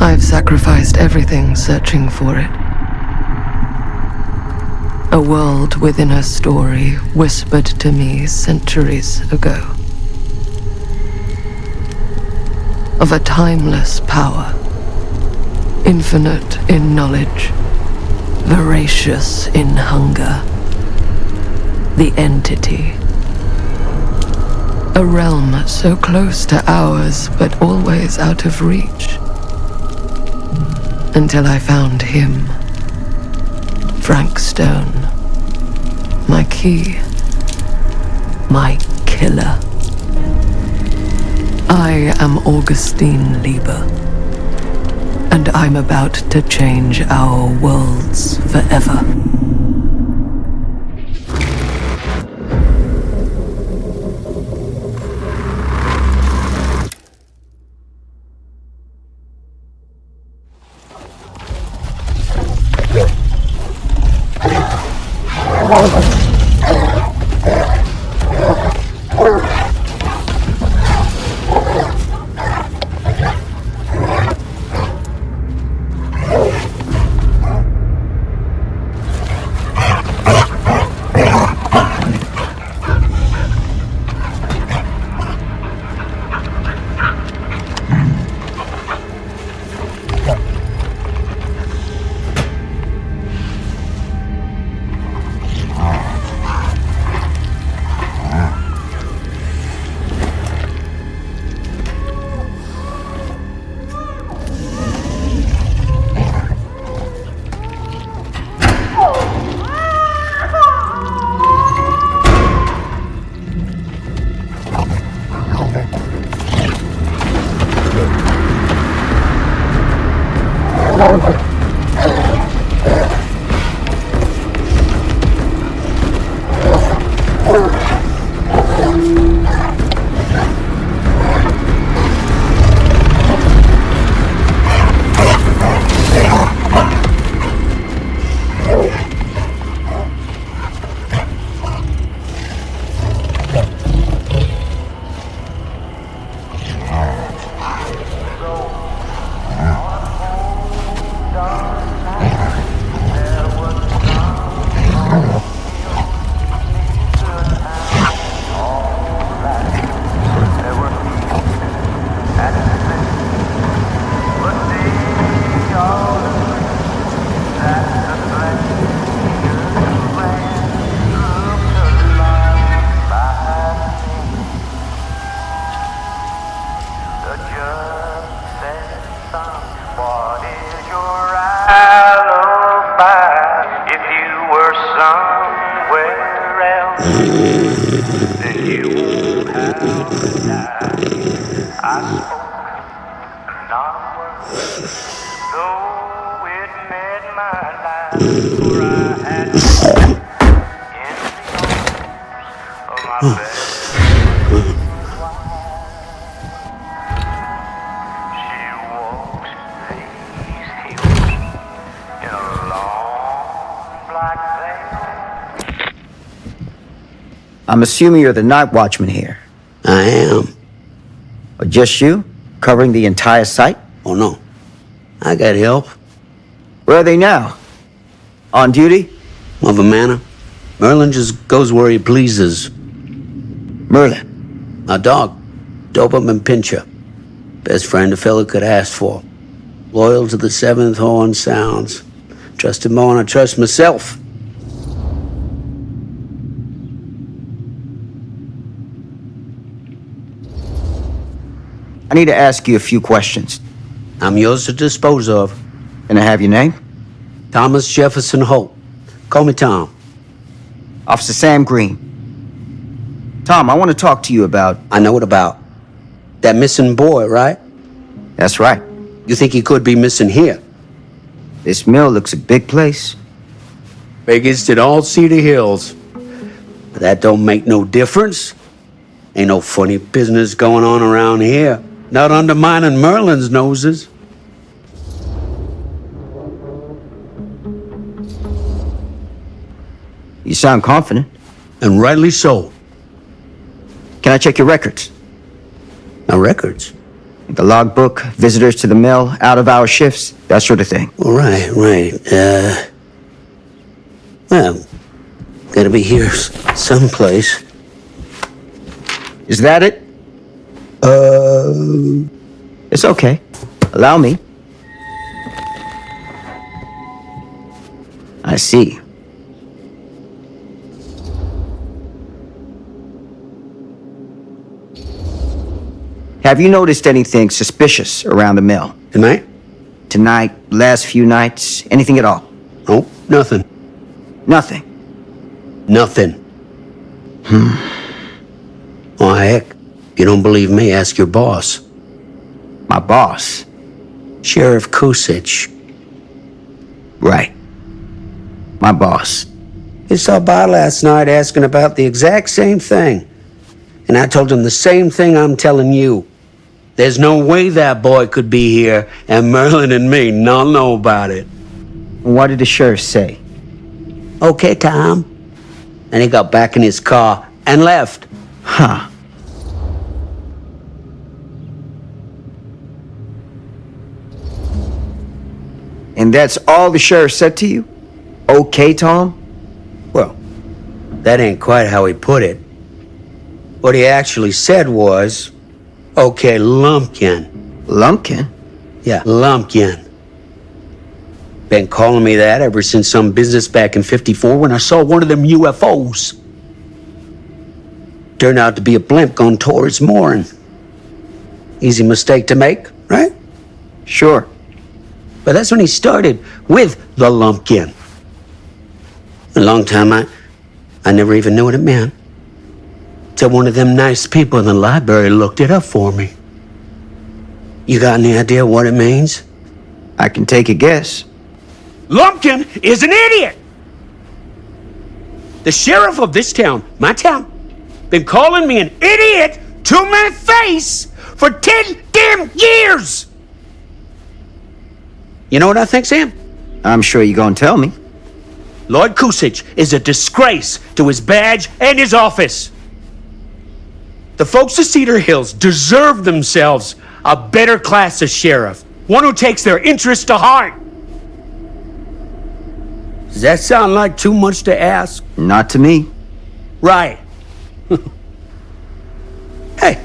I've sacrificed everything searching for it. A world within a story whispered to me centuries ago. Of a timeless power, infinite in knowledge, voracious in hunger. The entity. A realm so close to ours, but always out of reach. Until I found him. Frank Stone. My key. My killer. I am Augustine Lieber. And I'm about to change our worlds forever. I'm assuming you're the night watchman here. I am. Or just you? Covering the entire site? Oh, no. I got help. Where are they now? On duty? Of a manor. Merlin just goes where he pleases. Merlin? A dog. Doberman Pinscher. Best friend a fella could ask for. Loyal to the seventh horn sounds. Trust him more than I trust myself. I need to ask you a few questions. I'm yours to dispose of. Can I have your name? Thomas Jefferson Holt. Call me Tom. Officer Sam Green. Tom, I want to talk to you about... I know what about. That missing boy, right? That's right. You think he could be missing here? This mill looks a big place. Biggest in all Cedar Hills. But that don't make no difference. Ain't no funny business going on around here. Not undermining Merlin's noses. You sound confident. And rightly so. Can I check your records? My records? The logbook, visitors to the mill, out-of-hour shifts, that sort of thing. Right. Well, gotta be here someplace. Is that it? It's okay. Allow me. I see. Have you noticed anything suspicious around the mill? Tonight? Tonight, last few nights, anything at all? Nope, nothing. Nothing. Nothing. Oh, heck. If you don't believe me, ask your boss. My boss? Sheriff Kusich. Right. My boss. He saw by last night asking about the exact same thing. And I told him the same thing I'm telling you. There's no way that boy could be here and Merlin and me not know about it. What did the sheriff say? Okay, Tom. And he got back in his car and left. Huh. And that's all the sheriff said to you? Okay, Tom? Well, that ain't quite how he put it. What he actually said was, okay, Lumpkin. Lumpkin? Yeah, Lumpkin. Been calling me that ever since some business back in '54 when I saw one of them UFOs. Turned out to be a blimp going towards mooring. Easy mistake to make, right? Sure. But that's when he started with the Lumpkin. A long time I never even knew what it meant. Till one of them nice people in the library looked it up for me. You got any idea what it means? I can take a guess. Lumpkin is an idiot! The sheriff of this town, my town, been calling me an idiot to my face for 10 damn years! You know what I think, Sam? I'm sure you're gonna tell me. Lord Kusich is a disgrace to his badge and his office. The folks of Cedar Hills deserve themselves a better class of sheriff, one who takes their interests to heart. Does that sound like too much to ask? Not to me. Right. Hey,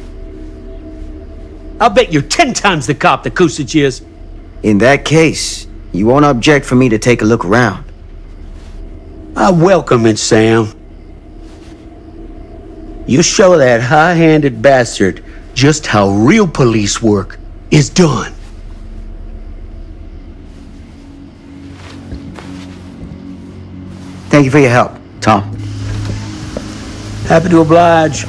I'll bet you're 10 times the cop that Kusich is. In that case, you won't object for me to take a look around. I welcome it, Sam. You show that high-handed bastard just how real police work is done. Thank you for your help, Tom. Happy to oblige.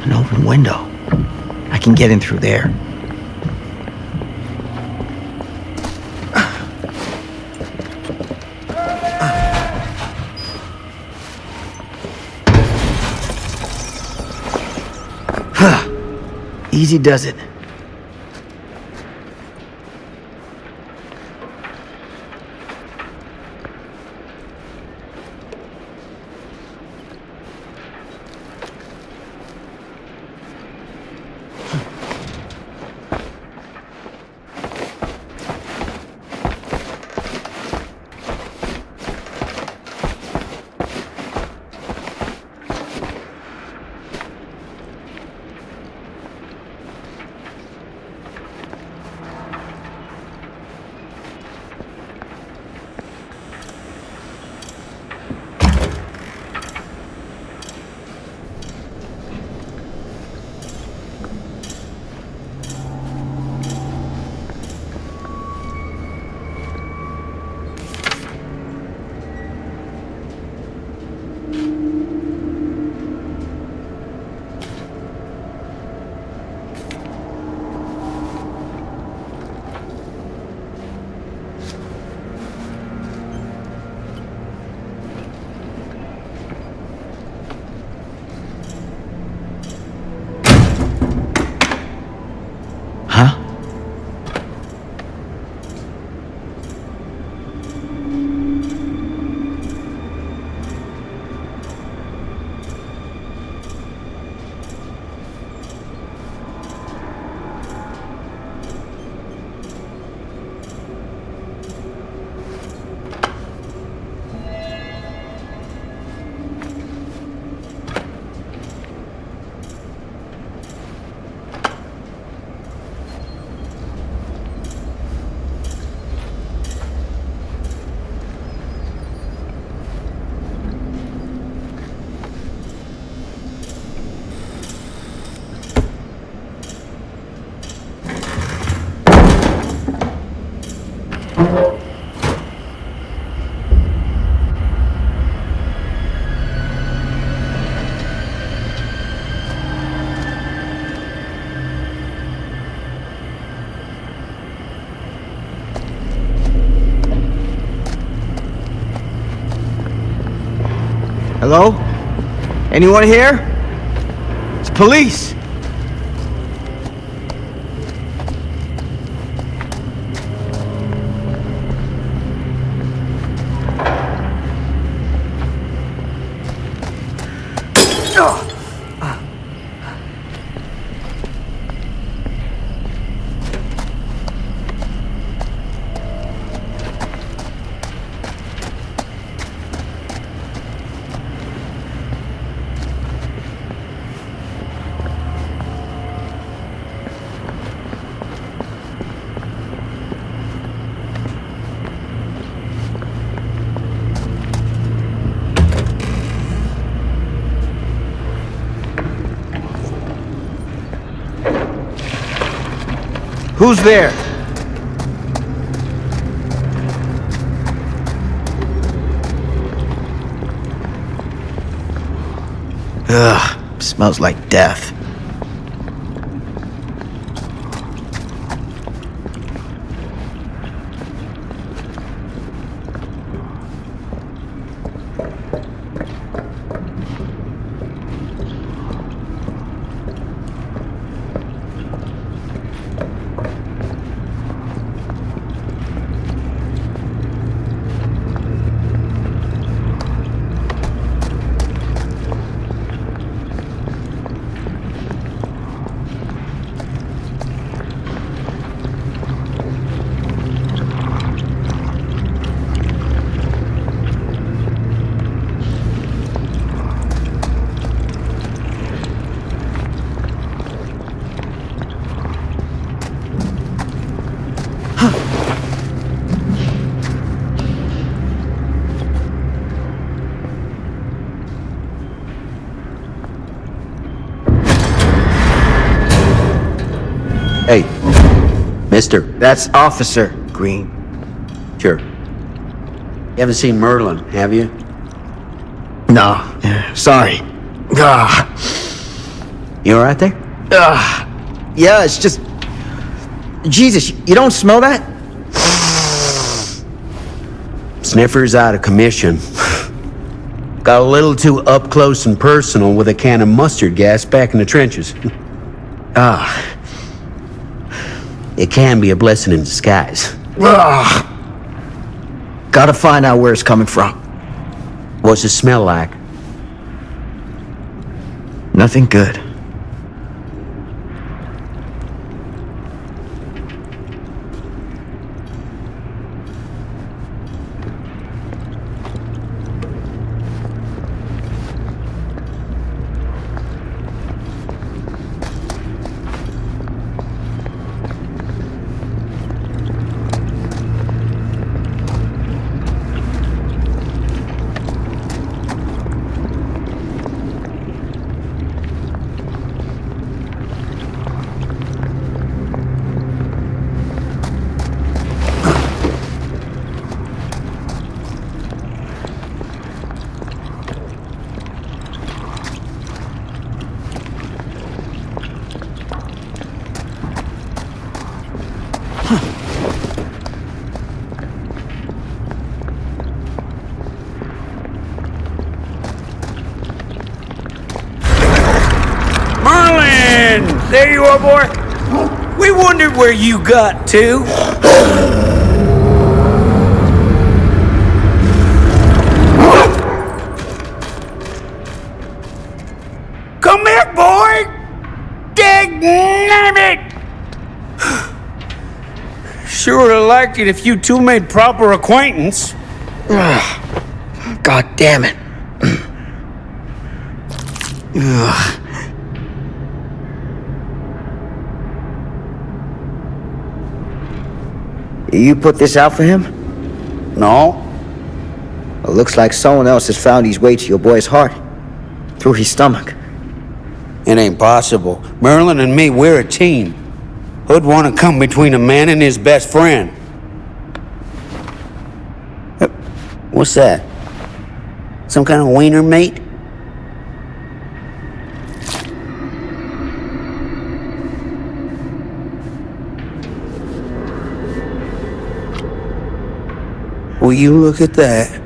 An open window. I can get in through there. Easy does it. Huh? Hello? Anyone here? It's police! Who's there? Ugh, smells like death. Hey, mister. That's Officer Green. Sure. You haven't seen Merlin, have you? No, sorry. Ah. You all right there? Yeah, it's just... Jesus, you don't smell that? Sniffer's out of commission. Got a little too up close and personal with a can of mustard gas back in the trenches. It can be a blessing in disguise. Gotta find out where it's coming from. What's it smell like? Nothing good. There you are, boy. We wondered where you got to. Come here, boy. Dang-nabbit. Sure would have liked it if you two made proper acquaintance. God damn it. You put this out for him? No. It looks like someone else has found his way to your boy's heart. Through his stomach. It ain't possible. Merlin and me, we're a team. Who'd want to come between a man and his best friend? What's that? Some kind of wiener mate? Will you look at that?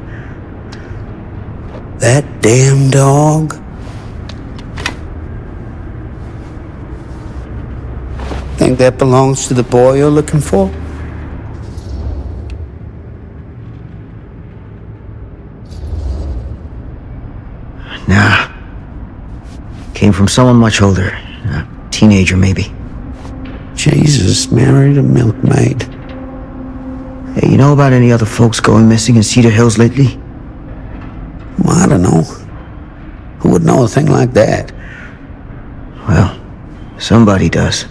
That damn dog? Think that belongs to the boy you're looking for? Nah. Came from someone much older. A teenager, maybe. Jesus married a milkmaid. Hey, you know about any other folks going missing in Cedar Hills lately? Well, I don't know. Who would know a thing like that? Well, somebody does.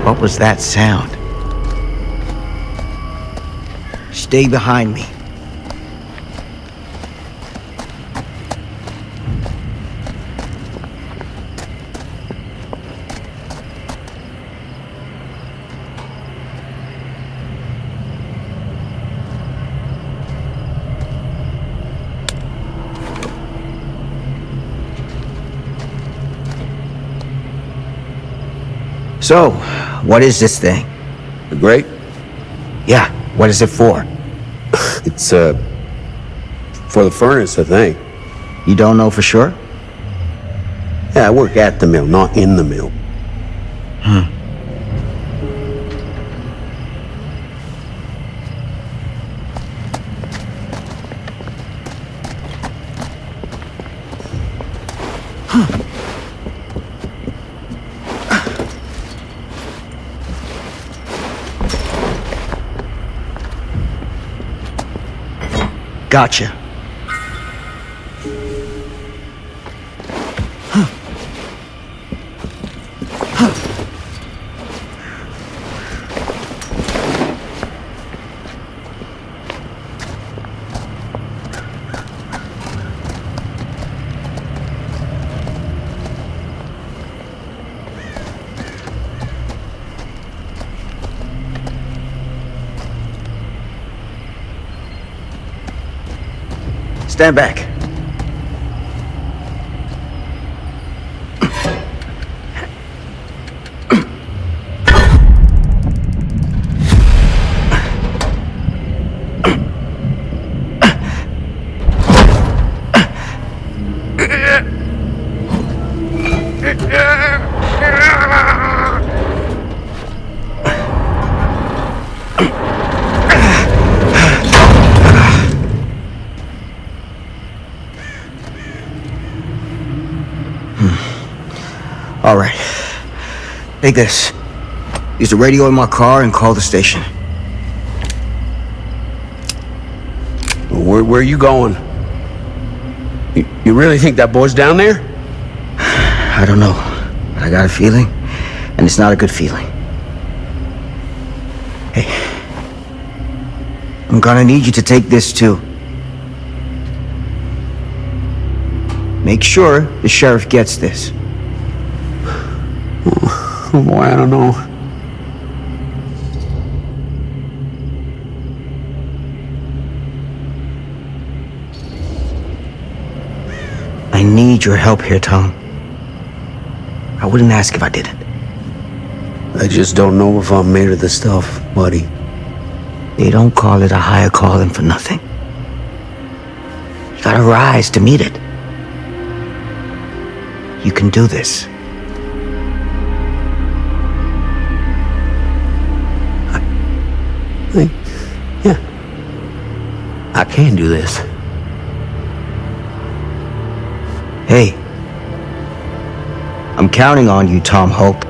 What was that sound? Stay behind me. So, what is this thing? The grate? Yeah, what is it for? It's, for the furnace, I think. You don't know for sure? Yeah, I work at the mill, not in the mill. Gotcha. Stand back. All right. Take this. Use the radio in my car and call the station. Where are you going? You really think that boy's down there? I don't know, but I got a feeling, and it's not a good feeling. Hey, I'm gonna need you to take this too. Make sure the sheriff gets this. Oh boy, I don't know. I need your help here, Tom. I wouldn't ask if I didn't. I just don't know if I'm made of the stuff, buddy. They don't call it a higher calling for nothing. You gotta rise to meet it. You can do this. Yeah. I can do this. Hey, I'm counting on you, Tom Hope.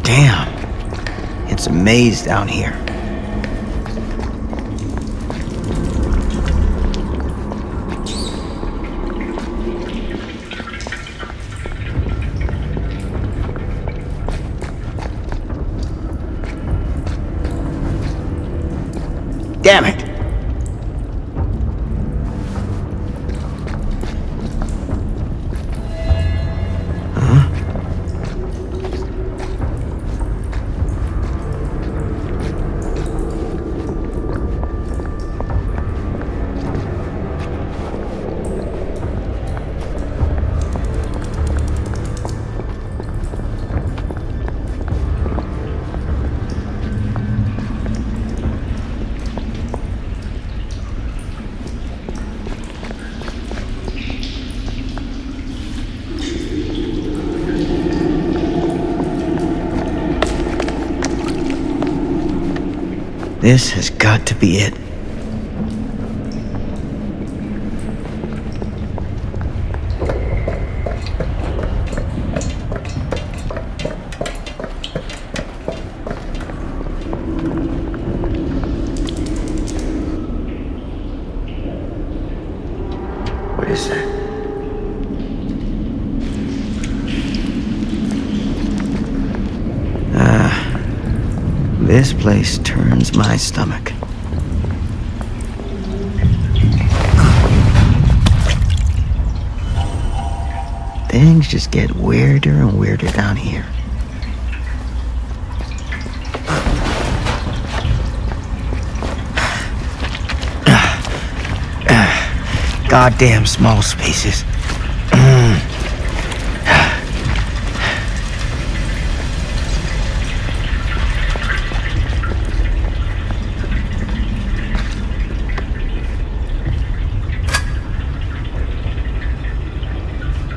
Damn, it's a maze down here. Damn it! This has got to be it. What is that? This place turns my stomach. Things just get weirder and weirder down here. Goddamn small spaces.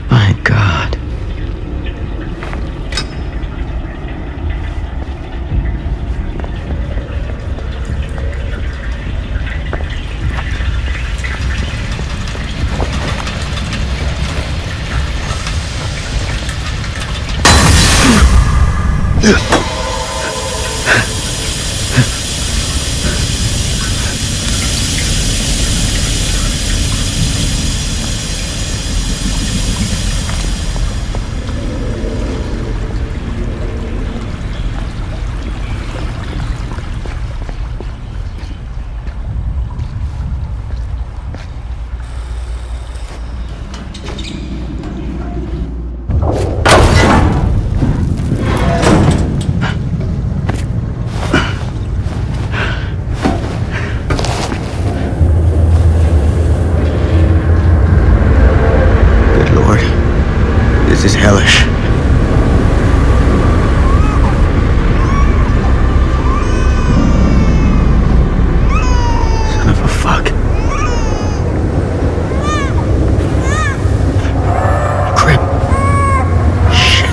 My God. This is hellish. Son of a fuck. Crap. Shit.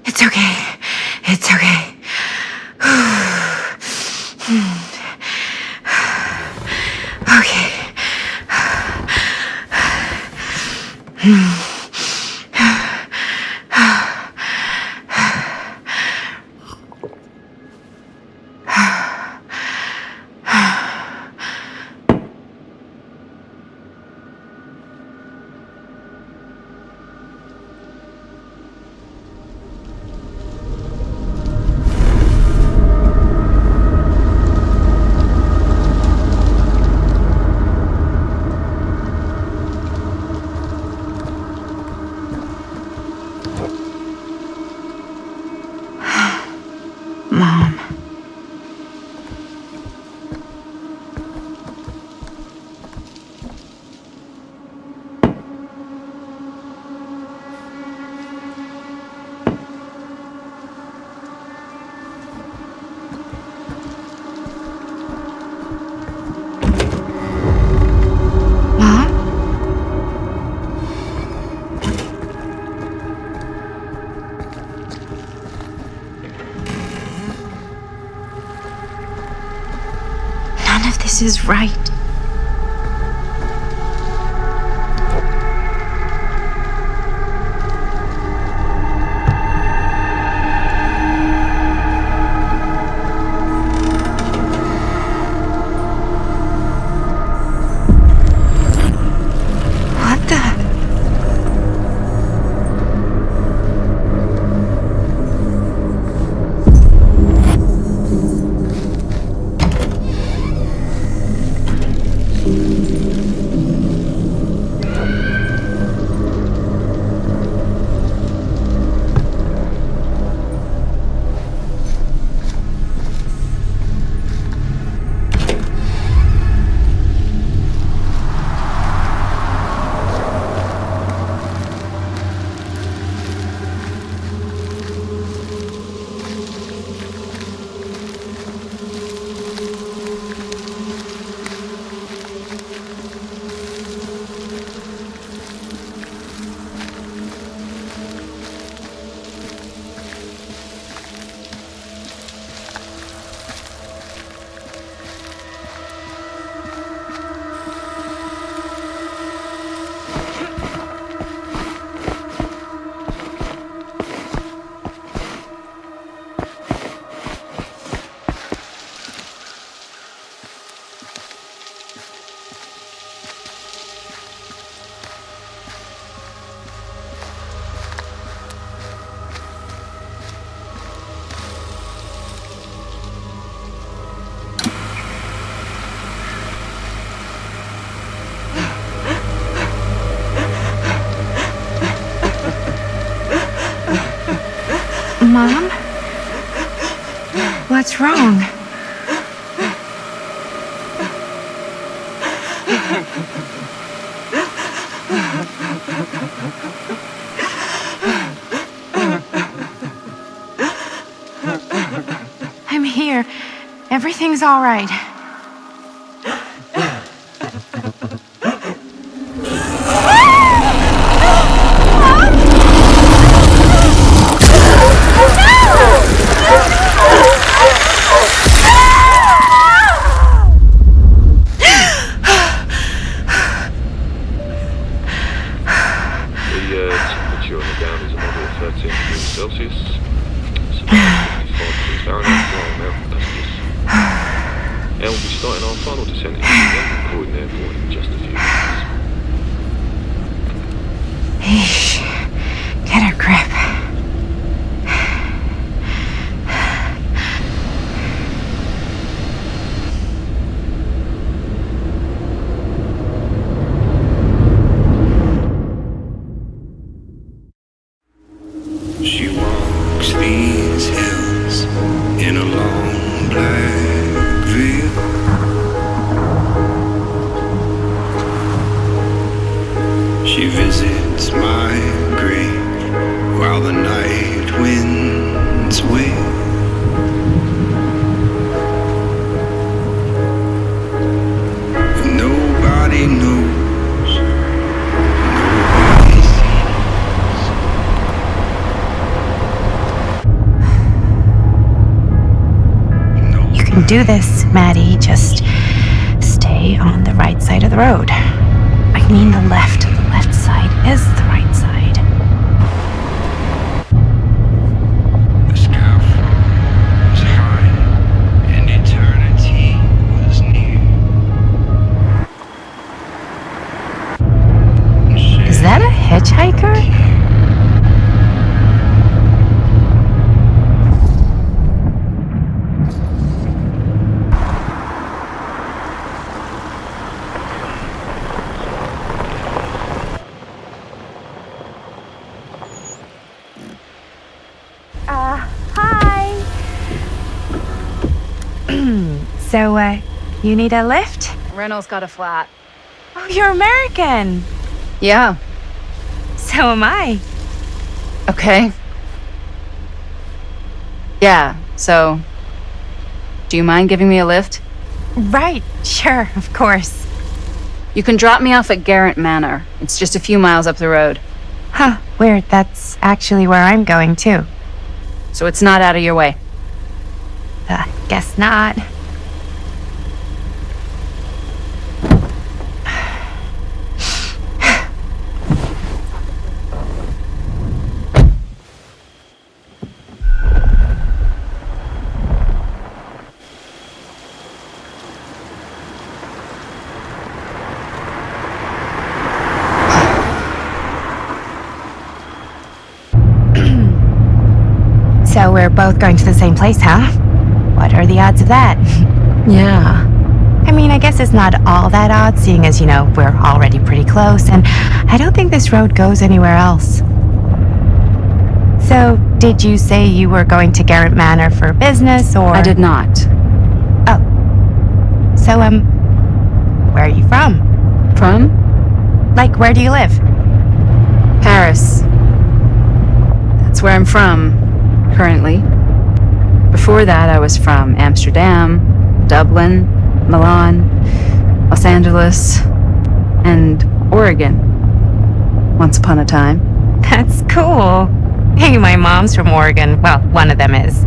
It's okay. It's okay. Okay. Mom. Mom? None of this is right. What the? Mom? What's wrong? I'm here. Everything's all right. Temperature on the ground is a moderate 13 degrees Celsius. It's about 55 degrees Fahrenheit for our American passengers. And we'll be starting our final descent into London Croydon Airport in just a few minutes. Eesh. Get a grip. She walks these hills in a long black veil. She visits my grave while the night winds wail. Nobody knows, nobody sees. can do this, Maddie. Just stay on the right side of the road. I mean the left. The left side is the right side. The scaffold was high, and eternity was near. Is that a hitchhiker? Hi. So, you need a lift? Reynolds got a flat. Oh, you're American. Yeah. So am I. Okay. Yeah, so... Do you mind giving me a lift? Right, sure, of course. You can drop me off at Garrett Manor. It's just a few miles up the road. Huh, weird. That's actually where I'm going, too. So it's not out of your way. Guess not. So we're both going to the same place, huh? What are the odds of that? Yeah. I mean, I guess it's not all that odd, seeing as, we're already pretty close, and I don't think this road goes anywhere else. So, did you say you were going to Garrett Manor for business, or...? I did not. Oh. So, where are you from? From? Like, where do you live? Paris. That's where I'm from, currently. Before that, I was from Amsterdam, Dublin, Milan, Los Angeles, and Oregon. Once upon a time. That's cool. Hey, my mom's from Oregon. Well, one of them is.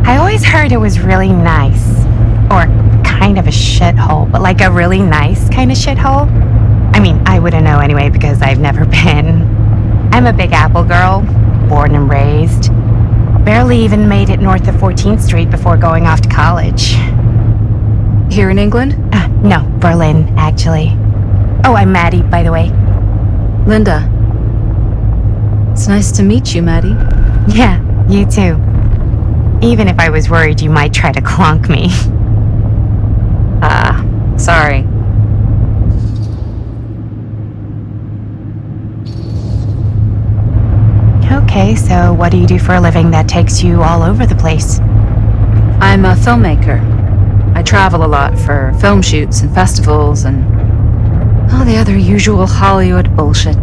I always heard it was really nice. Or kind of a shithole, but like a really nice kind of shithole. I mean, I wouldn't know anyway because I've never been. I'm a Big Apple girl, born and raised. Barely even made it north of 14th Street before going off to college. Here in England? No, Berlin, actually. Oh, I'm Maddie, by the way. Linda. It's nice to meet you, Maddie. Yeah, you too. Even if I was worried you might try to clonk me. Sorry. Okay, so what do you do for a living that takes you all over the place? I'm a filmmaker. I travel a lot for film shoots and festivals and all the other usual Hollywood bullshit.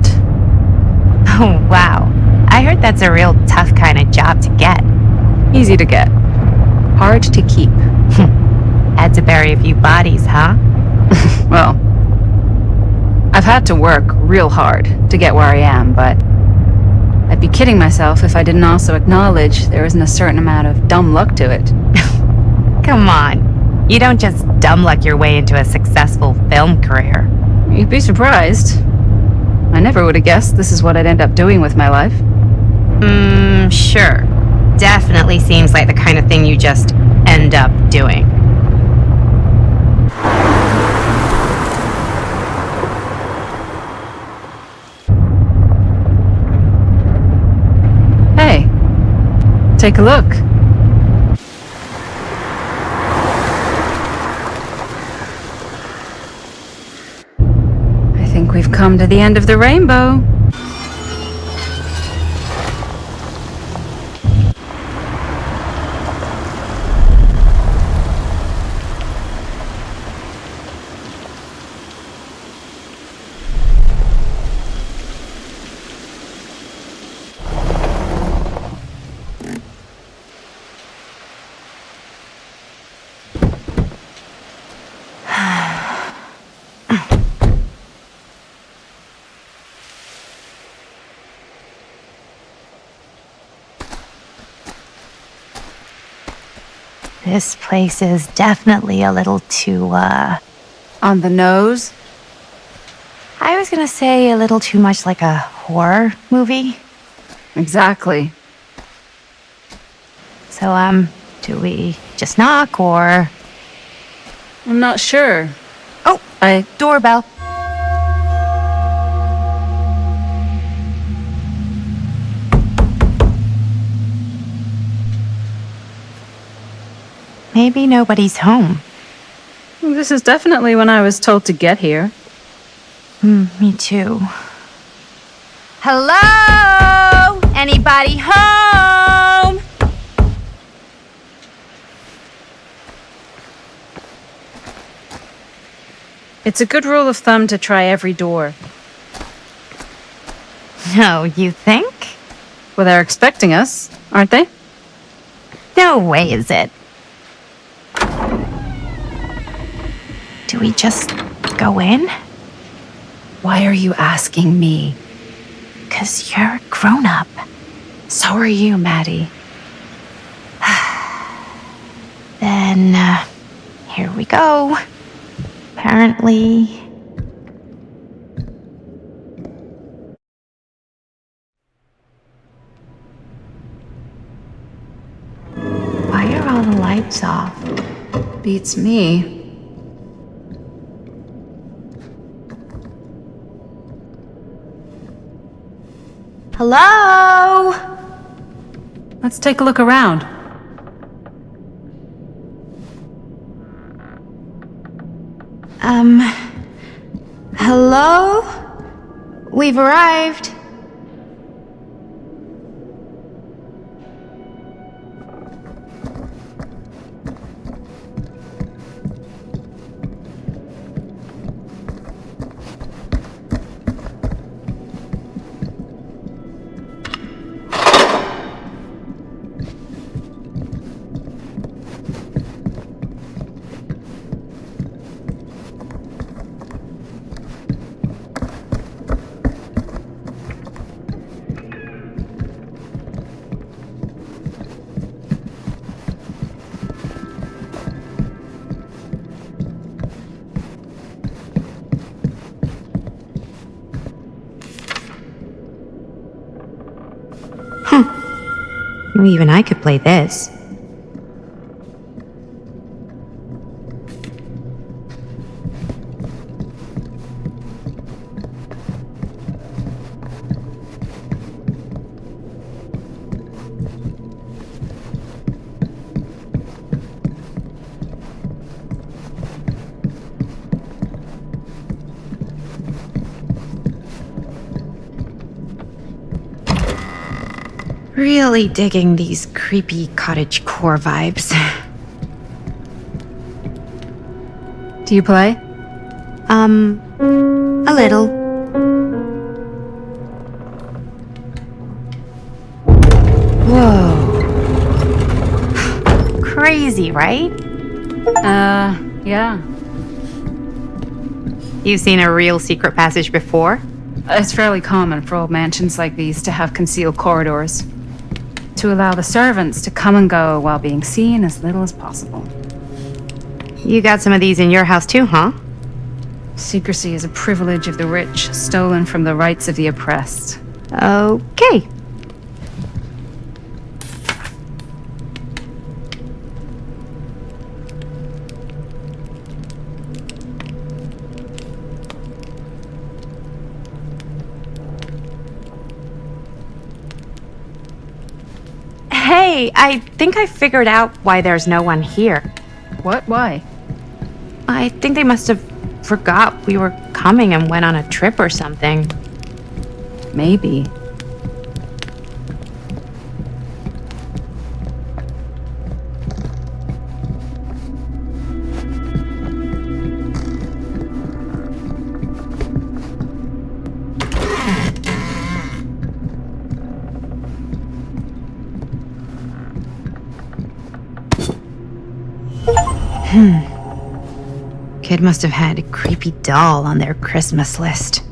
Oh, wow. I heard that's a real tough kind of job to get. Easy to get. Hard to keep. Had to bury a few bodies, huh? Well, I've had to work real hard to get where I am, but I'd be kidding myself if I didn't also acknowledge there isn't a certain amount of dumb luck to it. Come on. You don't just dumb luck your way into a successful film career. You'd be surprised. I never would have guessed this is what I'd end up doing with my life. Sure. Definitely seems like the kind of thing you just end up doing. Hey, take a look. I think we've come to the end of the rainbow. This place is definitely a little too, On the nose? I was gonna say a little too much like a horror movie. Exactly. So, do we just knock or... I'm not sure. Oh, doorbell. Maybe nobody's home. This is definitely when I was told to get here. Me too. Hello? Anybody home? It's a good rule of thumb to try every door. No, you think? Well, they're expecting us, aren't they? No way is it. Do we just go in? Why are you asking me? 'Cause you're a grown-up. So are you, Maddie. Then, here we go. Apparently... Why are all the lights off? Beats me. Hello? Let's take a look around. Hello? We've arrived. Even I could play this. Really digging these creepy cottagecore vibes. Do you play? A little. Whoa. Crazy, right? Yeah. You've seen a real secret passage before? It's fairly common for old mansions like these to have concealed corridors. To allow the servants to come and go while being seen as little as possible. You got some of these in your house too, huh? Secrecy is a privilege of the rich, stolen from the rights of the oppressed. Okay. Hey, I think I figured out why there's no one here. What? Why? I think they must have forgot we were coming and went on a trip or something. Maybe. Kid must have had a creepy doll on their Christmas list.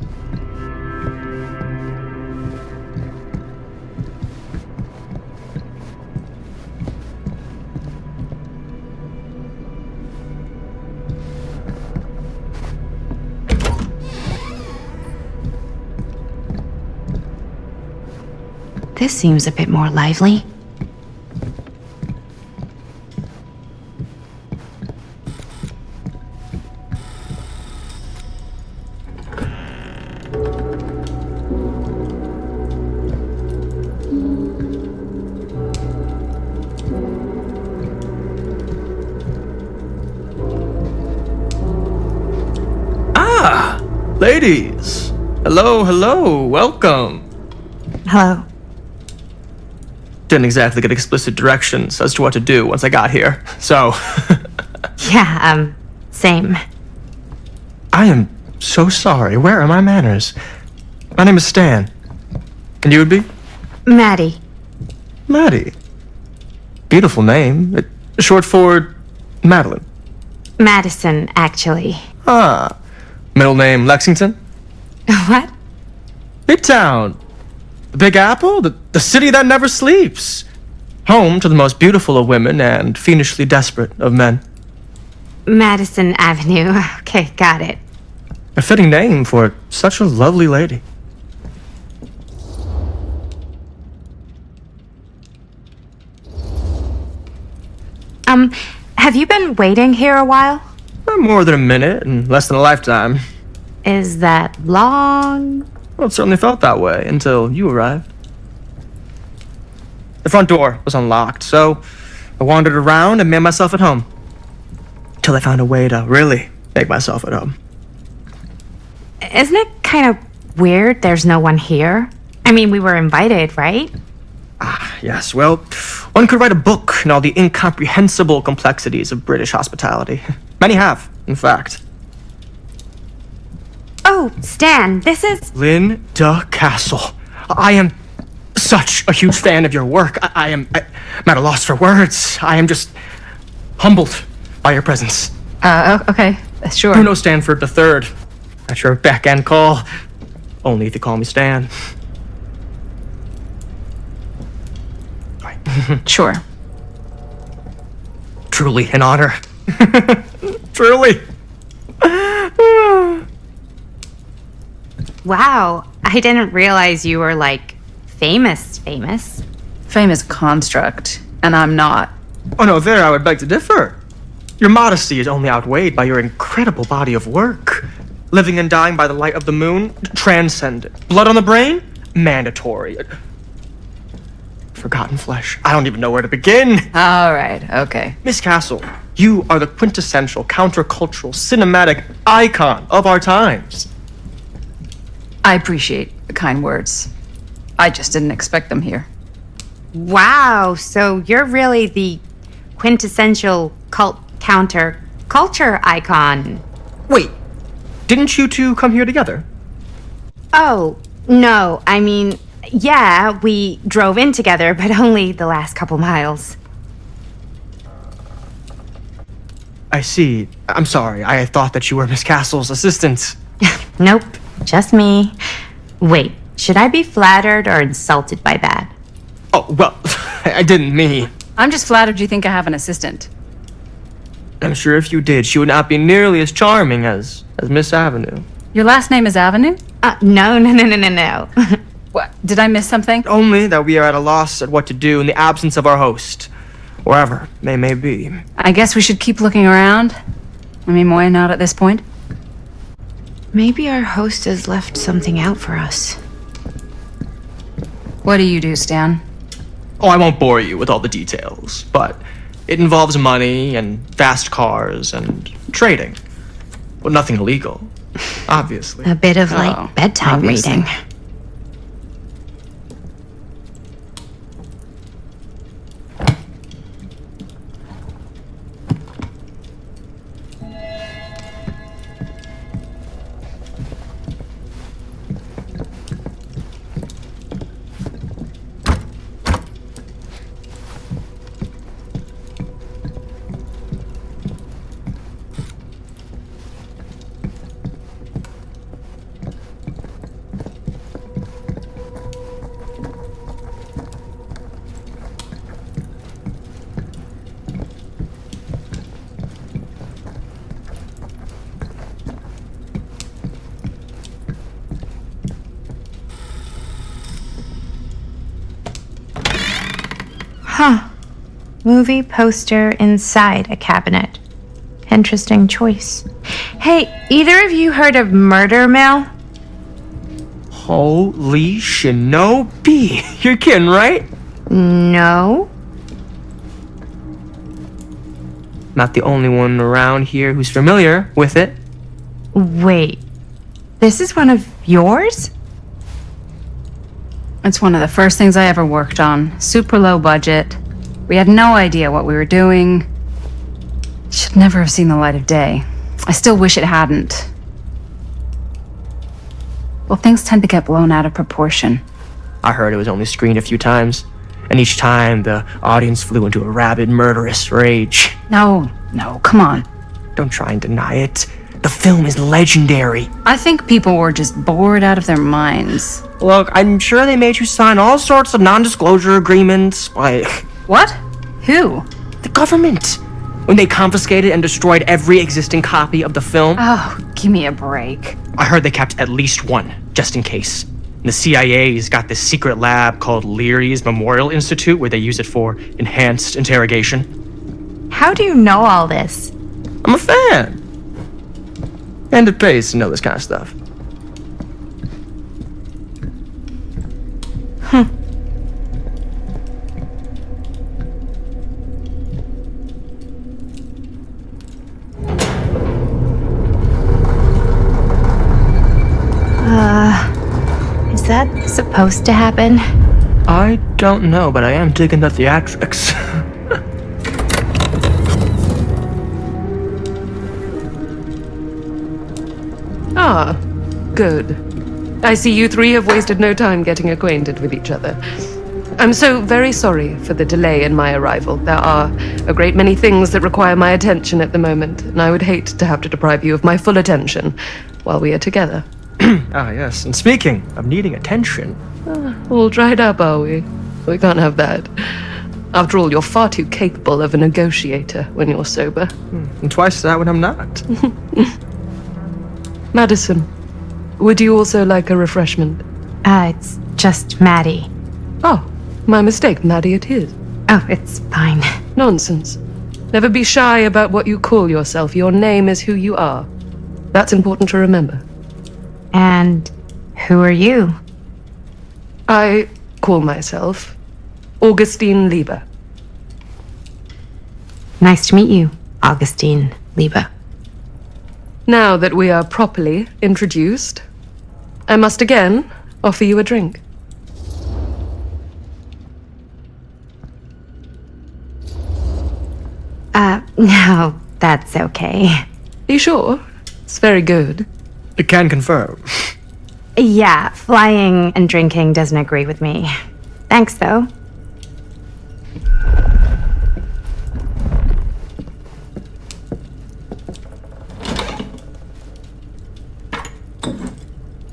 This seems a bit more lively. Ladies! Hello, hello, welcome! Hello. Didn't exactly get explicit directions as to what to do once I got here, so... Yeah, same. I am so sorry. Where are my manners? My name is Stan. And you would be? Maddie. Maddie. Beautiful name. Short for Madeline. Madison, actually. Ah. Middle name Lexington? What? Midtown. The Big Apple? The city that never sleeps. Home to the most beautiful of women and fiendishly desperate of men. Madison Avenue. Okay, got it. A fitting name for such a lovely lady. Have you been waiting here a while? More than a minute and less than a lifetime. Is that long? Well, it certainly felt that way until you arrived. The front door was unlocked, so I wandered around and made myself at home. Till I found a way to really make myself at home. Isn't it kind of weird there's no one here? I mean, we were invited, right? Yes, well, one could write a book in all the incomprehensible complexities of British hospitality. Many have, in fact. Oh, Stan, this is... Linda Castle. I am such a huge fan of your work. I'm at a loss for words. I am just humbled by your presence. Okay, sure. Bruno Stanford III. At your beck and call. Only if you call me Stan. Sure. Truly an honor. Truly. Wow, I didn't realize you were, like, famous. Famous construct, and I'm not. Oh no, there I would beg to differ. Your modesty is only outweighed by your incredible body of work. Living and dying by the light of the moon, transcendent. Blood on the brain, mandatory. Forgotten flesh. I don't even know where to begin. All right, okay. Miss Castle, you are the quintessential countercultural cinematic icon of our times. I appreciate the kind words. I just didn't expect them here. Wow, so you're really the quintessential counter-culture icon. Wait, didn't you two come here together? Oh, no, I mean, yeah, we drove in together, but only the last couple miles. I see. I'm sorry. I thought that you were Miss Castle's assistant. Nope, just me. Wait, should I be flattered or insulted by that? Oh, well, I didn't mean. I'm just flattered you think I have an assistant. I'm sure if you did, she would not be nearly as charming as Miss Avenue. Your last name is Avenue? No. What? Did I miss something? Only that we are at a loss at what to do in the absence of our host, wherever they may be. I guess we should keep looking around. I mean, why not at this point? Maybe our host has left something out for us. What do you do, Stan? Oh, I won't bore you with all the details, but it involves money and fast cars and trading. But nothing illegal, obviously. A bit of, like, bedtime obviously. reading. movie poster inside a cabinet. Interesting choice. Hey, either of you heard of Murder Mill? Holy shinobi. You're kidding, right? No. Not the only one around here who's familiar with it. Wait, this is one of yours? It's one of the first things I ever worked on. Super low budget. We had no idea what we were doing. Should never have seen the light of day. I still wish it hadn't. Well, things tend to get blown out of proportion. I heard it was only screened a few times, and each time the audience flew into a rabid, murderous rage. No, come on. Don't try and deny it. The film is legendary. I think people were just bored out of their minds. Look, I'm sure they made you sign all sorts of non-disclosure agreements, like... What? Who? The government. When they confiscated and destroyed every existing copy of the film. Oh, give me a break. I heard they kept at least one, just in case. And the CIA's got this secret lab called Leary's Memorial Institute where they use it for enhanced interrogation. How do you know all this? I'm a fan. And it pays to know this kind of stuff. Is that supposed to happen? I don't know, but I am digging the theatrics. Ah, good. I see you three have wasted no time getting acquainted with each other. I'm so very sorry for the delay in my arrival. There are a great many things that require my attention at the moment, and I would hate to have to deprive you of my full attention while we are together. Ah, yes. And speaking of needing attention... All dried up, are we? We can't have that. After all, you're far too capable of a negotiator when you're sober. And twice that when I'm not. Madison, would you also like a refreshment? It's just Maddie. Oh, my mistake. Maddie it is. Oh, it's fine. Nonsense. Never be shy about what you call yourself. Your name is who you are. That's important to remember. And who are you? I call myself Augustine Lieber. Nice to meet you, Augustine Lieber. Now that we are properly introduced, I must again offer you a drink. No, that's okay. Are you sure? It's very good. I can confirm. Yeah, flying and drinking doesn't agree with me. Thanks, though.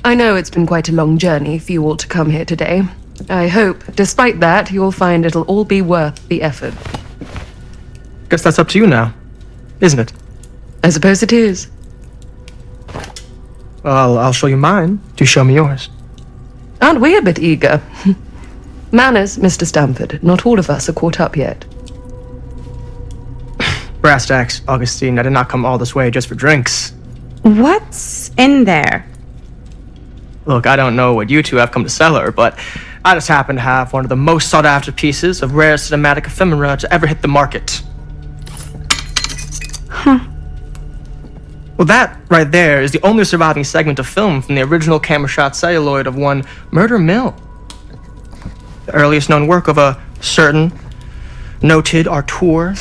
I know it's been quite a long journey for you all to come here today. I hope, despite that, you'll find it'll all be worth the effort. Guess that's up to you now, isn't it? I suppose it is. Well, I'll show you mine. Do show me yours. Aren't we a bit eager? Manners, Mr. Stamford. Not all of us are caught up yet. Brass tacks, Augustine. I did not come all this way just for drinks. What's in there? Look, I don't know what you two have come to sell her, but I just happen to have one of the most sought-after pieces of rare cinematic ephemera to ever hit the market. Well, that right there is the only surviving segment of film from the original camera shot celluloid of one Murder Mill. The earliest known work of a certain noted auteur,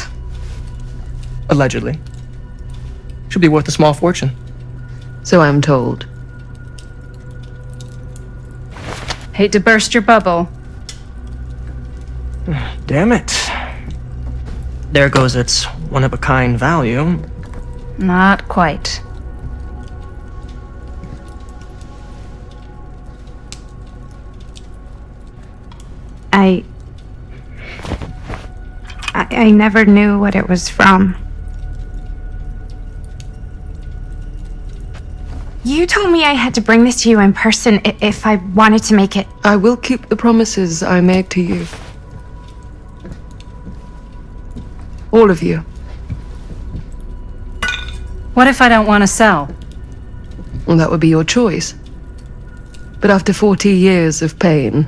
allegedly. Should be worth a small fortune. So I'm told. Hate to burst your bubble. Damn it. There goes its one-of-a-kind value. Not quite. I never knew what it was from. You told me I had to bring this to you in person if I wanted to make it. I will keep the promises I made to you. All of you. What if I don't want to sell? Well, that would be your choice. But after 40 years of pain,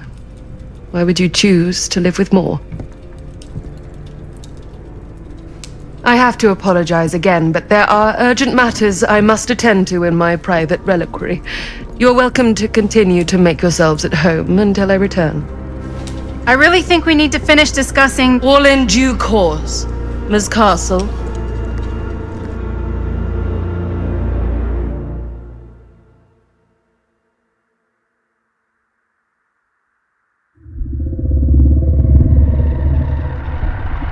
why would you choose to live with more? I have to apologize again, but there are urgent matters I must attend to in my private reliquary. You're welcome to continue to make yourselves at home until I return. I really think we need to finish discussing. All in due course, Ms. Castle.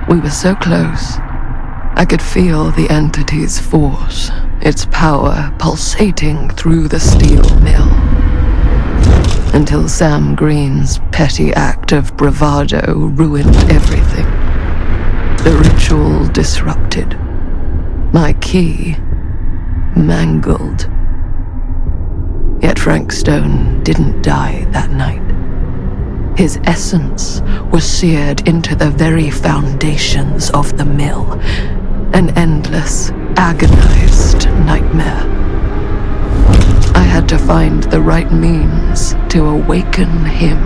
We were so close. I could feel the entity's force, its power pulsating through the steel mill. Until Sam Green's petty act of bravado ruined everything. The ritual disrupted. My key mangled. Yet Frank Stone didn't die that night. His essence was seared into the very foundations of the mill. An endless, agonized nightmare. I had to find the right means to awaken him.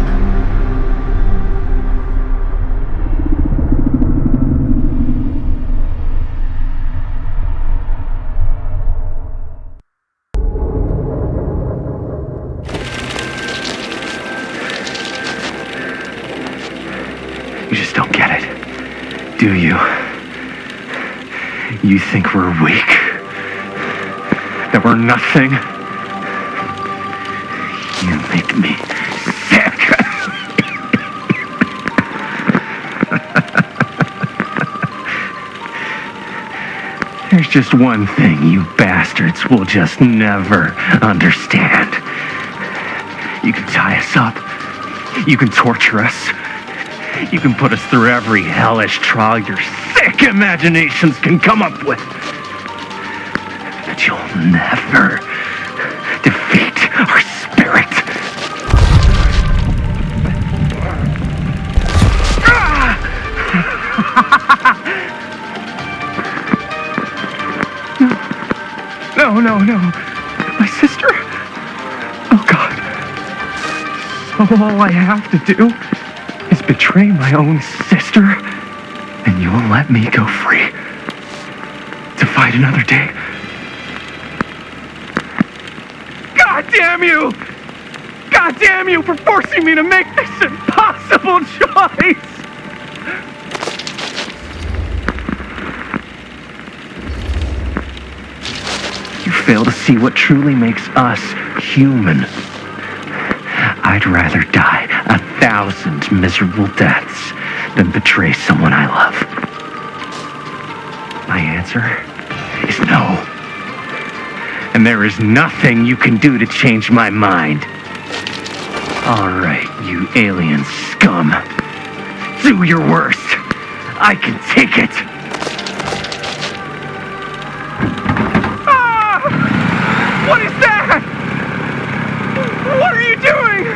You just don't get it, do you? You think we're weak? That we're nothing? You make me sick! There's just one thing you bastards will just never understand. You can tie us up. You can torture us. You can put us through every hellish trial your sick imaginations can come up with. But you'll never defeat our spirit. No. My sister? Oh, God. So all I have to do is betray my own sister, and you will let me go free to fight another day. God damn you! God damn you for forcing me to make this impossible choice! You fail to see what truly makes us human. I'd rather die 1,000 miserable deaths than betray someone I love. My answer is no. And there is nothing you can do to change my mind. All right, you alien scum. Do your worst. I can take it. Ah! What is that? What are you doing?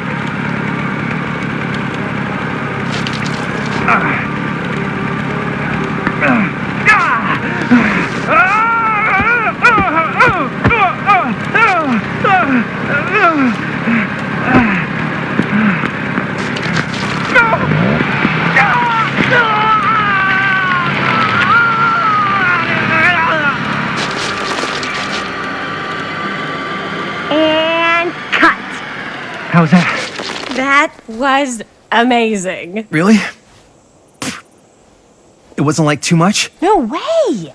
And cut. How's that? That was amazing. Really? It wasn't like too much? No way.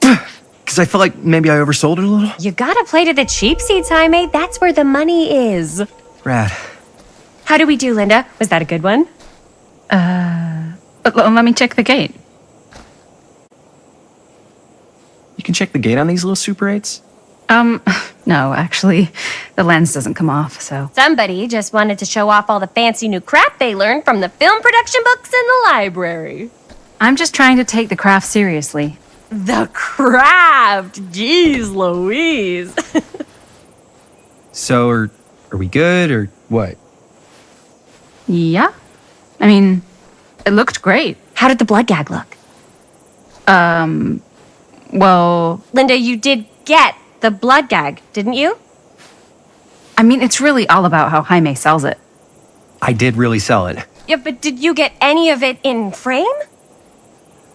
Because I felt like maybe I oversold it a little. You gotta play to the cheap seats, Jaime. That's where the money is. Rad. How did we do, Linda? Was that a good one? Let me check the gate. You can check the gate on these little Super 8s? No, actually, the lens doesn't come off, so. Somebody just wanted to show off all the fancy new crap they learned from the film production books in the library. I'm just trying to take the craft seriously. The craft! Jeez Louise! So, are we good, or what? Yeah. I mean, it looked great. How did the blood gag look? Well, Linda, you did get the blood gag, didn't you? I mean, it's really all about how Jaime sells it. I did really sell it. Yeah, but did you get any of it in frame?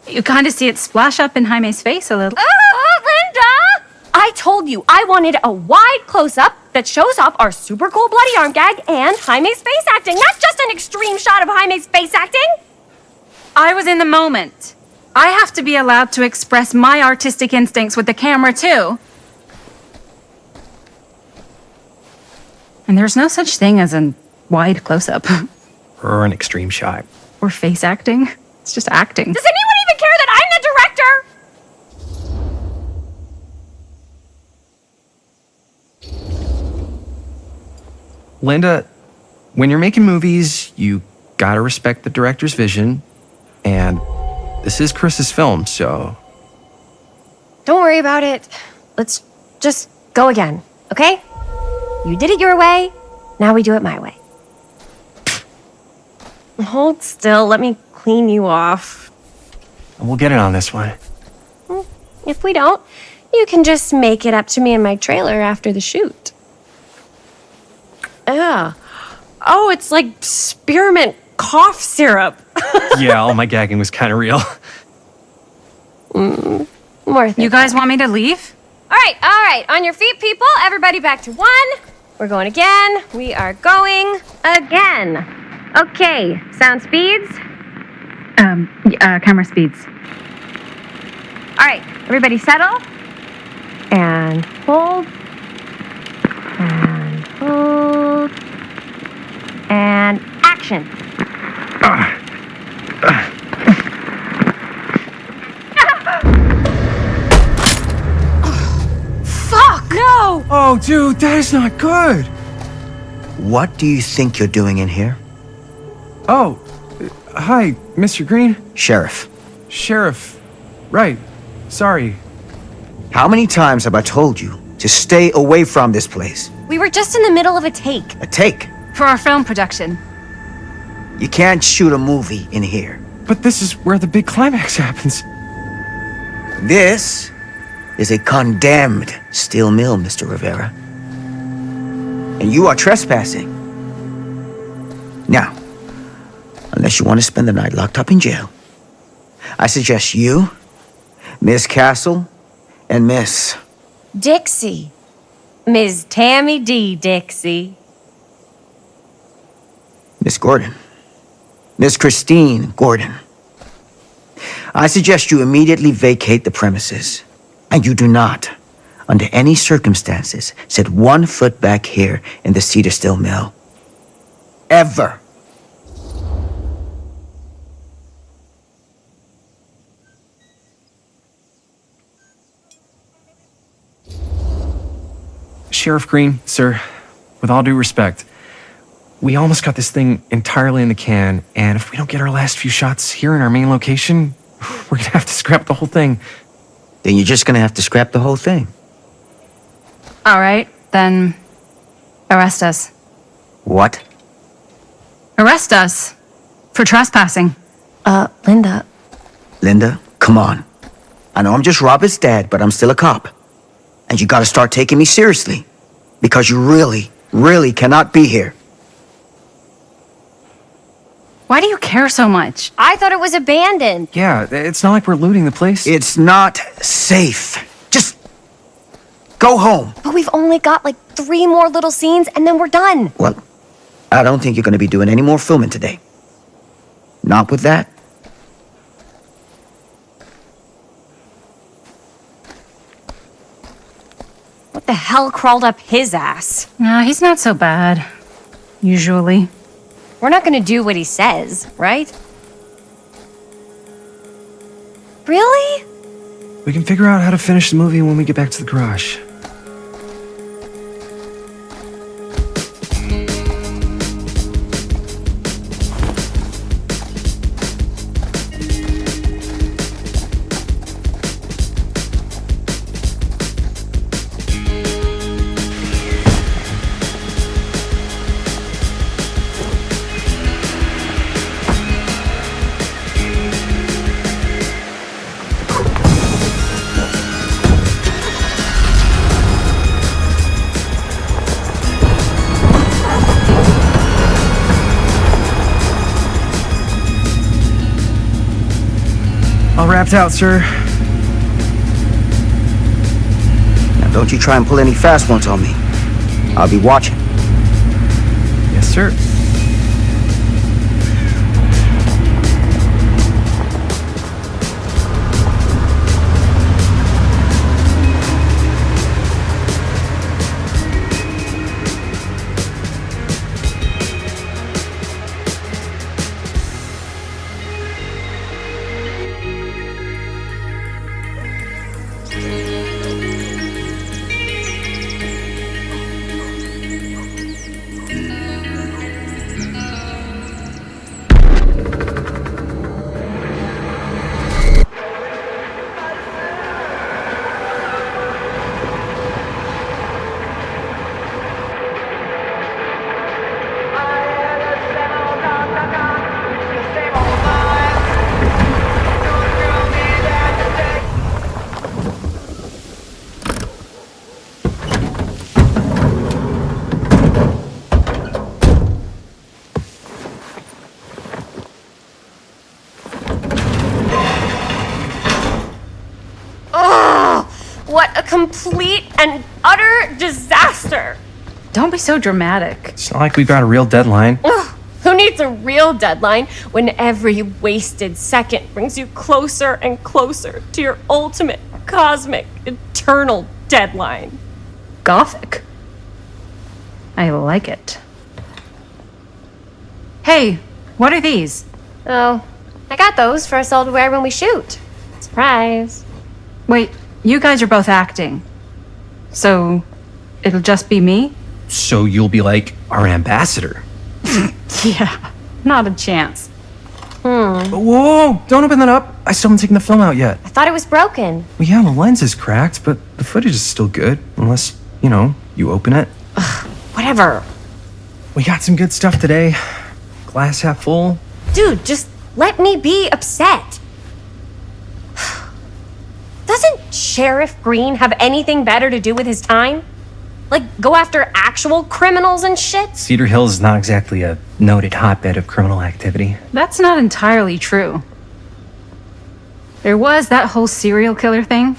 You kind of see it splash up in Jaime's face a little. Linda! I told you I wanted a wide close-up that shows off our super cool bloody arm gag and Jaime's face acting, not just an extreme shot of Jaime's face acting. I was in the moment. I have to be allowed to express my artistic instincts with the camera, too. And there's no such thing as a wide close-up. Or an extreme shot. Or face acting. It's just acting. Does anyone even care that I'm the director? Linda, when you're making movies, you gotta respect the director's vision. And this is Chris's film, so... Don't worry about it. Let's just go again, okay? You did it your way, now we do it my way. Hold still, let me clean you off. We'll get it on this one. If we don't, you can just make it up to me in my trailer after the shoot. Yeah. Oh, it's like spearmint cough syrup. Yeah, all my gagging was kind of real. Worth it. You guys want me to leave? All right. On your feet, people. Everybody back to 1. We're going again. We are going again. Okay, sound speeds. Camera speeds. All right, everybody settle. And hold. And hold. And action. Fuck! No! Oh, dude, that is not good. What do you think you're doing in here? Oh, hi, Mr. Green. Sheriff. Sheriff. Right. Sorry. How many times have I told you to stay away from this place? We were just in the middle of a take. A take. For our film production. You can't shoot a movie in here. But this is where the big climax happens. This is a condemned steel mill, Mr. Rivera. And you are trespassing. Now, unless you want to spend the night locked up in jail, I suggest you, Miss Castle, and Miss... Dixie. Ms. Tammy D. Dixie. Miss Gordon. Miss Christine Gordon. I suggest you immediately vacate the premises. And you do not, under any circumstances, set 1 foot back here in the Cedar Still Mill. Ever. Sheriff Green, sir, with all due respect, we almost got this thing entirely in the can, and if we don't get our last few shots here in our main location, we're gonna have to scrap the whole thing. Then you're just gonna have to scrap the whole thing. All right, then arrest us. What? Arrest us for trespassing. Linda. Linda, come on. I know I'm just Robert's dad, but I'm still a cop. And you gotta start taking me seriously. Because you really, really cannot be here. Why do you care so much? I thought it was abandoned. Yeah, it's not like we're looting the place. It's not safe. Just go home. But we've only got like 3 more little scenes and then we're done. Well, I don't think you're gonna be doing any more filming today. Not with that. What the hell crawled up his ass? Nah, he's not so bad. Usually. We're not gonna do what he says, right? Really? We can figure out how to finish the movie when we get back to the garage. All wrapped out, sir. Now, don't you try and pull any fast ones on me. I'll be watching. Yes, sir. What a complete and utter disaster! Don't be so dramatic. It's not like we've got a real deadline. Ugh, who needs a real deadline when every wasted second brings you closer and closer to your ultimate, cosmic, eternal deadline? Gothic. I like it. Hey, what are these? Oh, I got those for us all to wear when we shoot. Surprise. Wait, you guys are both acting. So, it'll just be me? So you'll be like our ambassador. Yeah, not a chance. Whoa, don't open that up. I still haven't taken the film out yet. I thought it was broken. Well, yeah, the lens is cracked, but the footage is still good. Unless, you open it. Whatever. We got some good stuff today. Glass half full. Dude, just let me be upset. Doesn't Sheriff Green have anything better to do with his time? Like, go after actual criminals and shit? Cedar Hills is not exactly a noted hotbed of criminal activity. That's not entirely true. There was that whole serial killer thing.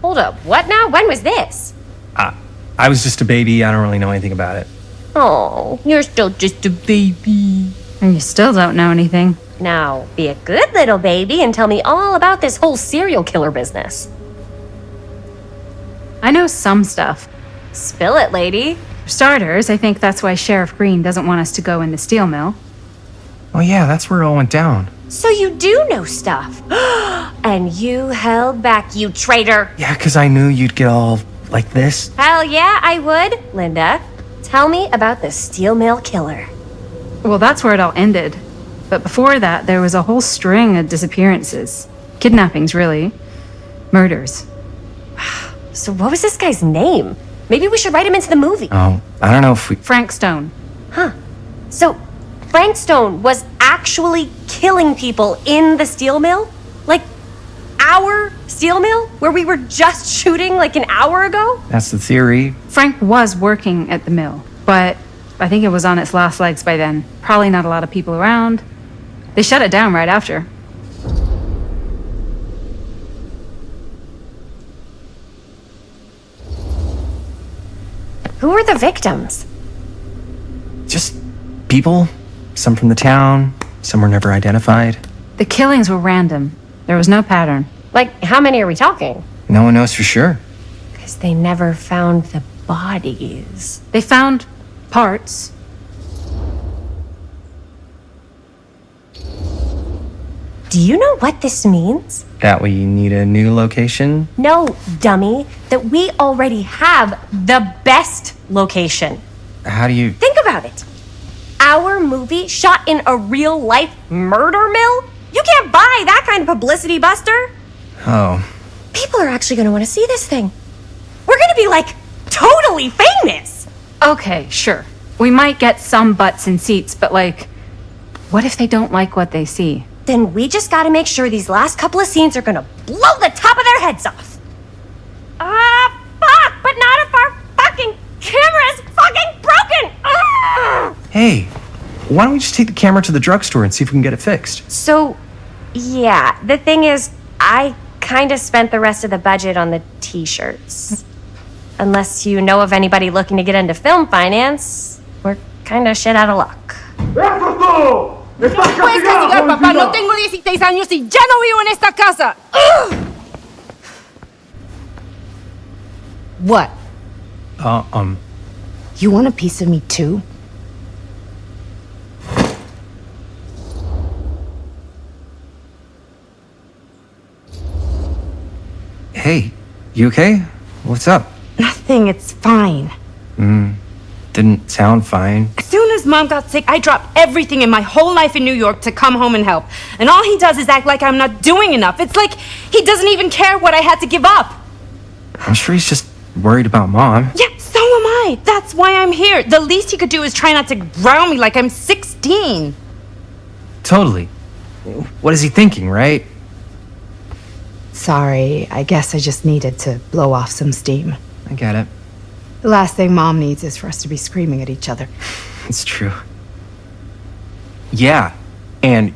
Hold up, what now? When was this? I was just a baby. I don't really know anything about it. Oh, you're still just a baby. And you still don't know anything. Now, be a good little baby and tell me all about this whole serial killer business. I know some stuff. Spill it, lady. For starters, I think that's why Sheriff Green doesn't want us to go in the steel mill. Oh yeah, that's where it all went down. So you do know stuff. And you held back, you traitor. Yeah, because I knew you'd get all like this. Hell yeah, I would. Linda, tell me about the steel mill killer. Well, that's where it all ended. But before that, there was a whole string of disappearances. Kidnappings, really. Murders. So what was this guy's name? Maybe we should write him into the movie. Oh, I don't know if we... Frank Stone. Huh. So Frank Stone was actually killing people in the steel mill? Like, our steel mill? Where we were just shooting like an hour ago? That's the theory. Frank was working at the mill, but I think it was on its last legs by then. Probably not a lot of people around. They shut it down right after. Who were the victims? Just people. Some from the town. Some were never identified. The killings were random. There was no pattern. Like, how many are we talking? No one knows for sure. Because they never found the bodies. They found parts. Do you know what this means? That we need a new location? No, dummy. That we already have the best location. How do you... Think about it. Our movie shot in a real-life murder mill? You can't buy that kind of publicity, Buster. Oh. People are actually going to want to see this thing. We're going to be, like, totally famous. Okay, sure. We might get some butts in seats, but, like, what if they don't like what they see? Then we just got to make sure these last couple of scenes are going to blow the top of their heads off. Fuck, but not if our fucking camera is fucking broken. Hey, why don't we just take the camera to the drugstore and see if we can get it fixed? So, yeah, the thing is, I kind of spent the rest of the budget on the t-shirts. Unless you know of anybody looking to get into film finance, we're kind of shit out of luck. Puedes castigar, papá. No tengo 16 años y ya no vivo en esta casa. What? Uh, You want a piece of me too? Hey, you okay? What's up? Nothing, it's fine. Didn't sound fine. As soon as Mom got sick, I dropped everything in my whole life in New York to come home and help. And all he does is act like I'm not doing enough. It's like he doesn't even care what I had to give up. I'm sure he's just worried about Mom. Yeah, so am I. That's why I'm here. The least he could do is try not to ground me like I'm 16. Totally. What is he thinking, right? Sorry, I guess I just needed to blow off some steam. I get it. The last thing Mom needs is for us to be screaming at each other. It's true. Yeah, and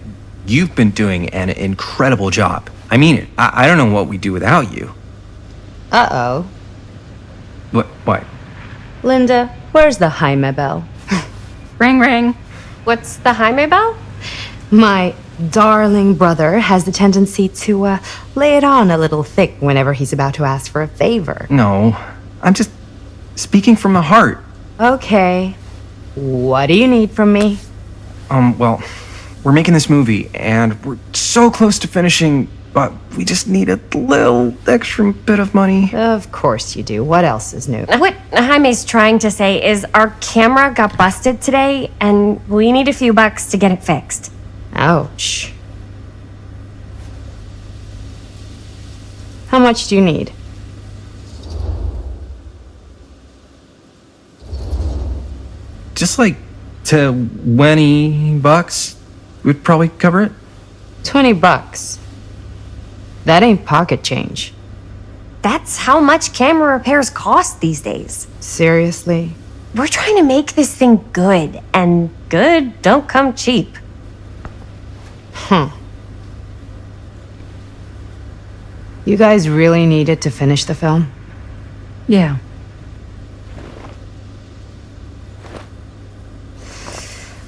you've been doing an incredible job. I mean it. I don't know what we'd do without you. Uh-oh. What? Linda, where's the Jaime bell? Ring, ring. What's the Jaime bell? My darling brother has the tendency to lay it on a little thick whenever he's about to ask for a favor. No, I'm just speaking from the heart. Okay. What do you need from me? Well, we're making this movie, and we're so close to finishing, but we just need a little extra bit of money. Of course you do. What else is new? What Jaime's trying to say is our camera got busted today, and we need a few bucks to get it fixed. Ouch. How much do you need? Just like $20 would probably cover it. $20. That ain't pocket change. That's how much camera repairs cost these days. Seriously? We're trying to make this thing good, and good don't come cheap. Huh. You guys really needed to finish the film? Yeah.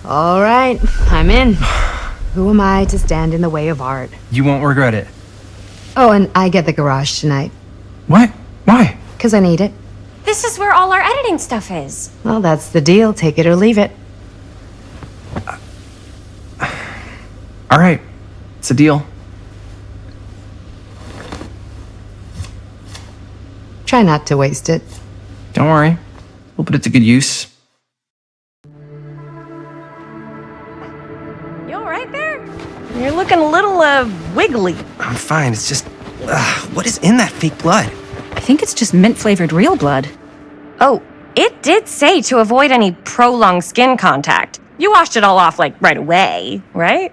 All right, I'm in. Who am I to stand in the way of art? You won't regret it. Oh, and I get the garage tonight. What? Why? 'Cause I need it. This is where all our editing stuff is. Well, that's the deal. Take it or leave it. All right, it's a deal. Try not to waste it. Don't worry, we'll put it to good use. You all right there? You're looking a little, wiggly. I'm fine, it's just... what is in that fake blood? I think it's just mint-flavored real blood. Oh, it did say to avoid any prolonged skin contact. You washed it all off, like, right away, right?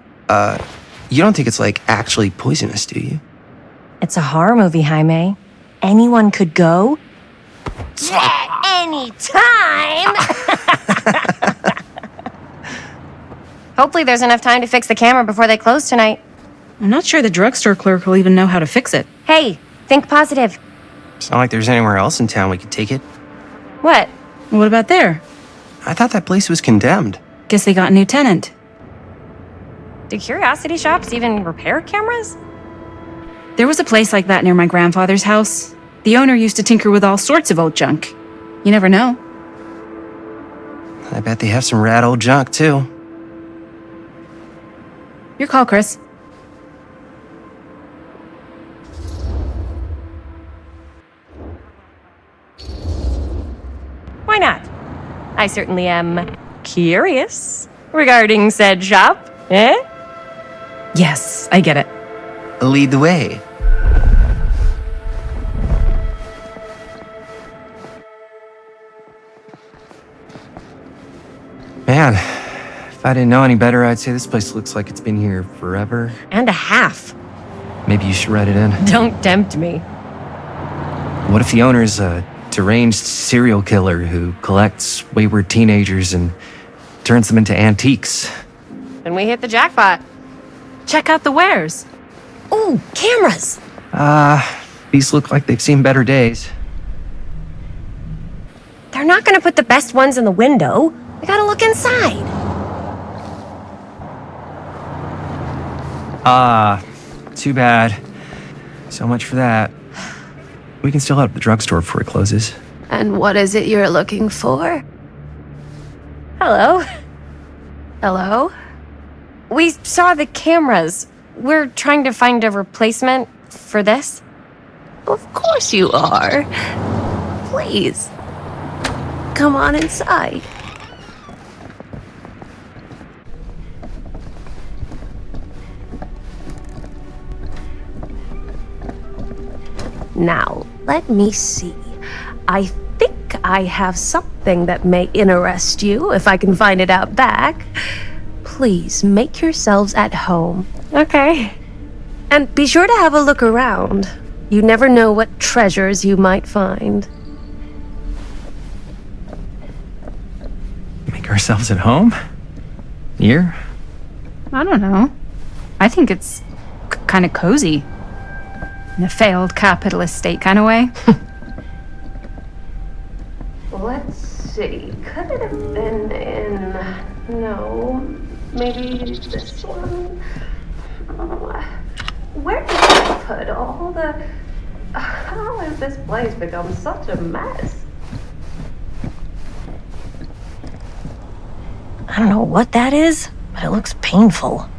You don't think it's, like, actually poisonous, do you? It's a horror movie, Jaime. Anyone could go... at any time! Hopefully there's enough time to fix the camera before they close tonight. I'm not sure the drugstore clerk will even know how to fix it. Hey, think positive. It's not like there's anywhere else in town we could take it. What? What about there? I thought that place was condemned. Guess they got a new tenant. Do curiosity shops even repair cameras? There was a place like that near my grandfather's house. The owner used to tinker with all sorts of old junk. You never know. I bet they have some rad old junk, too. Your call, Chris. Why not? I certainly am curious regarding said shop, eh? Yes, I get it. Lead the way. Man, if I didn't know any better, I'd say this place looks like it's been here forever. And a half. Maybe you should write it in. Don't tempt me. What if the owner's a deranged serial killer who collects wayward teenagers and turns them into antiques? Then we hit the jackpot. Check out the wares. Ooh, Ooh, cameras! These look like they've seen better days. They're not gonna put the best ones in the window. We gotta look inside. Too bad. So much for that. We can still head up the drugstore before it closes. And what is it you're looking for? Hello. Hello? We saw the cameras. We're trying to find a replacement for this. Of course you are. Please. Come on inside. Now, let me see. I think I have something that may interest you, if I can find it out back. Please make yourselves at home. Okay. And be sure to have a look around. You never know what treasures you might find. Make ourselves at home? Here? I don't know. I think it's kind of cozy. In a failed capitalist state kind of way. Let's see. Could it have been in... No. Maybe this one? Where did I put all the... How has this place become such a mess? I don't know what that is, but it looks painful.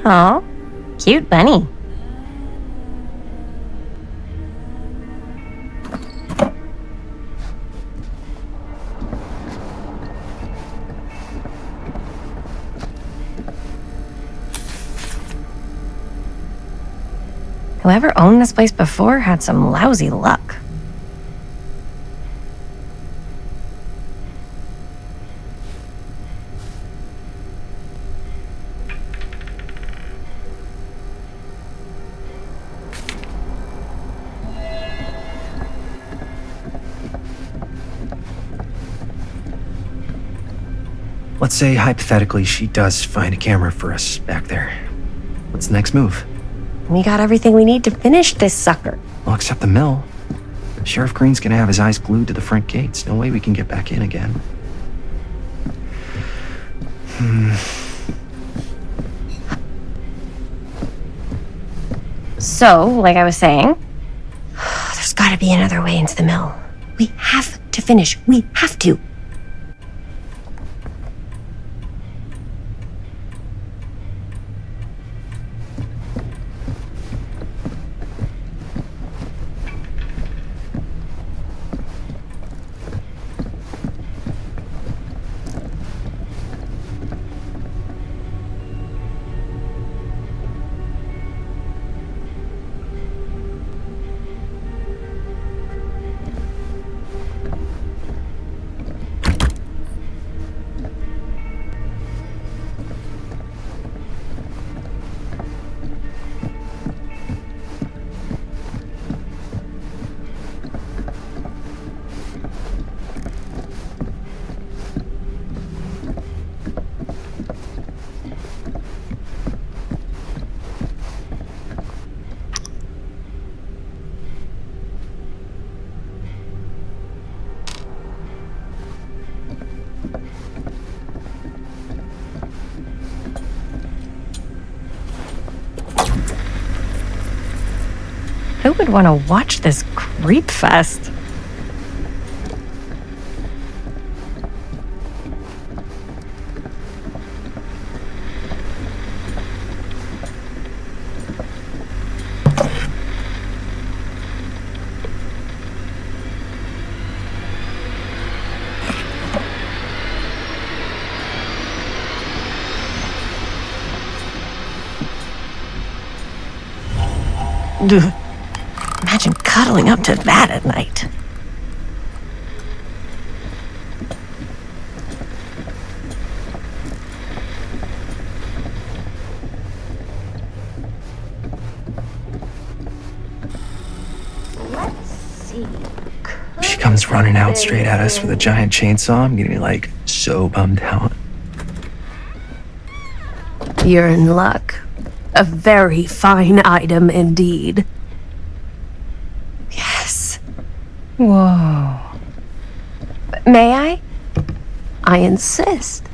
Oh, cute bunny. Whoever owned this place before had some lousy luck. Let's say, hypothetically, she does find a camera for us back there. What's the next move? We got everything we need to finish this sucker. Well, except the mill. Sheriff Green's gonna have his eyes glued to the front gates. No way we can get back in again. So, like I was saying, there's gotta be another way into the mill. We have to finish. We have to. Who would want to watch this creep fest? Ugh. Imagine cuddling up to that at night. Let's see. She comes comes running out straight at us with a giant chainsaw, I'm gonna be like so bummed out. You're in luck. A very fine item indeed. Yes. Whoa. May I? I insist.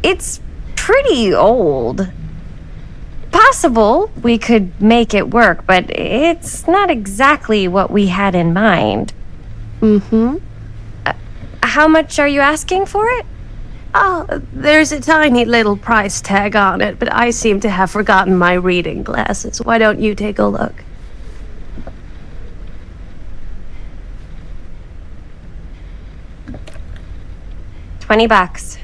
It's pretty old. Possible we could make it work, but it's not exactly what we had in mind. Mm-hmm. How much are you asking for it? Oh, there's a tiny little price tag on it, but I seem to have forgotten my reading glasses. Why don't you take a look? $20.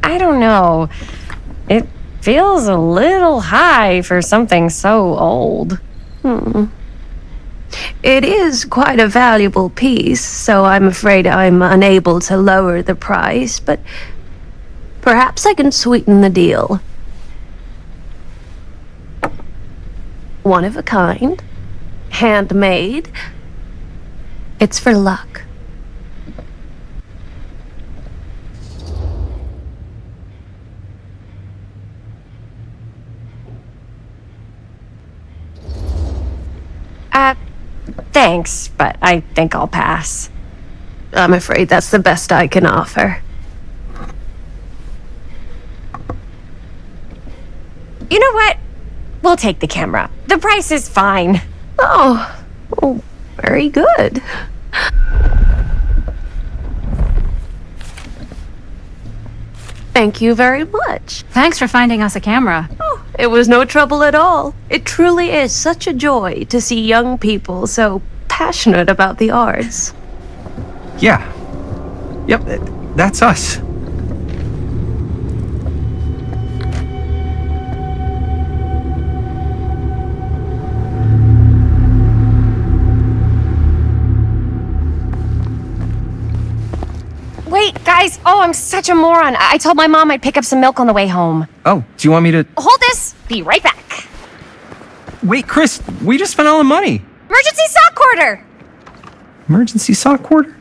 I don't know. It feels a little high for something so old. It is quite a valuable piece, so I'm afraid I'm unable to lower the price, but perhaps I can sweeten the deal. One of a kind, handmade. It's for luck. Thanks, but I think I'll pass. I'm afraid that's the best I can offer. You know what? We'll take the camera. The price is fine. Oh, very good. Thank you very much. Thanks for finding us a camera. Oh, it was no trouble at all. It truly is such a joy to see young people so passionate about the arts. Yeah. Yep, that's us. Wait, guys. Oh, I'm such a moron. I told my mom I'd pick up some milk on the way home. Oh, do you want me to... Hold this. Be right back. Wait, Chris, we just spent all the money. Emergency sock quarter. Emergency sock quarter?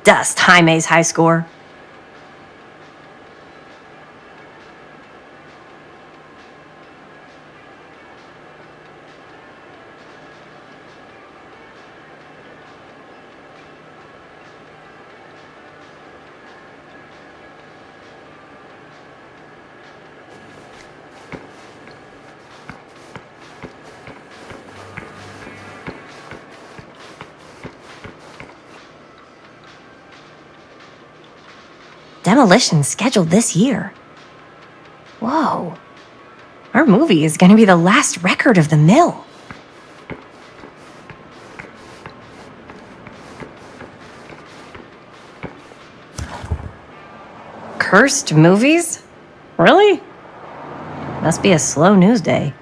dust Jaime's high score. Demolition scheduled this year. Whoa. Our movie is going to be the last record of the mill. Cursed movies? Really? Must be a slow news day.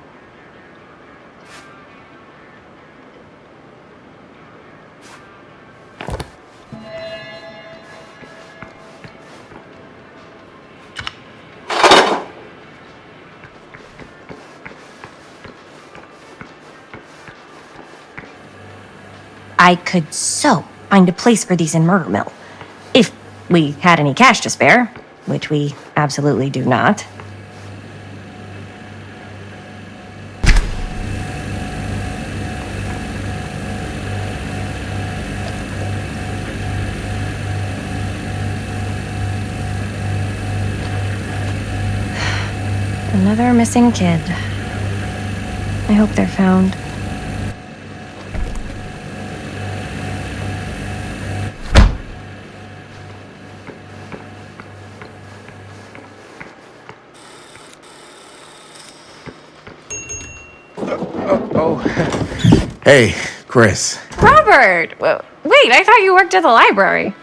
I could so find a place for these in Murder Mill. If we had any cash to spare, which we absolutely do not. Another missing kid. I hope they're found. Hey, Chris. Robert! Wait, I thought you worked at the library.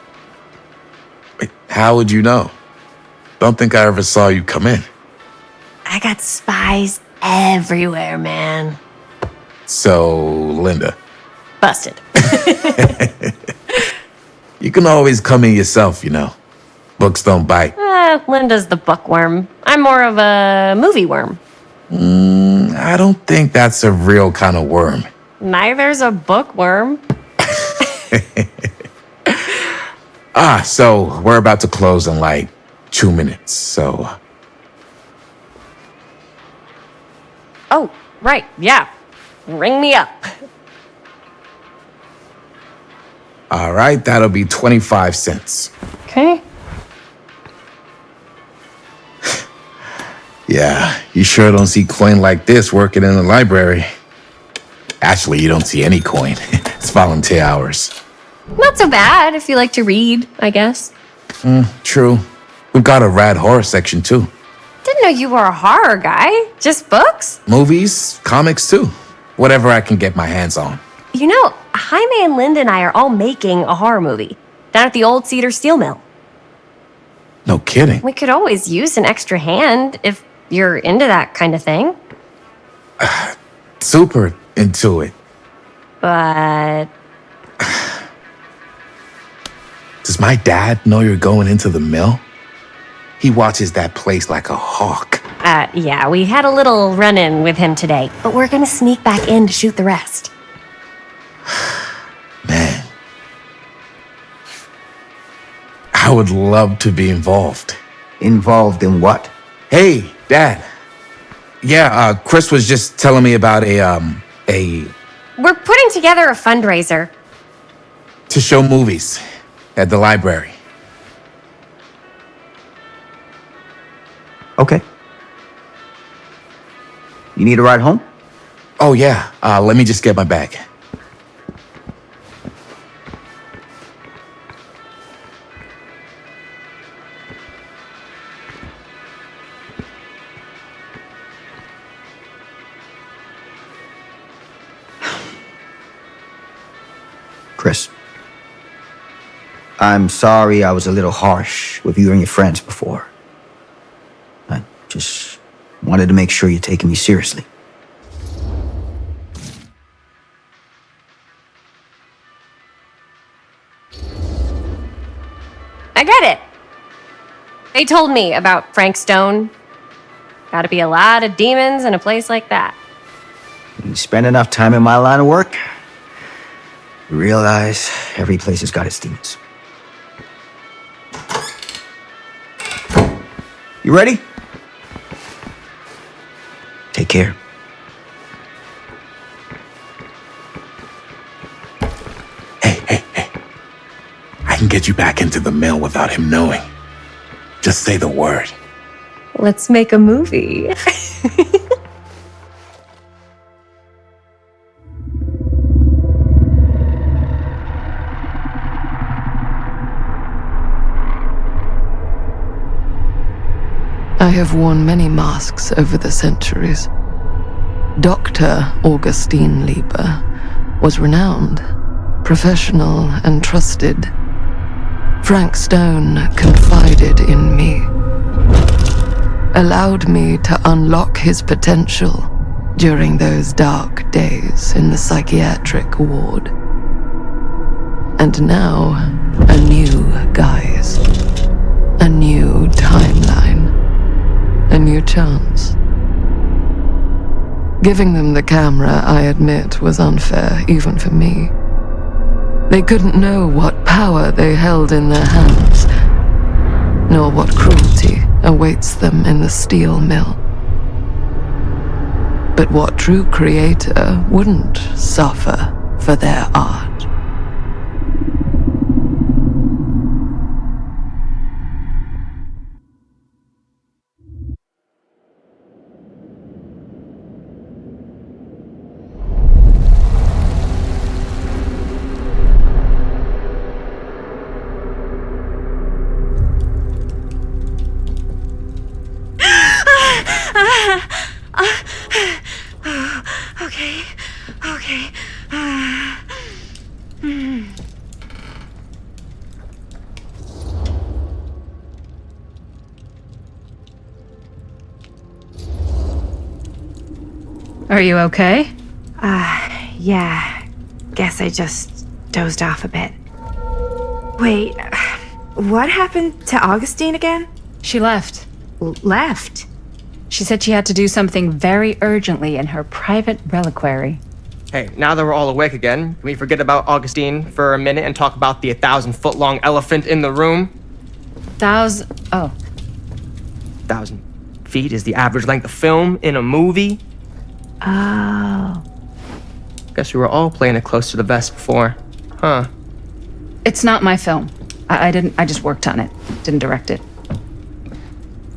Wait, how would you know? Don't think I ever saw you come in. I got spies everywhere, man. So, Linda. Busted. You can always come in yourself, you know. Books don't bite. Linda's the bookworm. I'm more of a movie worm. I don't think that's a real kind of worm. Neither's a bookworm. So we're about to close in like 2 minutes, so... Oh, right, yeah. Ring me up. All right, that'll be 25 cents. Okay. Yeah, you sure don't see coin like this working in the library. Actually, you don't see any coin. It's volunteer hours. Not so bad if you like to read, I guess. True. We've got a rad horror section, too. Didn't know you were a horror guy. Just books? Movies, comics, too. Whatever I can get my hands on. You know, Jaime and Linda and I are all making a horror movie down at the old Cedar Steel Mill. No kidding. We could always use an extra hand if you're into that kind of thing. Super into it. But... Does my dad know you're going into the mill? He watches that place like a hawk. Yeah, we had a little run-in with him today, but we're gonna sneak back in to shoot the rest. Man. I would love to be involved. Involved in what? Hey, Dad. Yeah, Chris was just telling me about We're putting together a fundraiser. to show movies at the library. Okay. You need a ride home? Oh, yeah. Let me just get my bag. Chris. I'm sorry I was a little harsh with you and your friends before. I just wanted to make sure you're taking me seriously. I get it. They told me about Frank Stone. Gotta be a lot of demons in a place like that. You spend enough time in my line of work, you realize every place has got its demons. You ready? Take care. I can get you back into the mill without him knowing. Just say the word. Let's make a movie. I have worn many masks over the centuries. Dr. Augustine Lieber was renowned, professional, and trusted. Frank Stone confided in me, allowed me to unlock his potential during those dark days in the psychiatric ward. And now, a new guise, a new timeline, a new chance. Giving them the camera, I admit, was unfair, even for me. They couldn't know what power they held in their hands, nor what cruelty awaits them in the steel mill. But what true creator wouldn't suffer for their art? Okay. Are you okay? Yeah. Guess I just dozed off a bit. Wait, what happened to Augustine again? She left. Left? She said she had to do something very urgently in her private reliquary. Hey, now that we're all awake again, can we forget about Augustine for a minute and talk about the 1,000-foot-long elephant in the room? 1,000 feet is the average length of film in a movie. Oh. Guess we were all playing it close to the vest before. Huh. It's not my film. I just worked on it. Didn't direct it.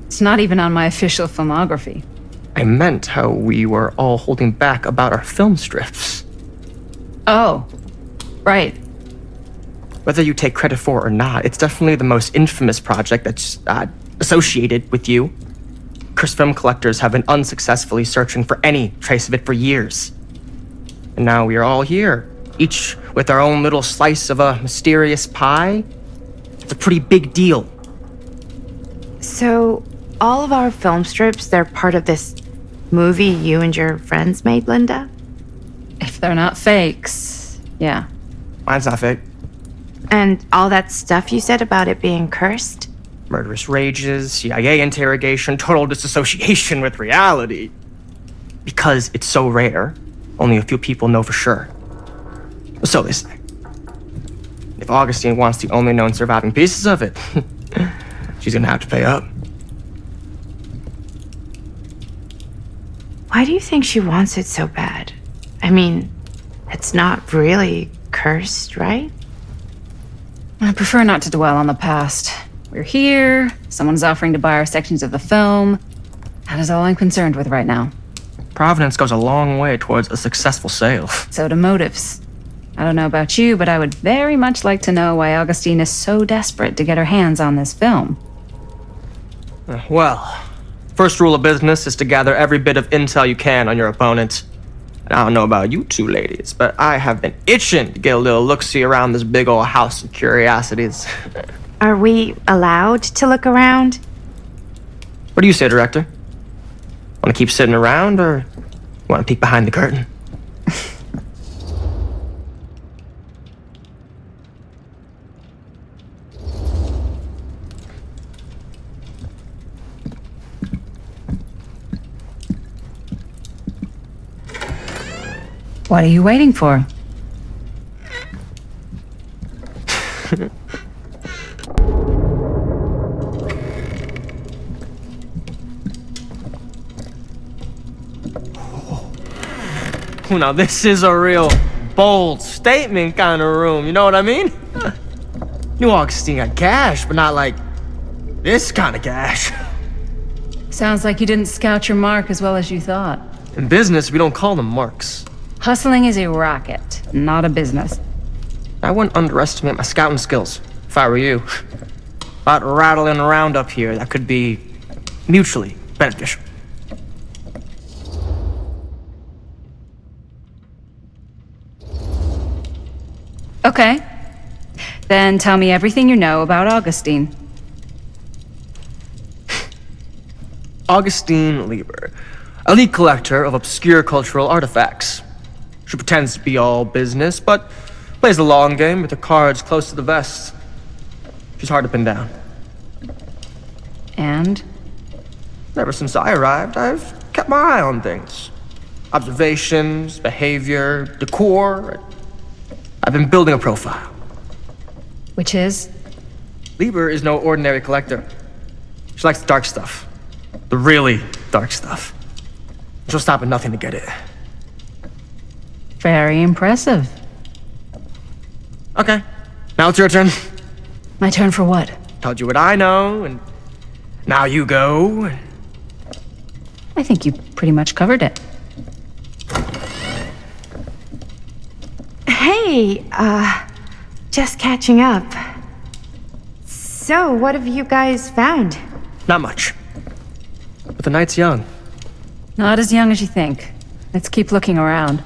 It's not even on my official filmography. I meant how we were all holding back about our film strips. Oh, right. Whether you take credit for it or not, it's definitely the most infamous project that's associated with you. Cursed film collectors have been unsuccessfully searching for any trace of it for years. And now we are all here, each with our own little slice of a mysterious pie. It's a pretty big deal. So, all of our film strips, they're part of this movie you and your friends made, Linda? If they're not fakes, yeah. Mine's not fake. And all that stuff you said about it being cursed? Murderous rages, CIA interrogation, total disassociation with reality. Because it's so rare, only a few people know for sure. So they say. If Augustine wants the only known surviving pieces of it, she's gonna have to pay up. Why do you think she wants it so bad? I mean, it's not really cursed, right? I prefer not to dwell on the past. We're here, someone's offering to buy our sections of the film. That is all I'm concerned with right now. Providence goes a long way towards a successful sale. So do motives. I don't know about you, but I would very much like to know why Augustine is so desperate to get her hands on this film. Well, first rule of business is to gather every bit of intel you can on your opponent. And I don't know about you two ladies, but I have been itching to get a little look-see around this big old house of curiosities. Are we allowed to look around? What do you say, director? Want to keep sitting around, or want to peek behind the curtain? What are you waiting for? Well, now this is a real bold statement kind of room, you know what I mean? New Augustine got cash, but not like this kind of cash. Sounds like you didn't scout your mark as well as you thought. In business, we don't call them marks. Hustling is a racket, not a business. I wouldn't underestimate my scouting skills, if I were you. A lot rattling around up here that could be mutually beneficial. Okay. Then tell me everything you know about Augustine. Augustine Lieber, elite collector of obscure cultural artifacts. She pretends to be all business, but plays the long game with her cards close to the vest. She's hard to pin down. And? Ever since I arrived, I've kept my eye on things. Observations, behavior, decor. I've been building a profile. Which is? Lieber is no ordinary collector. She likes the dark stuff. The really dark stuff. She'll stop at nothing to get it. Very impressive. Okay, now it's your turn. My turn for what? Told you what I know, and now you go. I think you pretty much covered it. Hey, just catching up. So, what have you guys found? Not much. But the night's young. Not as young as you think. Let's keep looking around.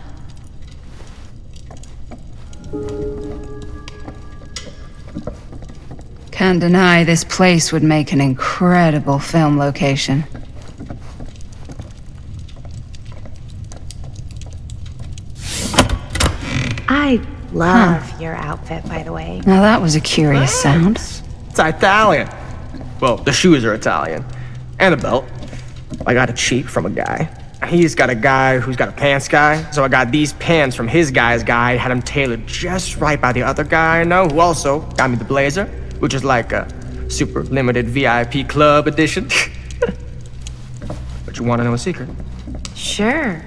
Can't deny this place would make an incredible film location. I love your outfit, by the way. Now that was a curious sound. It's Italian. Well, the shoes are Italian. And the belt. I got it cheap from a guy. He's got a guy who's got a pants guy, so I got these pants from his guy's guy, had them tailored just right by the other guy I know, who also got me the blazer, which is like a super limited VIP club edition. But you want to know a secret? Sure.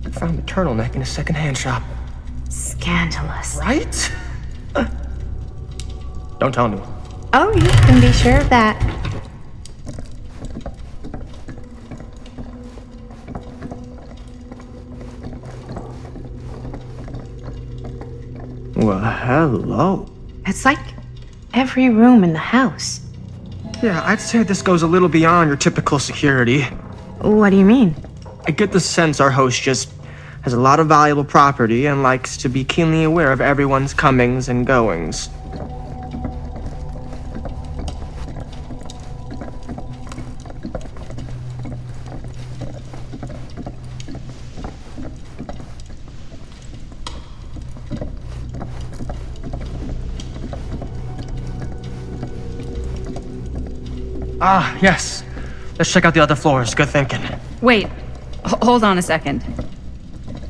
I found the turtleneck in a secondhand shop. Scandalous. Right? Don't tell anyone. Oh, you can be sure of that. Well, hello. It's like every room in the house. Yeah, I'd say this goes a little beyond your typical security. What do you mean? I get the sense our host just has a lot of valuable property and likes to be keenly aware of everyone's comings and goings. Ah, yes. Let's check out the other floors. Good thinking. Wait, hold on a second.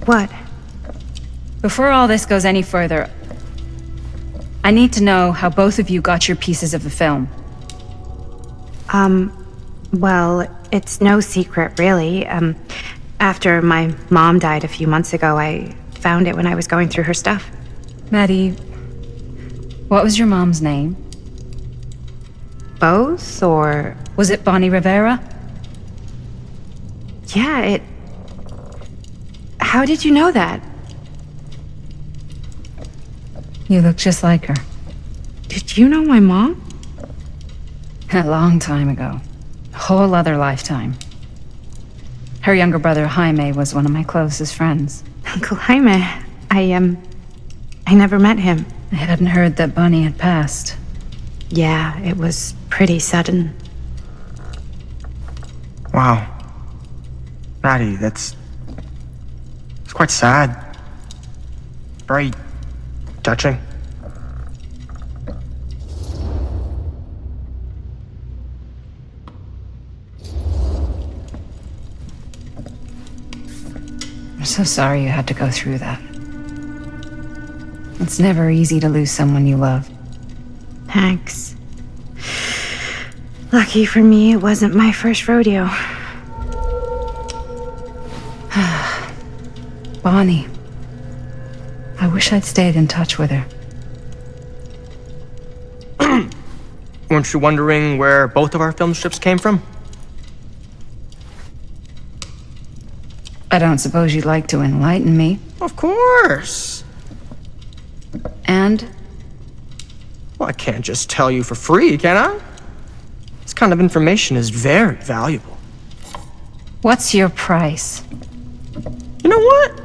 What? Before all this goes any further, I need to know how both of you got your pieces of the film. Well, it's no secret, really. After my mom died a few months ago, I found it when I was going through her stuff. Maddie, what was your mom's name? Both, or... Was it Bonnie Rivera? Yeah, How did you know that? You look just like her. Did you know my mom? A long time ago. A whole other lifetime. Her younger brother, Jaime, was one of my closest friends. Uncle Jaime, I never met him. I hadn't heard that Bonnie had passed. Yeah, it was pretty sudden. Wow. Maddie, it's quite sad. Very touching. I'm so sorry you had to go through that. It's never easy to lose someone you love. Thanks. Lucky for me, it wasn't my first rodeo. Bonnie. I wish I'd stayed in touch with her. Weren't you wondering where both of our film strips came from? I don't suppose you'd like to enlighten me. Of course. And? Well, I can't just tell you for free, can I? This kind of information is very valuable. What's your price? You know what?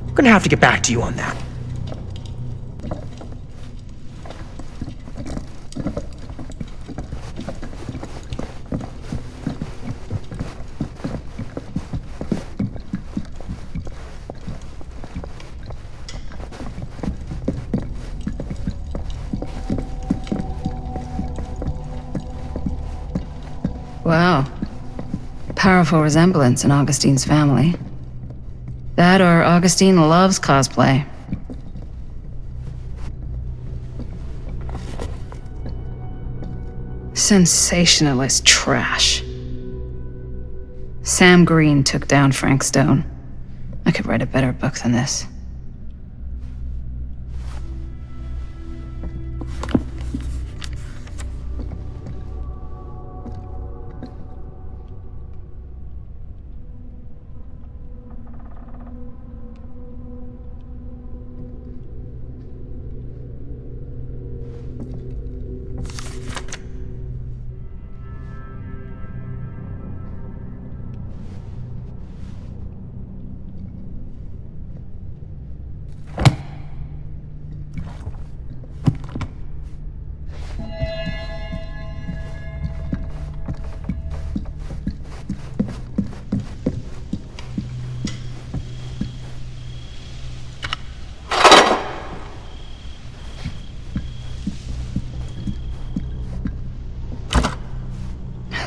I'm gonna have to get back to you on that. Wow. Powerful resemblance in Augustine's family. That or Augustine loves cosplay. Sensationalist trash. Sam Green took down Frank Stone. I could write a better book than this.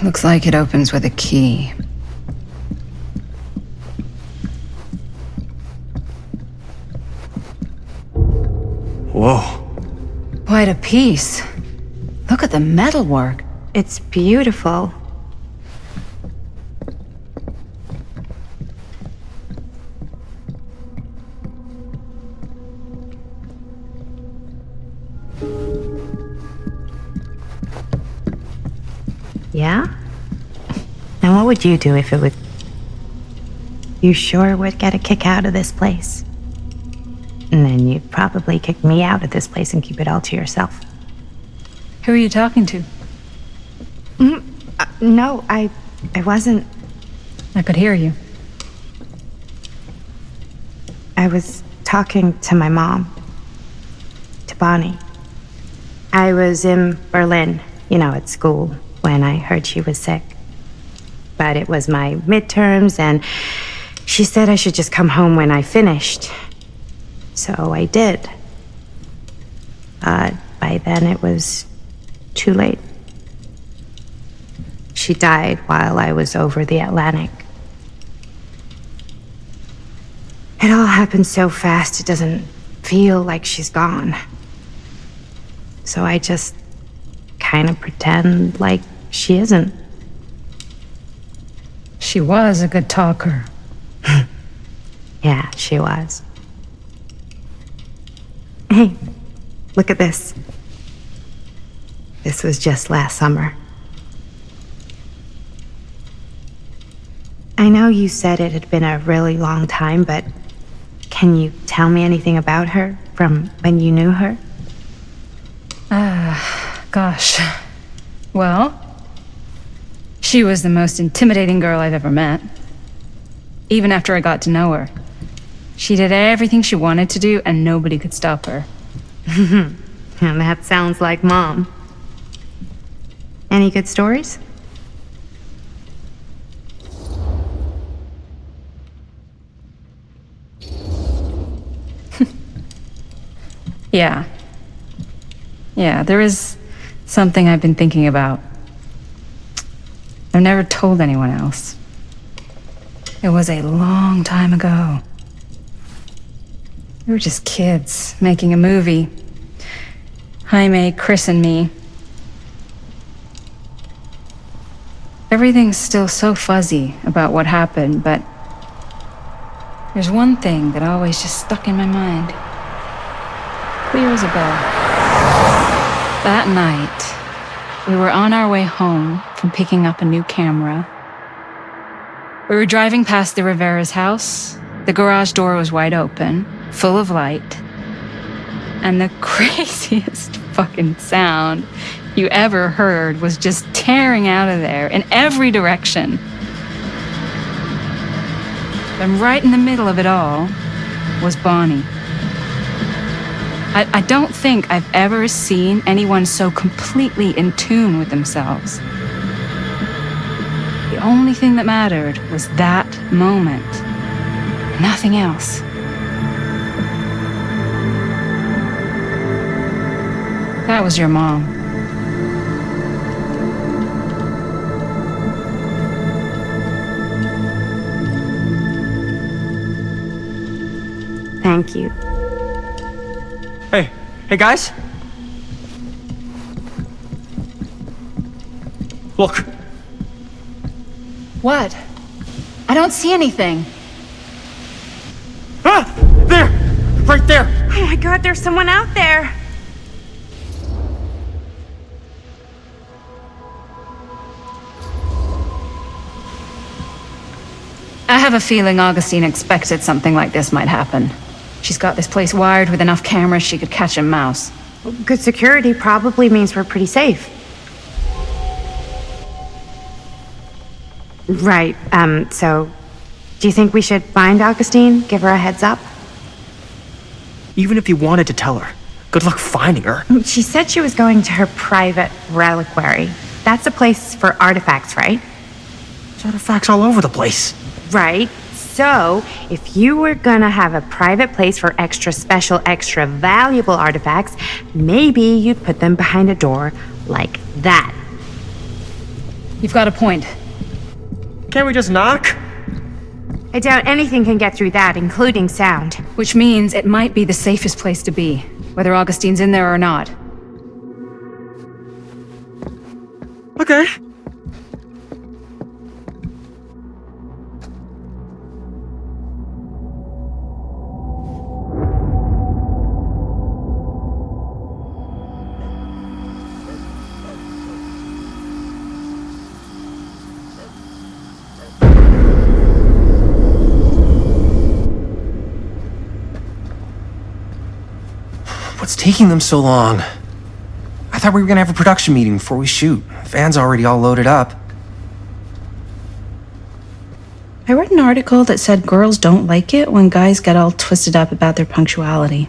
Looks like it opens with a key. Whoa. Quite a piece. Look at the metalwork. It's beautiful. Yeah? And what would you do if it was... You sure would get a kick out of this place. And then you'd probably kick me out of this place and keep it all to yourself. Who are you talking to? No, I wasn't... I could hear you. I was talking to my mom. To Bonnie. I was in Berlin, at school, when I heard she was sick. But it was my midterms, and she said I should just come home when I finished. So I did. But by then it was too late. She died while I was over the Atlantic. It all happened so fast, it doesn't feel like she's gone. So I just kind of pretend like she isn't. She was a good talker. Yeah, she was. Hey, look at this. This was just last summer. I know you said it had been a really long time, but can you tell me anything about her from when you knew her? Gosh. Well, she was the most intimidating girl I've ever met. Even after I got to know her. She did everything she wanted to do, and nobody could stop her. And that sounds like Mom. Any good stories? Yeah, there is something I've been thinking about. I've never told anyone else. It was a long time ago. We were just kids making a movie. Jaime, Chris, and me. Everything's still so fuzzy about what happened, but There's one thing that always just stuck in my mind. Clear as a bell. That night, we were on our way home from picking up a new camera. We were driving past the Rivera's house. The garage door was wide open, full of light. And the craziest fucking sound you ever heard was just tearing out of there in every direction. And right in the middle of it all was Bonnie. I don't think I've ever seen anyone so completely in tune with themselves. The only thing that mattered was that moment. Nothing else. That was your mom. Thank you. Hey guys. Look. What? I don't see anything. Ah! There! Right there! Oh my god, there's someone out there! I have a feeling Augustine expected something like this might happen. She's got this place wired with enough cameras she could catch a mouse. Good security probably means we're pretty safe. Right, so do you think we should find Augustine? Give her a heads up? Even if you wanted to tell her, good luck finding her. She said she was going to her private reliquary. That's a place for artifacts, right? There's artifacts all over the place. Right. So, if you were gonna have a private place for extra special, extra valuable artifacts, maybe you'd put them behind a door like that. You've got a point. Can't we just knock? I doubt anything can get through that, including sound. Which means it might be the safest place to be, whether Augustine's in there or not. Okay. What's taking them so long? I thought we were gonna have a production meeting before we shoot. The van's already all loaded up. I read an article that said girls don't like it when guys get all twisted up about their punctuality.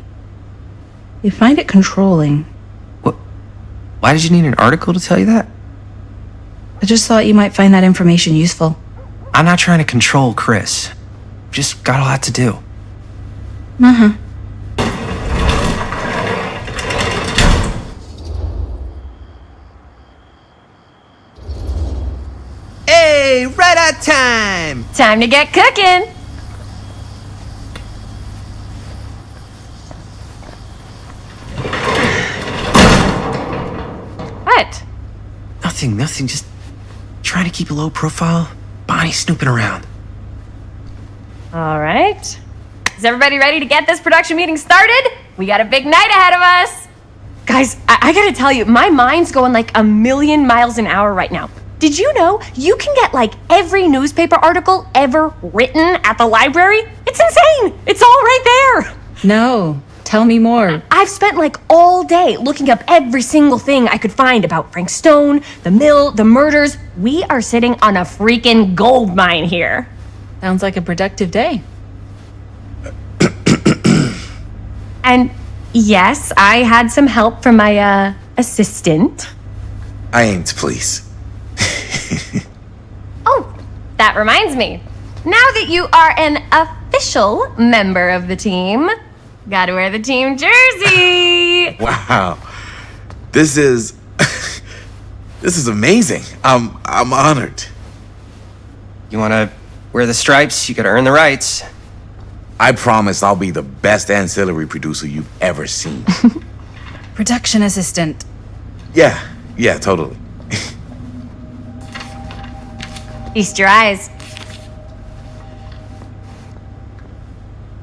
They find it controlling. What? Why did you need an article to tell you that? I just thought you might find that information useful. I'm not trying to control Chris. Just got a lot to do. Uh-huh. Hey, right on time! Time to get cooking! What? Nothing. Just trying to keep a low profile. Bonnie snooping around. All right. Is everybody ready to get this production meeting started? We got a big night ahead of us. Guys, I gotta tell you, my mind's going like a million miles an hour right now. Did you know you can get like every newspaper article ever written at the library? It's insane. It's all right there. No, tell me more. I've spent like all day looking up every single thing I could find about Frank Stone, the mill, the murders. We are sitting on a freaking gold mine here. Sounds like a productive day. And yes, I had some help from my assistant. I aim to please. Oh, that reminds me. Now that you are an official member of the team, gotta wear the team jersey. Wow. This is this is amazing. I'm honored. You wanna wear the stripes? You gotta earn the rights. I promise I'll be the best ancillary producer you've ever seen. Production assistant. Yeah, totally. Feast your eyes.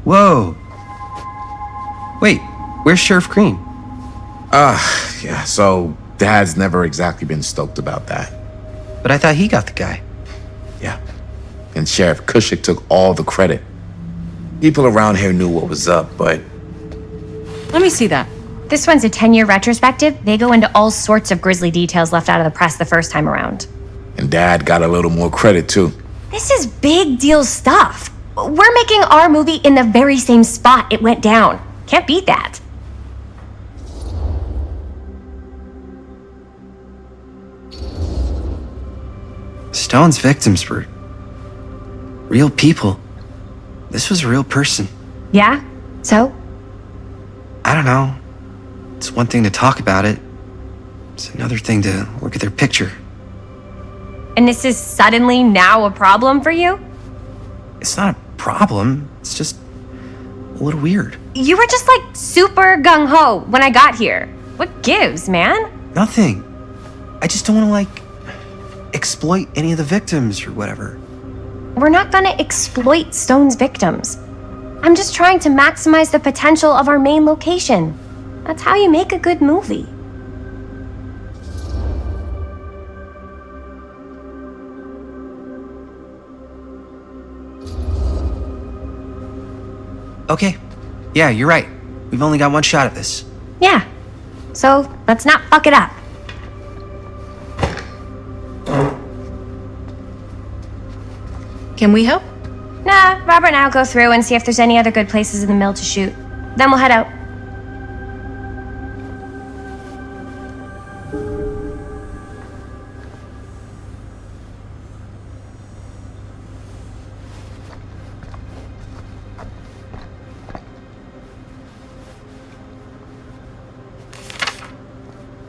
Whoa. Wait, where's Sheriff Green? Yeah, so Dad's never exactly been stoked about that. But I thought he got the guy. Yeah. And Sheriff Cushik took all the credit. People around here knew what was up, but... Let me see that. This one's a 10-year retrospective. They go into all sorts of grisly details left out of the press the first time around. And Dad got a little more credit, too. This is big deal stuff. We're making our movie in the very same spot it went down. Can't beat that. Stone's victims were real people. This was a real person. Yeah? So? I don't know. It's one thing to talk about it. It's another thing to look at their picture. And this is suddenly now a problem for you? It's not a problem. It's just a little weird. You were just like super gung-ho when I got here. What gives, man? Nothing. I just don't want to, like, exploit any of the victims or whatever. We're not gonna exploit Stone's victims. I'm just trying to maximize the potential of our main location. That's how you make a good movie. Okay. Yeah, you're right. We've only got one shot at this. Yeah. So let's not fuck it up. Can we help? Nah, Robert and I'll go through and see if there's any other good places in the mill to shoot. Then we'll head out.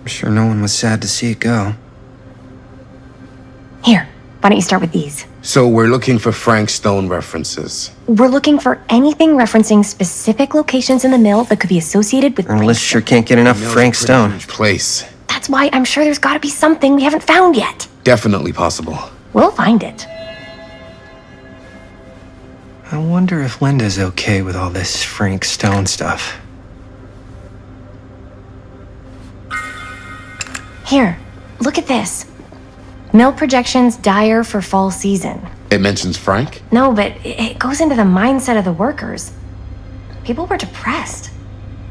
I'm sure no one was sad to see it go. Here, why don't you start with these? So we're looking for Frank Stone references. We're looking for anything referencing specific locations in the mill that could be associated with Our list sure can't get enough Frank Stone. Place. That's why I'm sure there's gotta be something we haven't found yet. Definitely possible. We'll find it. I wonder if Linda's okay with all this Frank Stone stuff. Here, look at this. Mill projections dire for fall season. It mentions Frank? No, but it goes into the mindset of the workers. People were depressed.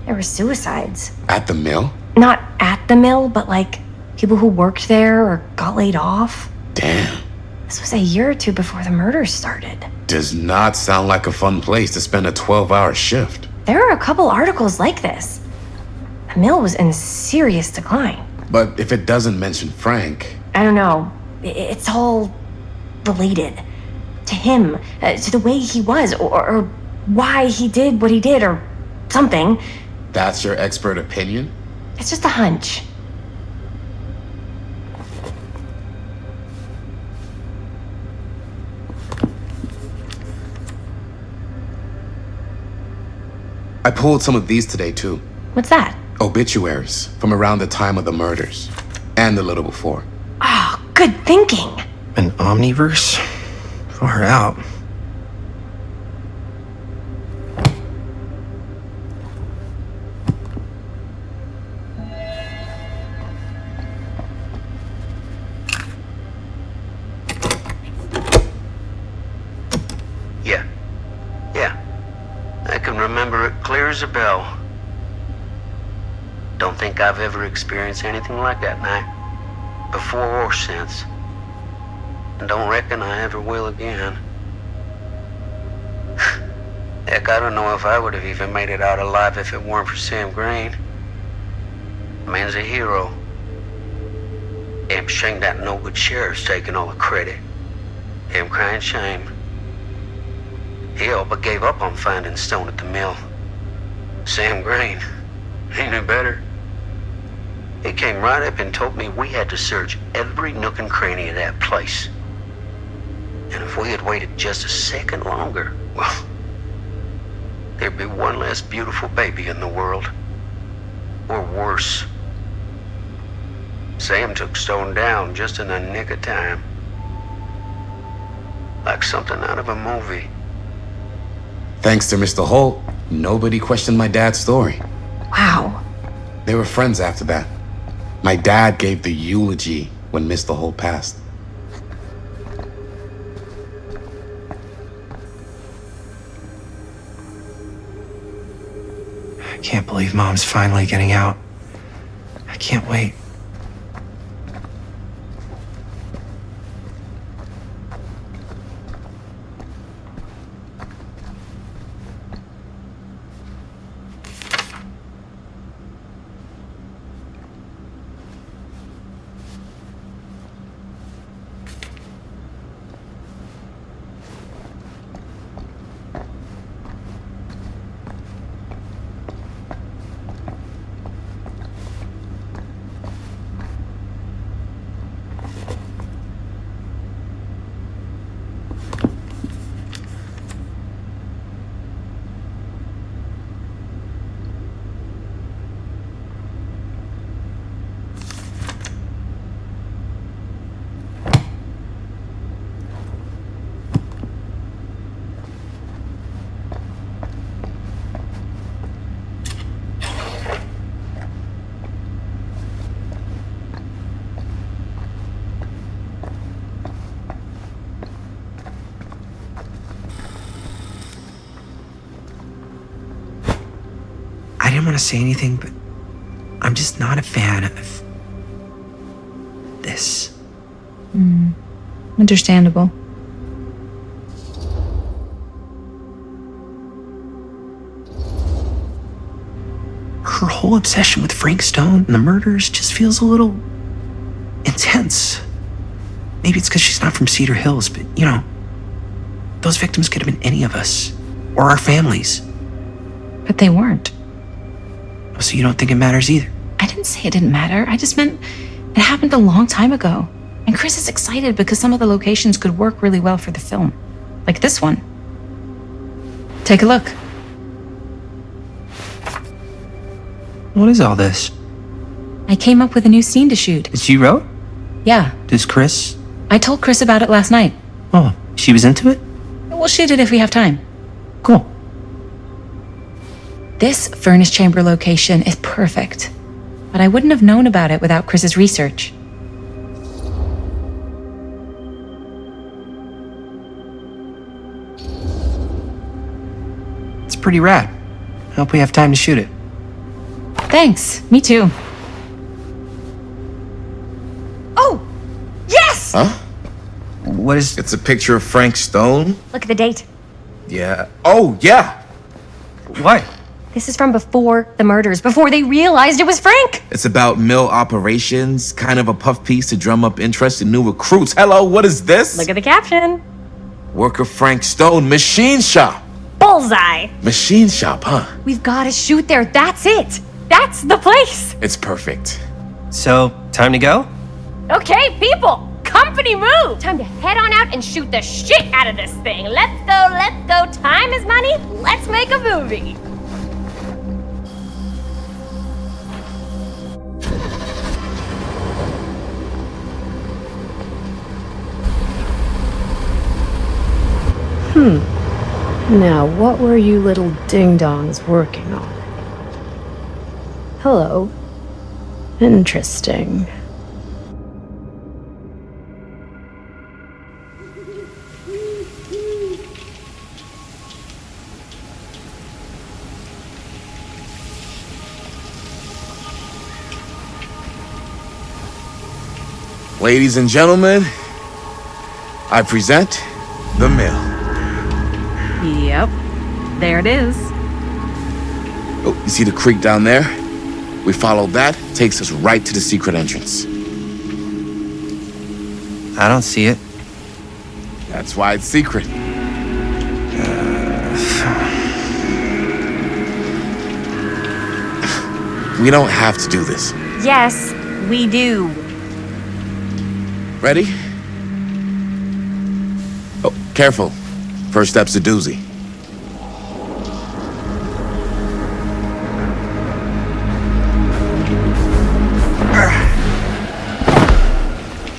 There were suicides. At the mill? Not at the mill, but like people who worked there or got laid off. Damn. This was a year or two before the murders started. Does not sound like a fun place to spend a 12-hour shift. There are a couple articles like this. The mill was in serious decline. But if it doesn't mention Frank... I don't know. It's all related. To him, to the way he was, or why he did what he did, or something. That's your expert opinion? It's just a hunch. I pulled some of these today, too. What's that? Obituaries from around the time of the murders. And a little before. Oh, good thinking. An omniverse? Far out. Yeah. I can remember it clear as a bell. Don't think I've ever experienced anything like that night. Before or since. And don't reckon I ever will again. Heck, I don't know if I would have even made it out alive if it weren't for Sam Green. Man's a hero. Damn shame that no-good sheriff's taking all the credit. Damn crying shame. He all but gave up on finding Stone at the mill. Sam Green. He knew better. He came right up and told me we had to search every nook and cranny of that place. And if we had waited just a second longer, well, there'd be one less beautiful baby in the world. Or worse. Sam took Stone down just in the nick of time. Like something out of a movie. Thanks to Mr. Holt, nobody questioned my dad's story. Wow. They were friends after that. My dad gave the eulogy when Mr. Holt passed. I can't believe Mom's finally getting out. I can't wait. I didn't want to say anything, but I'm just not a fan of this. Understandable. Her whole obsession with Frank Stone and the murders just feels a little intense. Maybe it's because she's not from Cedar Hills, but you know, those victims could have been any of us or our families. But they weren't. So you don't think it matters either? I didn't say it didn't matter. I just meant it happened a long time ago. And Chris is excited because some of the locations could work really well for the film. Like this one. Take a look. What is all this? I came up with a new scene to shoot. That you wrote? Yeah. Does Chris? I told Chris about it last night. Oh, she was into it? We'll shoot it if we have time. Cool. This furnace chamber location is perfect. But I wouldn't have known about it without Chris's research. It's pretty rad. I hope we have time to shoot it. Thanks. Me too. Oh! Yes! Huh? What is... It's a picture of Frank Stone? Look at the date. Yeah. Oh, yeah! What? This is from before the murders, before they realized it was Frank. It's about mill operations, kind of a puff piece to drum up interest in new recruits. Hello, what is this? Look at the caption. Work of Frank Stone, machine shop. Bullseye. Machine shop, huh? We've got to shoot there. That's it. That's the place. It's perfect. So, time to go? Okay, people. Company move. Time to head on out and shoot the shit out of this thing. Let's go, let's go. Time is money. Let's make a movie. Now, what were you little ding-dongs working on? Hello. Interesting. Ladies and gentlemen, I present The Mill. Yep. There it is. Oh, you see the creek down there? We follow that, takes us right to the secret entrance. I don't see it. That's why it's secret. We don't have to do this. Yes, we do. Ready? Oh, careful. First step's a doozy.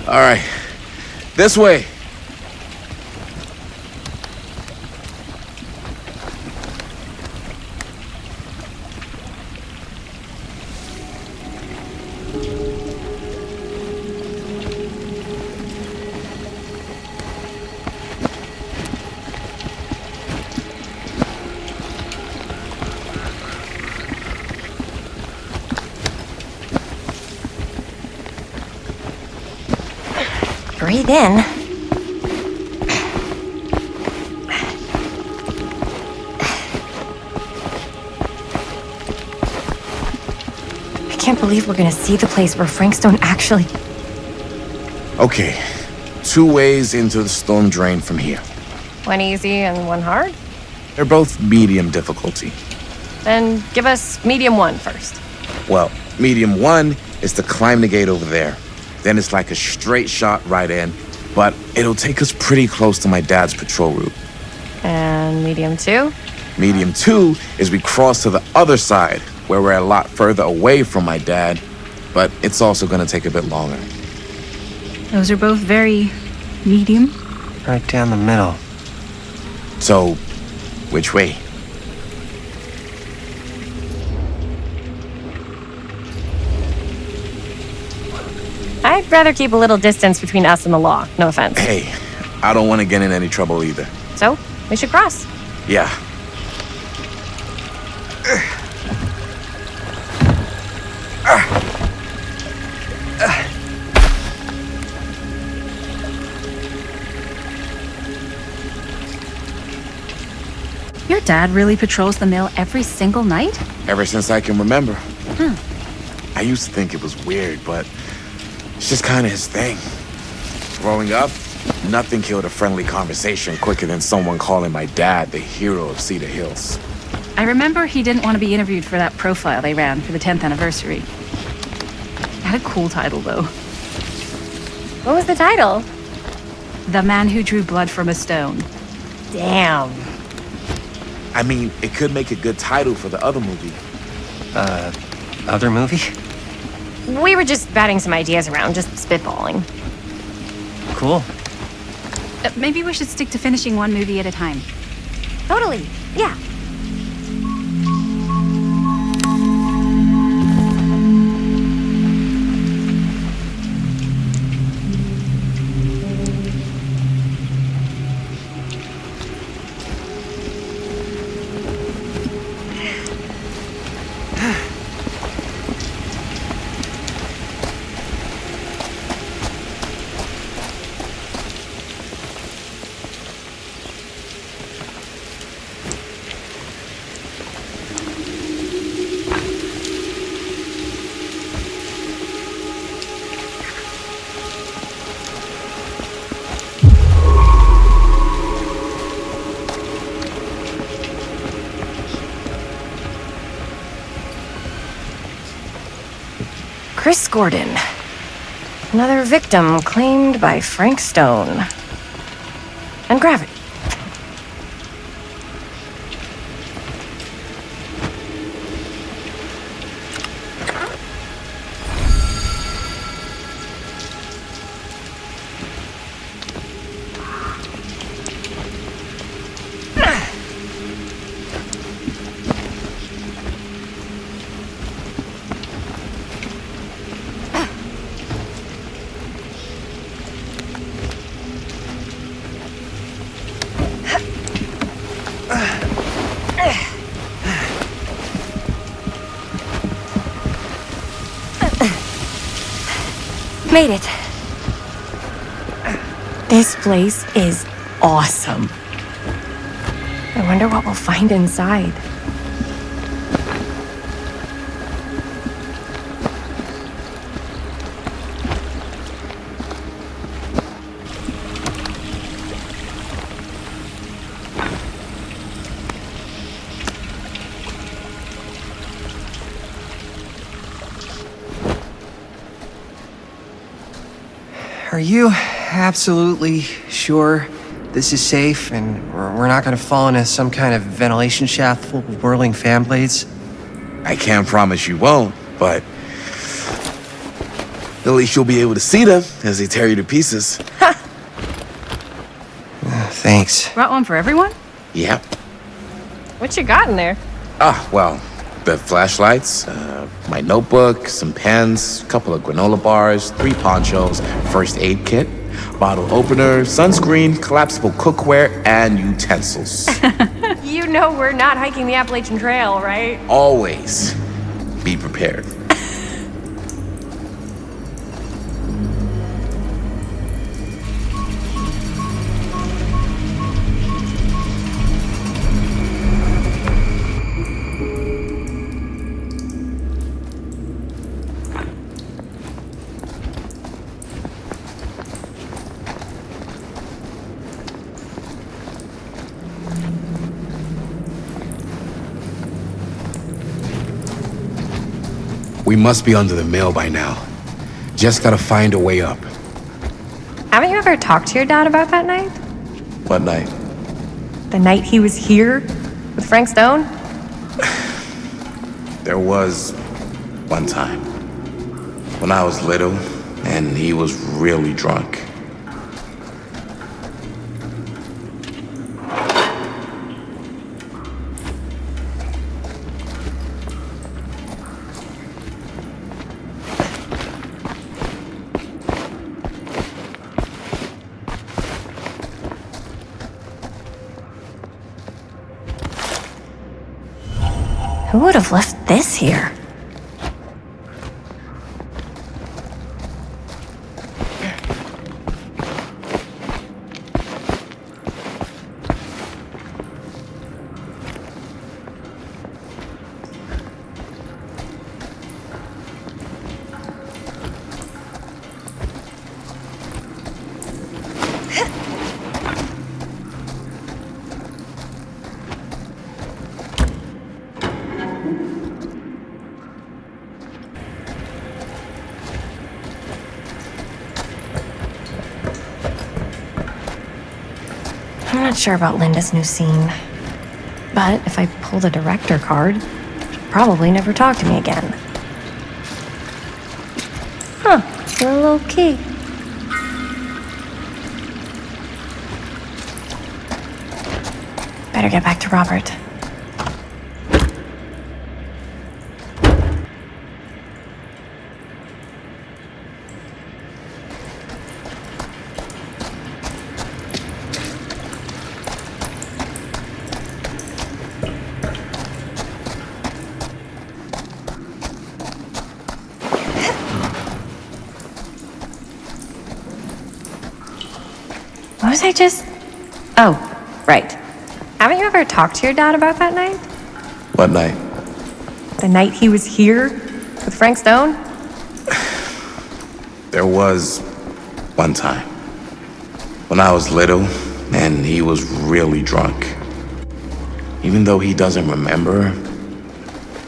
All right, this way. Breathe in. I can't believe we're gonna see the place where Frank Stone actually... Okay, 2 ways into the storm drain from here. One easy and one hard? They're both medium difficulty. Then give us medium 1 first. Well, medium 1 is to climb the gate over there. Then it's like a straight shot right in, but it'll take us pretty close to my dad's patrol route. And medium 2? Medium 2 is we cross to the other side, where we're a lot further away from my dad, but it's also gonna take a bit longer. Those are both very medium. Right down the middle. So, which way? I'd rather keep a little distance between us and the law, no offense. Hey, I don't want to get in any trouble either. So, we should cross. Yeah. Your dad really patrols the mill every single night? Ever since I can remember. I used to think it was weird, but it's just kind of his thing. Growing up, nothing killed a friendly conversation quicker than someone calling my dad the hero of Cedar Hills. I remember he didn't want to be interviewed for that profile they ran for the 10th anniversary. It had a cool title, though. What was the title? The Man Who Drew Blood from a Stone. Damn. I mean, it could make a good title for the other movie. Other movie? We were just batting some ideas around, just spitballing. Cool. Maybe we should stick to finishing one movie at a time. Totally, yeah. Chris Gordon. Another victim claimed by Frank Stone. And gravity. Made it. This place is awesome. I wonder what we'll find inside. Are you absolutely sure this is safe and we're not gonna fall into some kind of ventilation shaft full of whirling fan blades? I can't promise you won't, but at least you'll be able to see them as they tear you to pieces. Thanks. Brought one for everyone? Yep. What you got in there? Well, the flashlights, my notebook, some pens, a couple of granola bars, 3 ponchos, first aid kit, bottle opener, sunscreen, collapsible cookware, and utensils. You know we're not hiking the Appalachian Trail, right? Always be prepared. We must be under the mill by now. Just gotta find a way up. Haven't you ever talked to your dad about that night? What night? The night he was here with Frank Stone? There was one time when I was little and he was really drunk. Who would have left this here? I'm not sure about Linda's new scene. But if I pull the director card, she'll probably never talk to me again. Huh, you're low key. Better get back to Robert. What was I just... Oh, right. Haven't you ever talked to your dad about that night? What night? The night he was here with Frank Stone? There was one time when I was little and he was really drunk. Even though he doesn't remember,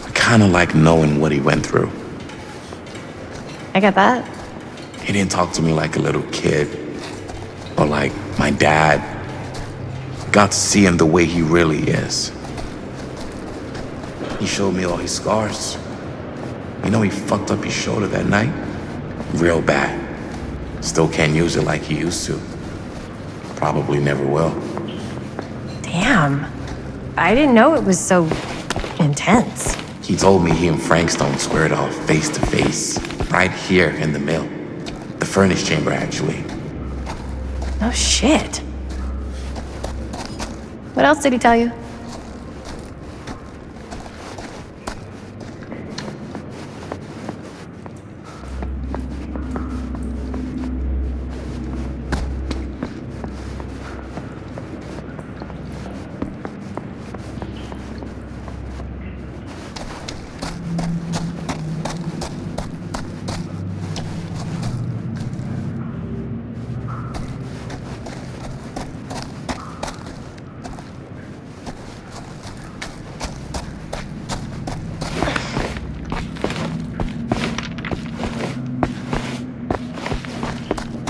I kind of like knowing what he went through. I get that. He didn't talk to me like a little kid or like my dad. Got to see him the way he really is. He showed me all his scars. You know, he fucked up his shoulder that night. Real bad. Still can't use it like he used to. Probably never will. Damn. I didn't know it was so intense. He told me he and Frank Stone squared off face to face, right here in the mill. The furnace chamber, actually. Oh, shit. What else did he tell you?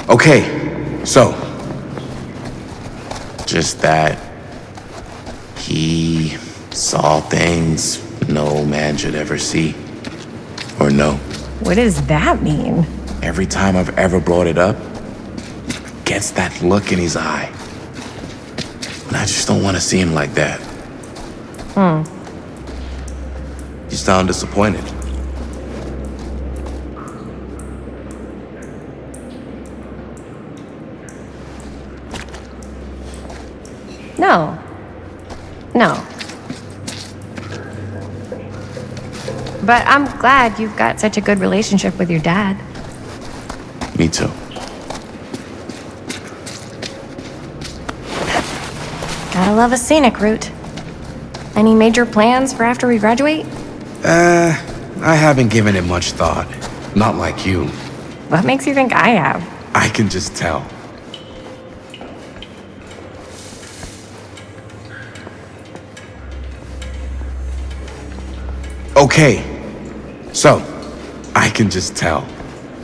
Okay, so, just that he saw things no man should ever see or know. What does that mean? Every time I've ever brought it up, gets that look in his eye. And I just don't want to see him like that. You sound disappointed. No. But I'm glad you've got such a good relationship with your dad. Me too. Gotta love a scenic route. Any major plans for after we graduate? I haven't given it much thought. Not like you. What makes you think I have? I can just tell. Okay, so, I can just tell.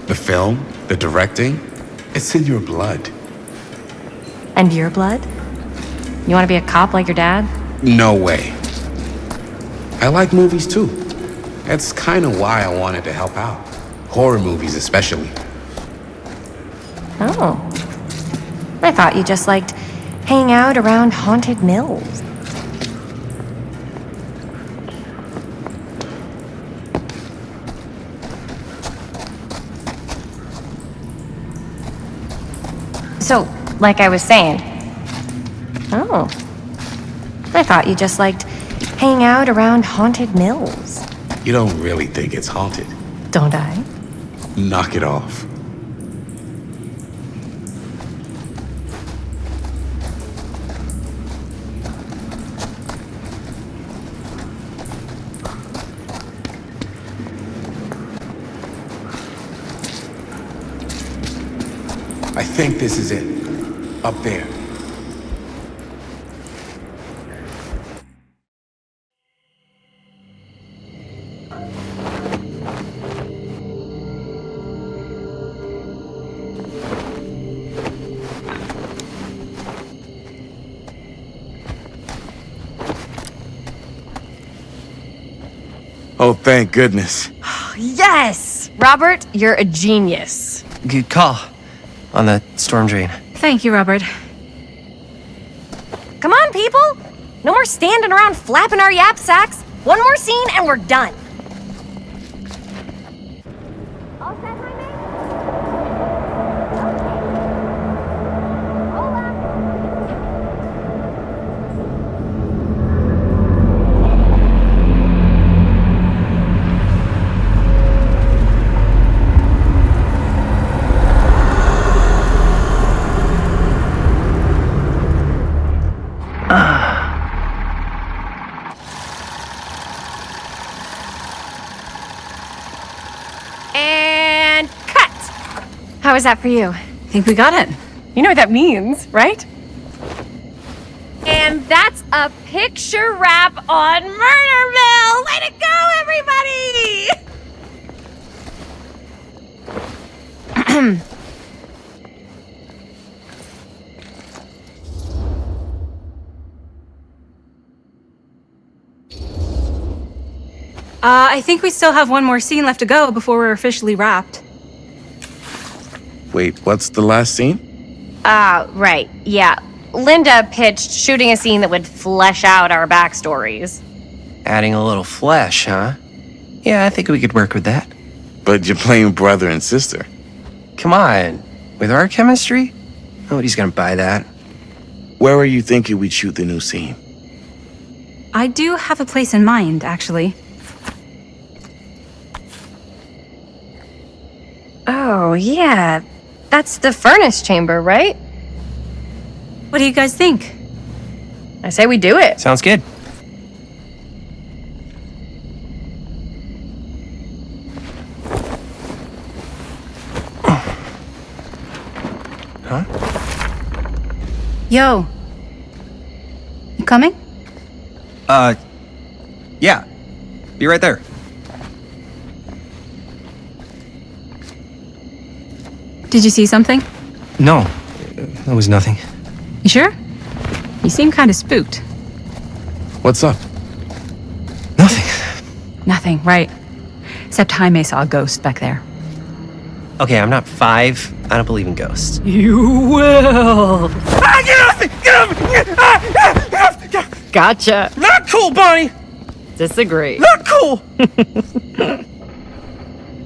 The film, the directing, it's in your blood. And your blood? You want to be a cop like your dad? No way. I like movies too. That's kind of why I wanted to help out. Horror movies especially. Oh. I thought you just liked hanging out around haunted mills. So, like I was saying. Oh. I thought you just liked hanging out around haunted mills. You don't really think it's haunted. Don't I? Knock it off. I think this is it. Up there. Oh, thank goodness. Yes! Robert, you're a genius. Good call on the storm drain. Thank you, Robert. Come on, people! No more standing around flapping our yap sacks. One more scene and we're done. And cut! How was that for you? I think we got it. You know what that means, right? And that's a picture wrap on Murder Mill! Way to go, everybody! I think we still have one more scene left to go before we're officially wrapped. Wait, what's the last scene? Right. Yeah. Linda pitched shooting a scene that would flesh out our backstories. Adding a little flesh, huh? Yeah, I think we could work with that. But you're playing brother and sister. Come on. With our chemistry? Nobody's gonna buy that. Where are you thinking we'd shoot the new scene? I do have a place in mind, actually. Oh, yeah. That's the furnace chamber, right? What do you guys think? I say we do it. Sounds good. Huh? Yo. You coming? Yeah. Be right there. Did you see something? No, that was nothing. You sure? You seem kind of spooked. What's up? Nothing, right. Except Jaime saw a ghost back there. Okay, I'm not 5. I don't believe in ghosts. You will. Ah, get off me! Get off me! Get off! Gotcha. Not cool, Bonnie! Disagree. Not cool!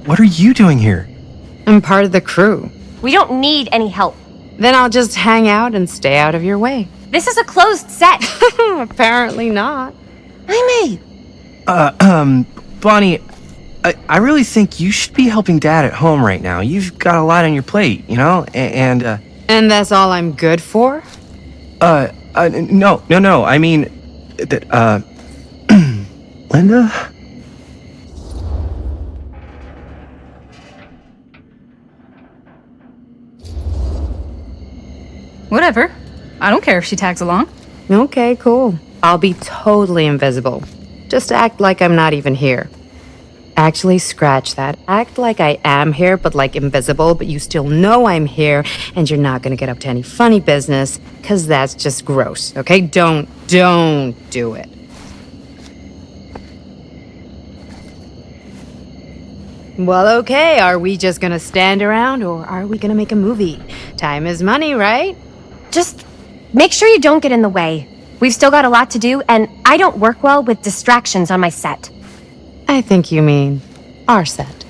What are you doing here? I'm part of the crew. We don't need any help. Then I'll just hang out and stay out of your way. This is a closed set. Apparently not. Jaime! Bonnie, I really think you should be helping Dad at home right now. You've got a lot on your plate, you know? And that's all I'm good for? No. I mean, that, Linda? Whatever. I don't care if she tags along. Okay, cool. I'll be totally invisible. Just act like I'm not even here. Actually, scratch that. Act like I am here, but like invisible, but you still know I'm here, and you're not gonna get up to any funny business, because that's just gross, okay? Don't do it. Well, okay, are we just gonna stand around, or are we gonna make a movie? Time is money, right? Just make sure you don't get in the way. We've still got a lot to do, and I don't work well with distractions on my set. I think you mean our set.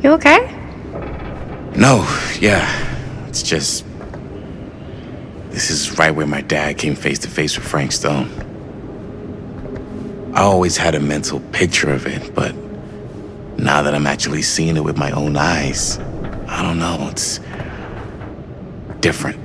You okay? No, yeah. It's just... This is right where my dad came face to face with Frank Stone. I always had a mental picture of it, but now that I'm actually seeing it with my own eyes, I don't know, it's different.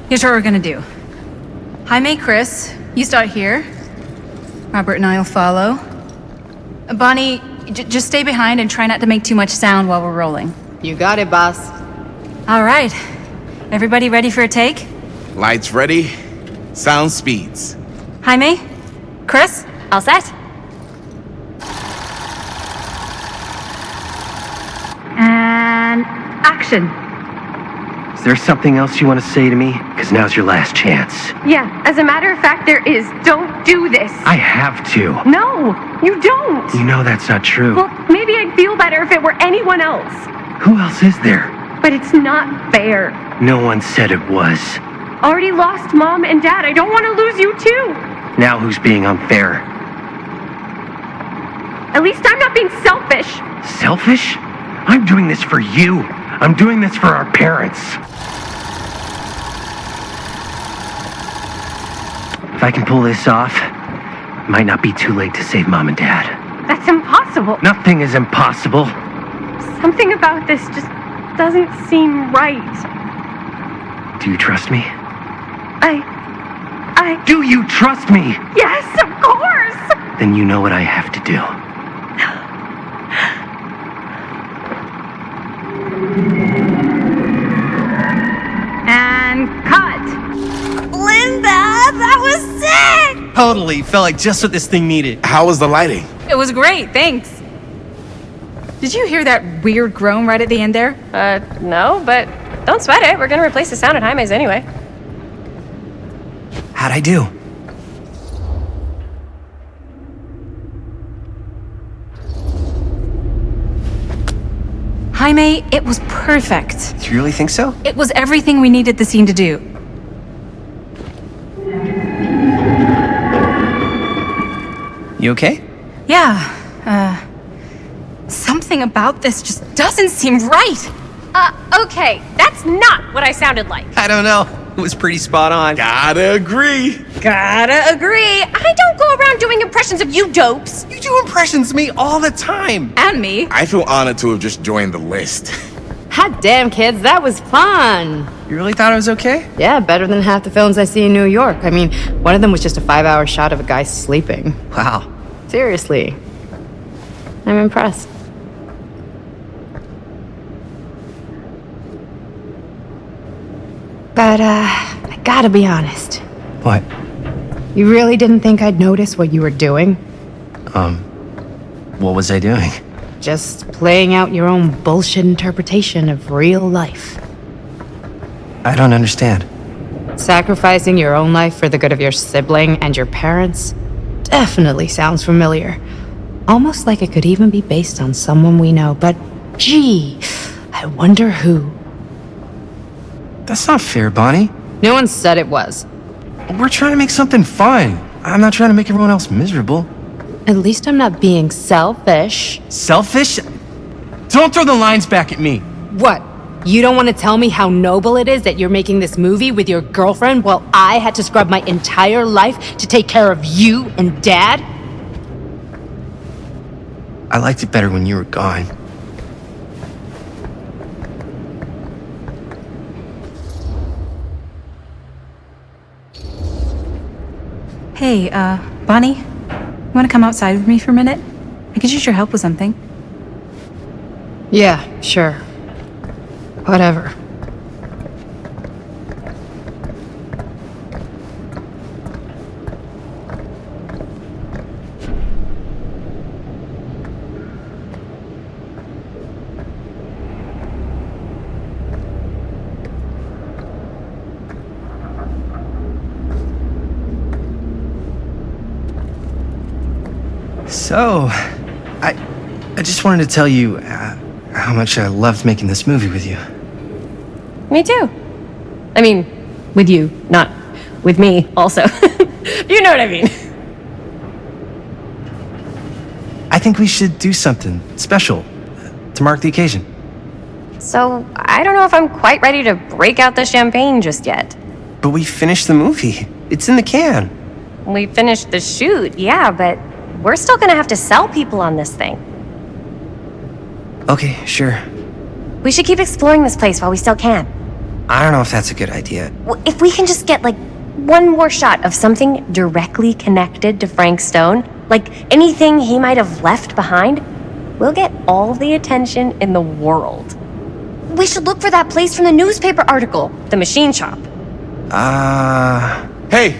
Here's what we're gonna do. Jaime, Chris, you start here. Robert and I'll follow. Bonnie, just stay behind and try not to make too much sound while we're rolling. You got it, boss. All right. Everybody ready for a take? Lights ready, sound speeds. Jaime? Chris? All set? And action. Is there something else you want to say to me? Because now's your last chance. Yeah, as a matter of fact, there is. Don't do this. I have to. No, you don't. You know that's not true. Well, maybe I'd feel better if it were anyone else. Who else is there? But it's not fair. No one said it was. Already lost Mom and Dad. I don't want to lose you too. Now who's being unfair? At least I'm not being selfish. Selfish? I'm doing this for you. I'm doing this for our parents. If I can pull this off, it might not be too late to save Mom and Dad. That's impossible. Nothing is impossible. Something about this just doesn't seem right. Do you trust me? I... Do you trust me? Yes, of course! Then you know what I have to do. And cut. Linda, that was sick! Totally. Felt like just what this thing needed. How was the lighting? It was great, thanks. Did you hear that weird groan right at the end there? No, but don't sweat it. We're gonna replace the sound at Jaime's anyway. How'd I do? Jaime, it was perfect. Do you really think so? It was everything we needed the scene to do. You okay? Yeah, something about this just doesn't seem right. Okay, that's not what I sounded like. I don't know. It was pretty spot on. Gotta agree. Gotta agree. I don't go around doing impressions of you dopes. You do impressions of me all the time. And me. I feel honored to have just joined the list. Hot damn, kids, that was fun. You really thought it was okay? Yeah, better than half the films I see in New York. I mean, one of them was just a 5-hour shot of a guy sleeping. Wow. Seriously. I'm impressed. But, I gotta be honest. What? You really didn't think I'd notice what you were doing? What was I doing? Just playing out your own bullshit interpretation of real life. I don't understand. Sacrificing your own life for the good of your sibling and your parents definitely sounds familiar. Almost like it could even be based on someone we know, but gee, I wonder who. That's not fair, Bonnie. No one said it was. We're trying to make something fun. I'm not trying to make everyone else miserable. At least I'm not being selfish. Selfish? Don't throw the lines back at me. What? You don't want to tell me how noble it is that you're making this movie with your girlfriend while I had to scrub my entire life to take care of you and Dad? I liked it better when you were gone. Hey, Bonnie, you want to come outside with me for a minute? I could use your help with something. Yeah, sure. Whatever. So, I just wanted to tell you how much I loved making this movie with you. Me too. I mean, with you, not with me, also. You know what I mean. I think we should do something special to mark the occasion. So, I don't know if I'm quite ready to break out the champagne just yet. But we finished the movie. It's in the can. We finished the shoot, yeah, but we're still gonna have to sell people on this thing. Okay, sure. We should keep exploring this place while we still can. I don't know if that's a good idea. Well, if we can just get, like, one more shot of something directly connected to Frank Stone, like anything he might have left behind, we'll get all the attention in the world. We should look for that place from the newspaper article, the machine shop. Hey,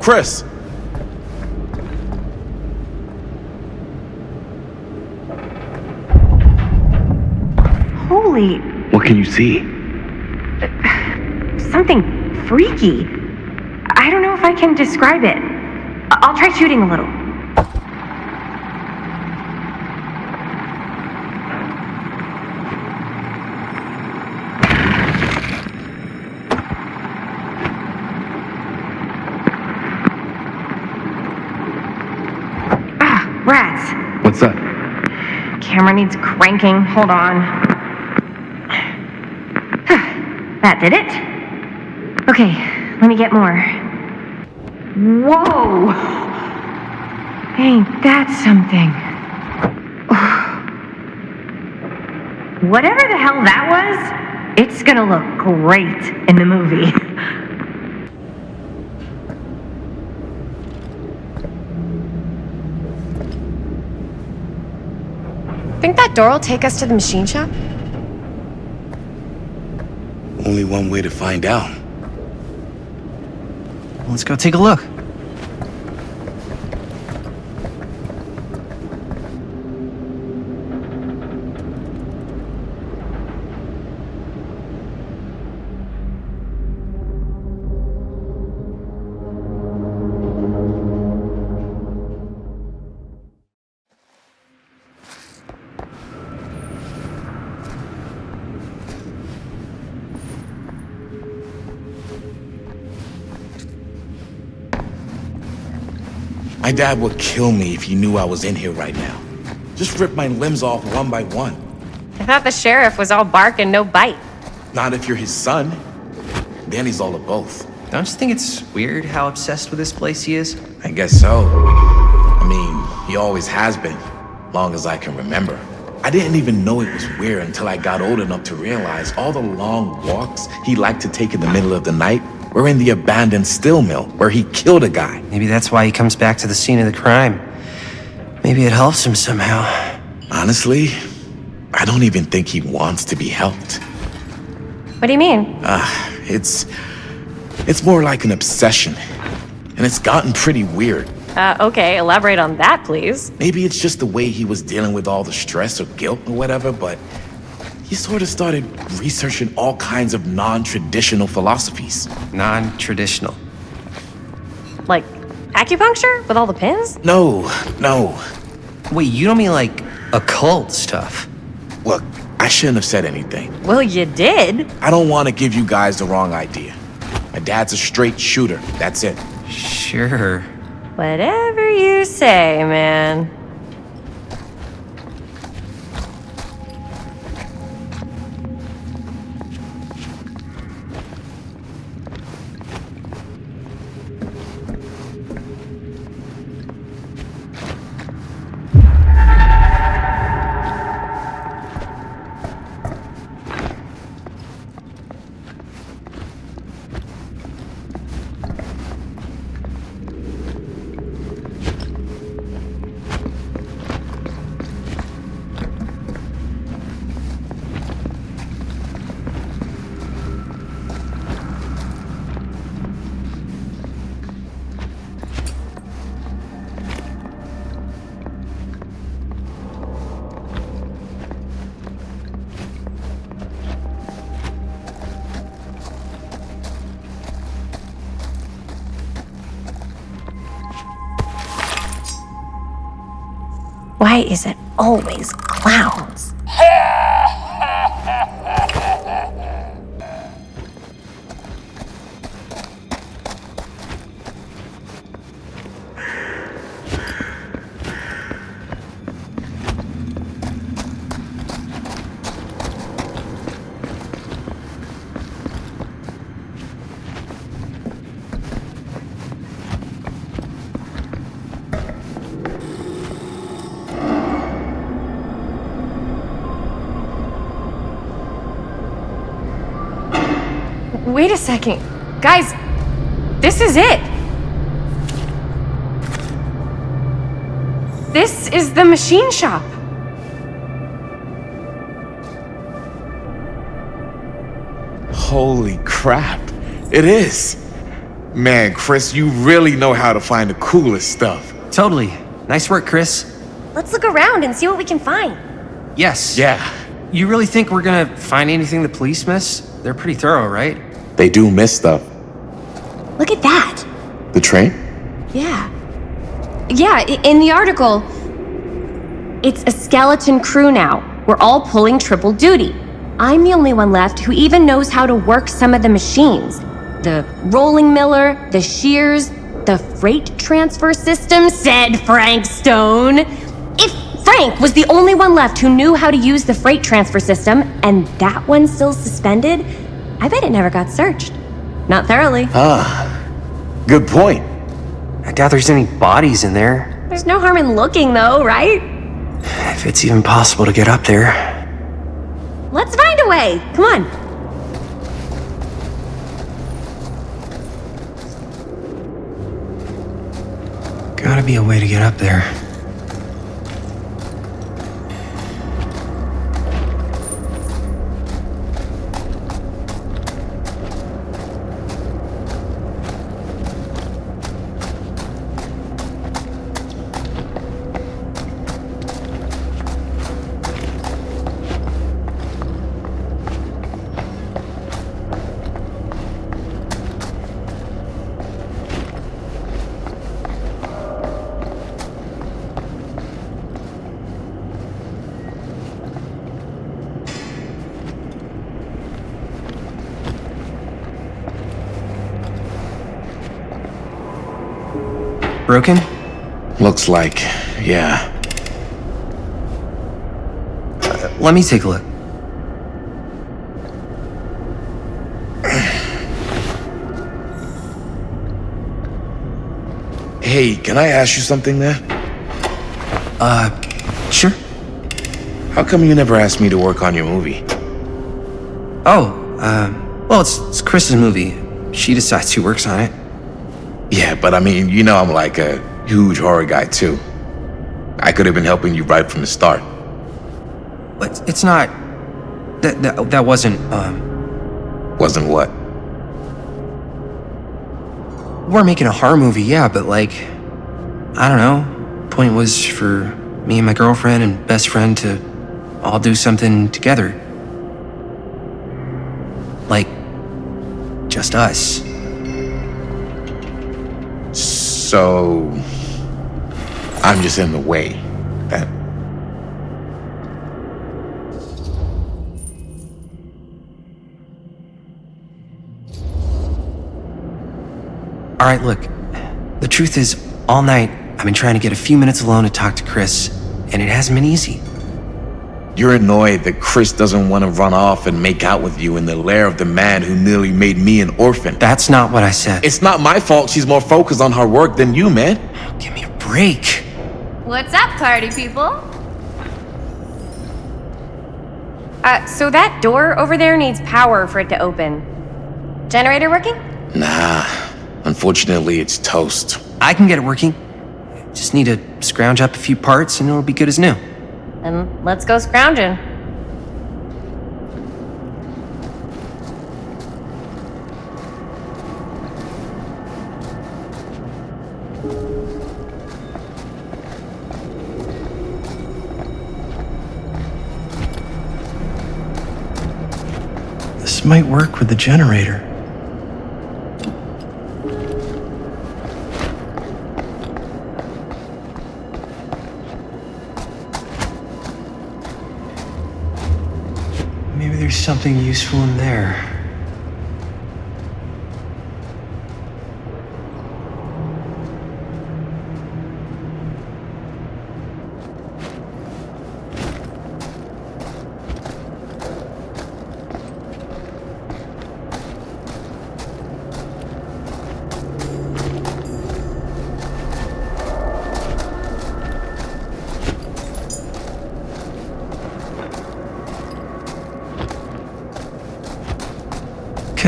Chris. Holy, What can you see? something freaky. I don't know if I can describe it. I'll try shooting a little. Rats. What's up? Camera needs cranking. Hold on. That did it. Okay, let me get more. Whoa! Ain't that something? Whatever the hell that was, it's gonna look great in the movie. Think that door will take us to the machine shop? Only one way to find out. Let's go take a look. My dad would kill me if he knew I was in here right now. Just rip my limbs off one by one. I thought the sheriff was all bark and no bite. Not if you're his son. Then he's all of both. Don't you think it's weird how obsessed with this place he is? I guess so. I mean, he always has been, long as I can remember. I didn't even know it was weird until I got old enough to realize all the long walks he liked to take in the middle of the night were in the abandoned steel mill where he killed a guy. Maybe that's why he comes back to the scene of the crime. Maybe it helps him somehow. Honestly, I don't even think he wants to be helped. What do you mean? It's more like an obsession. And it's gotten pretty weird. Okay, elaborate on that, please. Maybe it's just the way he was dealing with all the stress or guilt or whatever, but he sort of started researching all kinds of non-traditional philosophies. Non-traditional? Like acupuncture with all the pins? No. Wait, you don't mean like occult stuff? Look, I shouldn't have said anything. Well, you did. I don't want to give you guys the wrong idea. My dad's a straight shooter, that's it. Sure. Whatever you say, man. Why is it always clowns? Wait a second. Guys, this is it. This is the machine shop. Holy crap. It is. Man, Chris, you really know how to find the coolest stuff. Totally. Nice work, Chris. Let's look around and see what we can find. Yes. Yeah. You really think we're gonna find anything the police miss? They're pretty thorough, right? They do miss stuff. Look at that. The train? Yeah. Yeah, in the article, it's a skeleton crew now. We're all pulling triple duty. I'm the only one left who even knows how to work some of the machines. The rolling miller, the shears, the freight transfer system, said Frank Stone. If Frank was the only one left who knew how to use the freight transfer system, and that one's still suspended, I bet it never got searched. Not thoroughly. Ah, good point. I doubt there's any bodies in there. There's no harm in looking, though, right? If it's even possible to get up there. Let's find a way. Come on. Gotta be a way to get up there. Broken? Looks like, yeah. Let me take a look. Hey, can I ask you something there? Sure. How come you never asked me to work on your movie? Well, it's Chris's movie. She decides who works on it. Yeah, but I mean, you know I'm like a huge horror guy too. I could have been helping you right from the start. But it's not... That wasn't, Wasn't what? We're making a horror movie, yeah, but like... I don't know. Point was for me and my girlfriend and best friend to all do something together. Like... just us. So... I'm just in the way. That... Alright, look. The truth is, all night, I've been trying to get a few minutes alone to talk to Chris, and it hasn't been easy. You're annoyed that Chris doesn't want to run off and make out with you in the lair of the man who nearly made me an orphan. That's not what I said. It's not my fault she's more focused on her work than you, man. Give me a break. What's up, party people? So that door over there needs power for it to open. Generator working? Nah. Unfortunately, it's toast. I can get it working. Just need to scrounge up a few parts and it'll be good as new. Then let's go scrounging. This might work with the generator. Maybe there's something useful in there.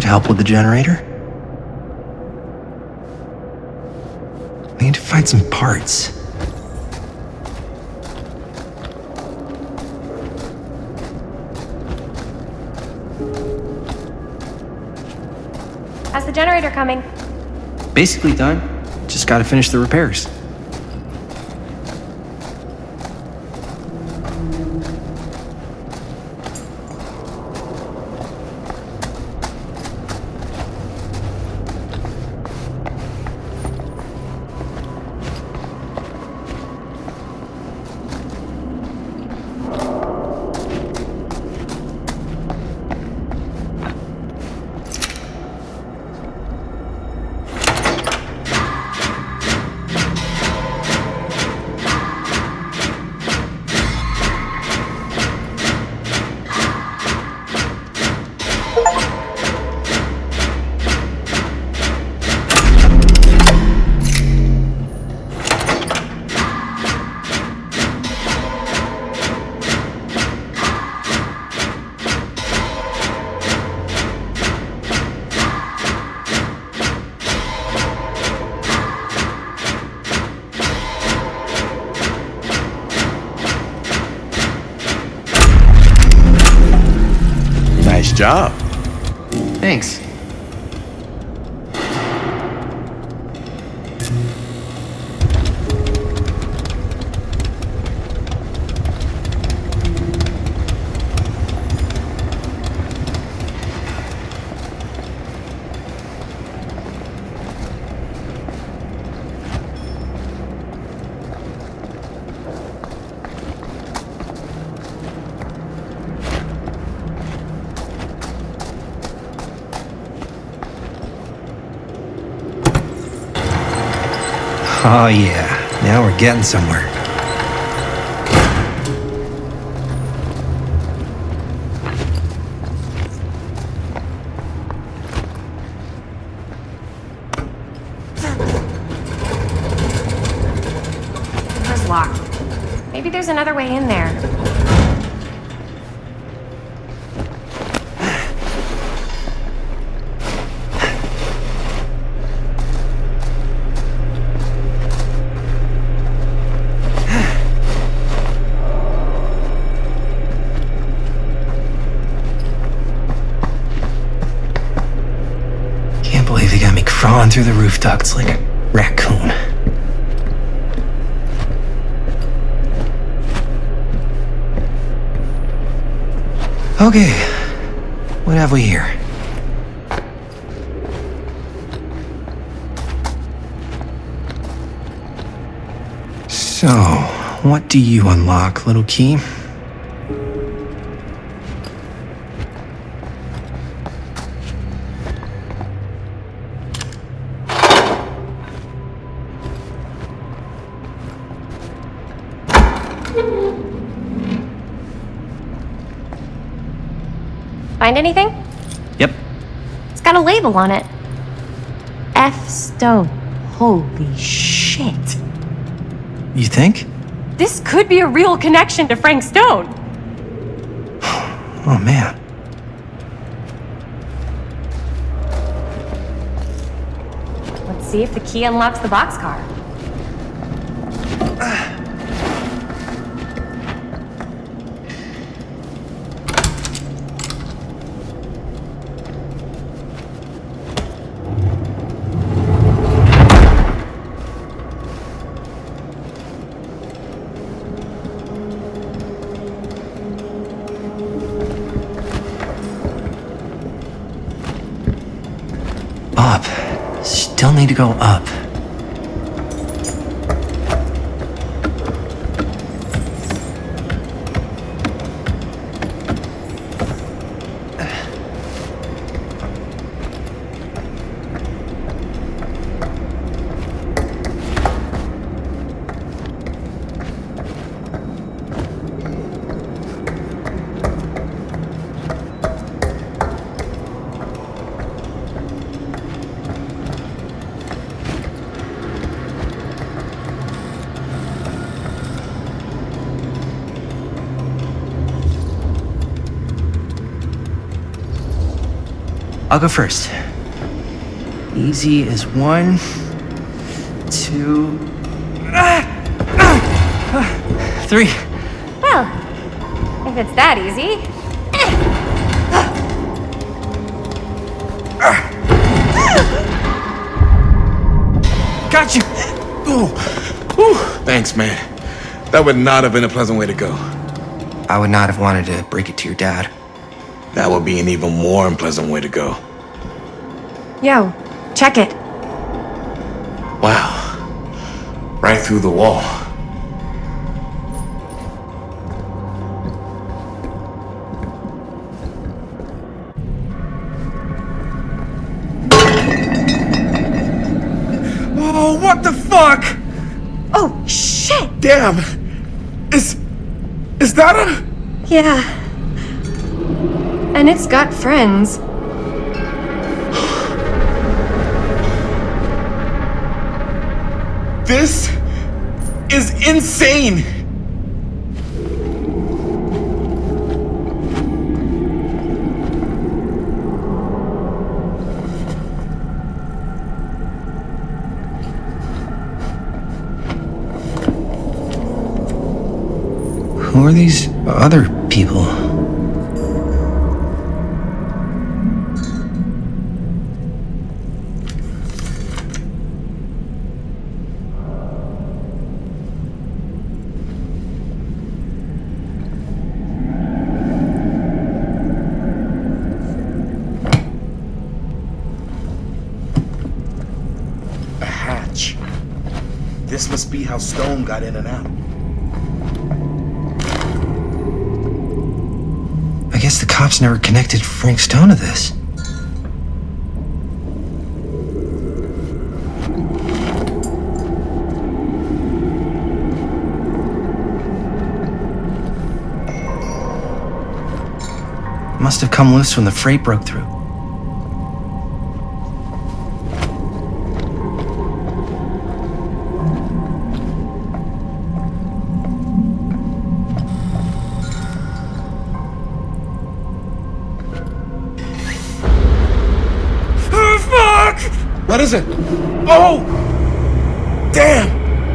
to help with the generator? I need to find some parts. How's the generator coming? Basically done. Just gotta finish the repairs. Nice job. Thanks. Oh yeah, now we're getting somewhere. The door's locked. Maybe there's another way in there. Can't believe they got me crawling through the roof ducts like a raccoon. Okay, what have we here? So, what do you unlock, little key? Find anything? Yep. It's got a label on it. F. Stone. Holy shit. You think? This could be a real connection to Frank Stone. Oh man. Let's see if the key unlocks the boxcar. Up. Still need to go up. I'll go first. Easy as 1, 2, 3. Well, if it's that easy. Got you! Ooh. Whew. Thanks, man. That would not have been a pleasant way to go. I would not have wanted to break it to your dad. That would be an even more unpleasant way to go. Yo, check it. Wow. Right through the wall. Oh, what the fuck? Oh, shit! Damn! Is that a... Yeah. And it's got friends. This is insane! Who are these other people? A hatch. This must be how Stone got in and out. I guess the cops never connected Frank Stone to this. Must have come loose when the freight broke through. What is it? Oh! Damn!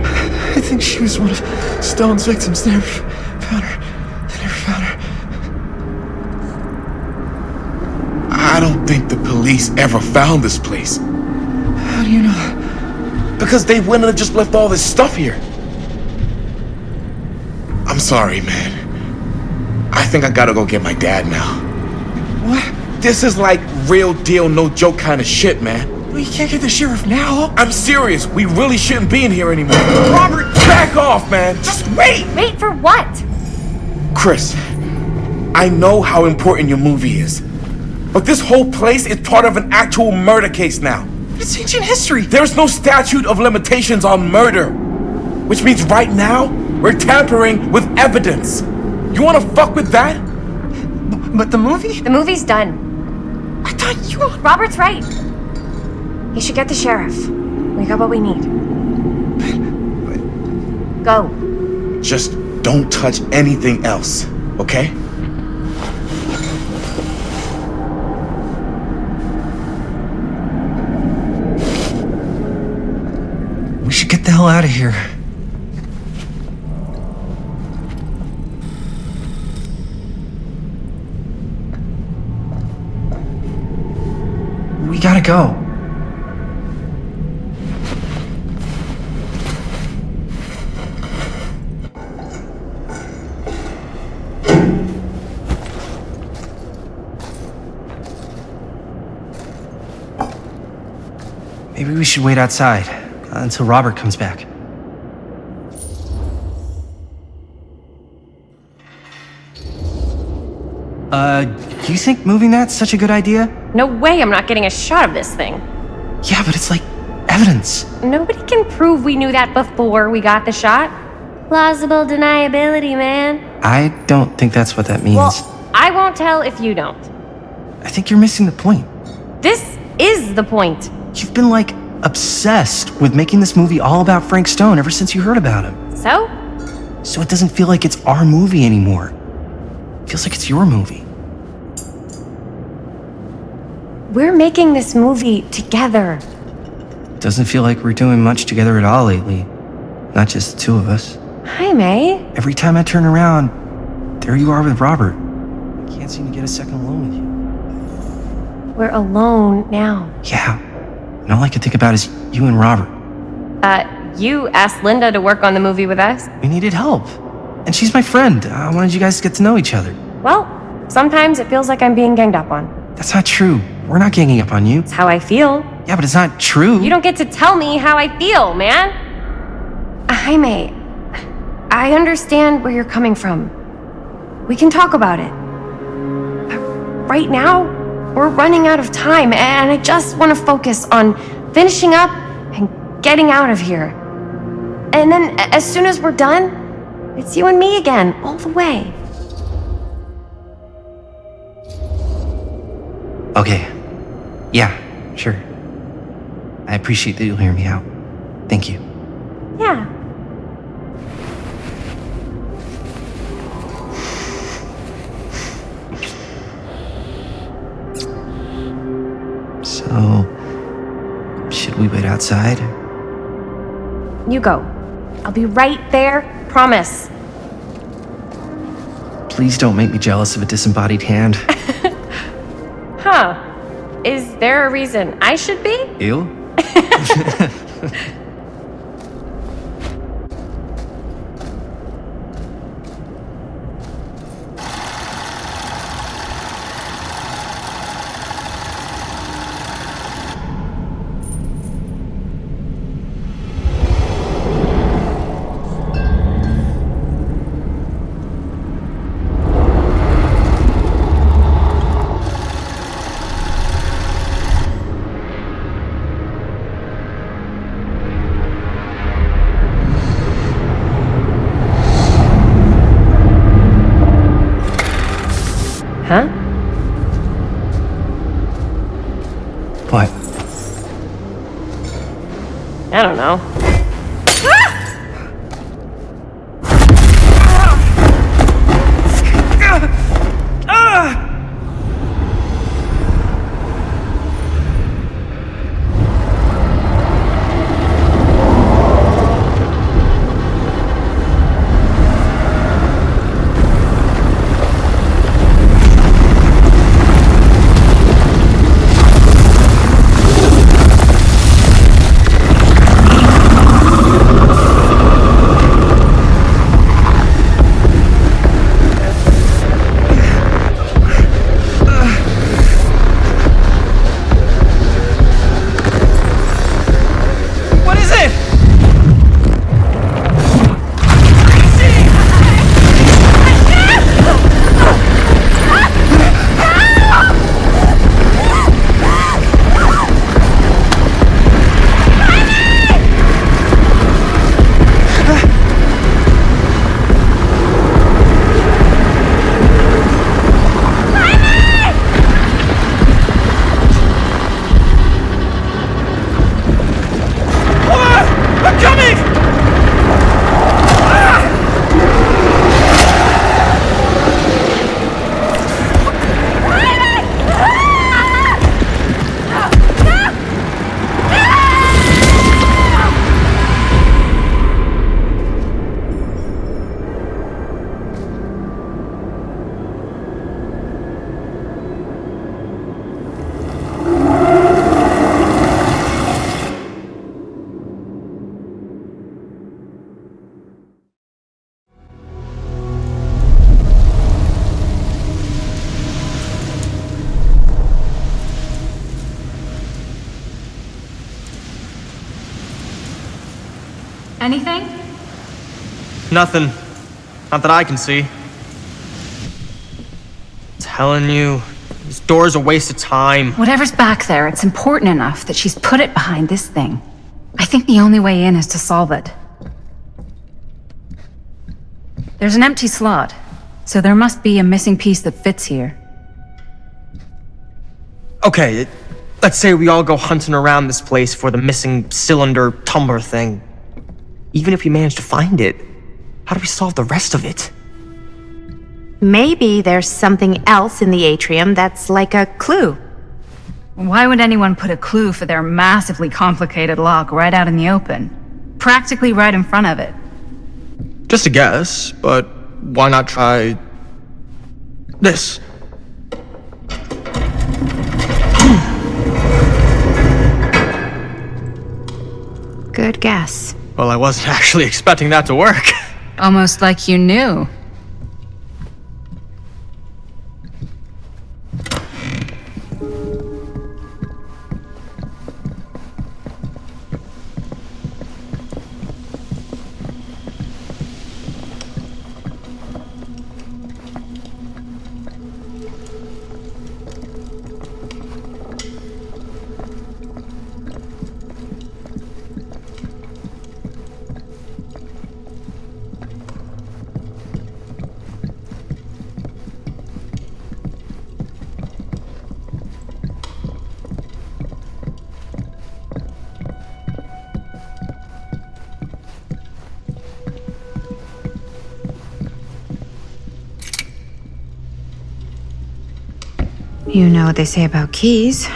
I think she was one of Stone's victims. They never found her. I don't think the police ever found this place. How do you know that? Because they wouldn't have just left all this stuff here. I'm sorry, man. I think I gotta go get my dad now. What? This is like real deal, no joke kind of shit, man. Well, you can't get the sheriff now. I'm serious. We really shouldn't be in here anymore. Robert, back off, man. Just wait. Wait for what? Chris, I know how important your movie is. But this whole place is part of an actual murder case now. It's ancient history. There's no statute of limitations on murder. Which means right now, we're tampering with evidence. You wanna fuck with that? But the movie? The movie's done. I thought you were... Robert's right. You should get the sheriff. We got what we need. Go. Just don't touch anything else, okay? We should get the hell out of here. We gotta go. Maybe we should wait outside until Robert comes back. You think moving that's such a good idea? No way I'm not getting a shot of this thing. Yeah, but it's like evidence. Nobody can prove we knew that before we got the shot. Plausible deniability, man. I don't think that's what that means. Well, I won't tell if you don't. I think you're missing the point. This is the point. You've been like obsessed with making this movie all about Frank Stone ever since you heard about him. So? So it doesn't feel like it's our movie anymore. It feels like it's your movie. We're making this movie together. Doesn't feel like we're doing much together at all lately. Not just the two of us. Jaime. Every time I turn around, there you are with Robert. I can't seem to get a second alone with you. We're alone now. Yeah. And all I can think about is you and Robert. You asked Linda to work on the movie with us? We needed help. And she's my friend. I wanted you guys to get to know each other. Well, sometimes it feels like I'm being ganged up on. That's not true. We're not ganging up on you. It's how I feel. Yeah, but it's not true. You don't get to tell me how I feel, man. Jaime, I understand where you're coming from. We can talk about it. But right now, we're running out of time, and I just want to focus on finishing up and getting out of here. And then, as soon as we're done, it's you and me again, all the way. Okay. Yeah, sure. I appreciate that you'll hear me out. Thank you. Yeah. So, should we wait outside? You go. I'll be right there, promise. Please don't make me jealous of a disembodied hand. Huh. Is there a reason I should be? You? Huh? What? I don't know. Anything? Nothing. Not that I can see. Telling you, this door's a waste of time. Whatever's back there, it's important enough that she's put it behind this thing. I think the only way in is to solve it. There's an empty slot, so there must be a missing piece that fits here. Okay, let's say we all go hunting around this place for the missing cylinder tumbler thing. Even if we manage to find it, how do we solve the rest of it? Maybe there's something else in the atrium that's like a clue. Why would anyone put a clue for their massively complicated lock right out in the open? Practically right in front of it. Just a guess, but why not try this? Good guess. Well, I wasn't actually expecting that to work. Almost like you knew. You know what they say about keys.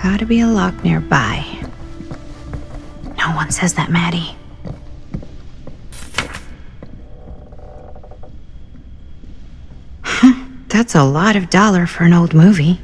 Gotta be a lock nearby. No one says that, Maddie. That's a lot of dollar for an old movie.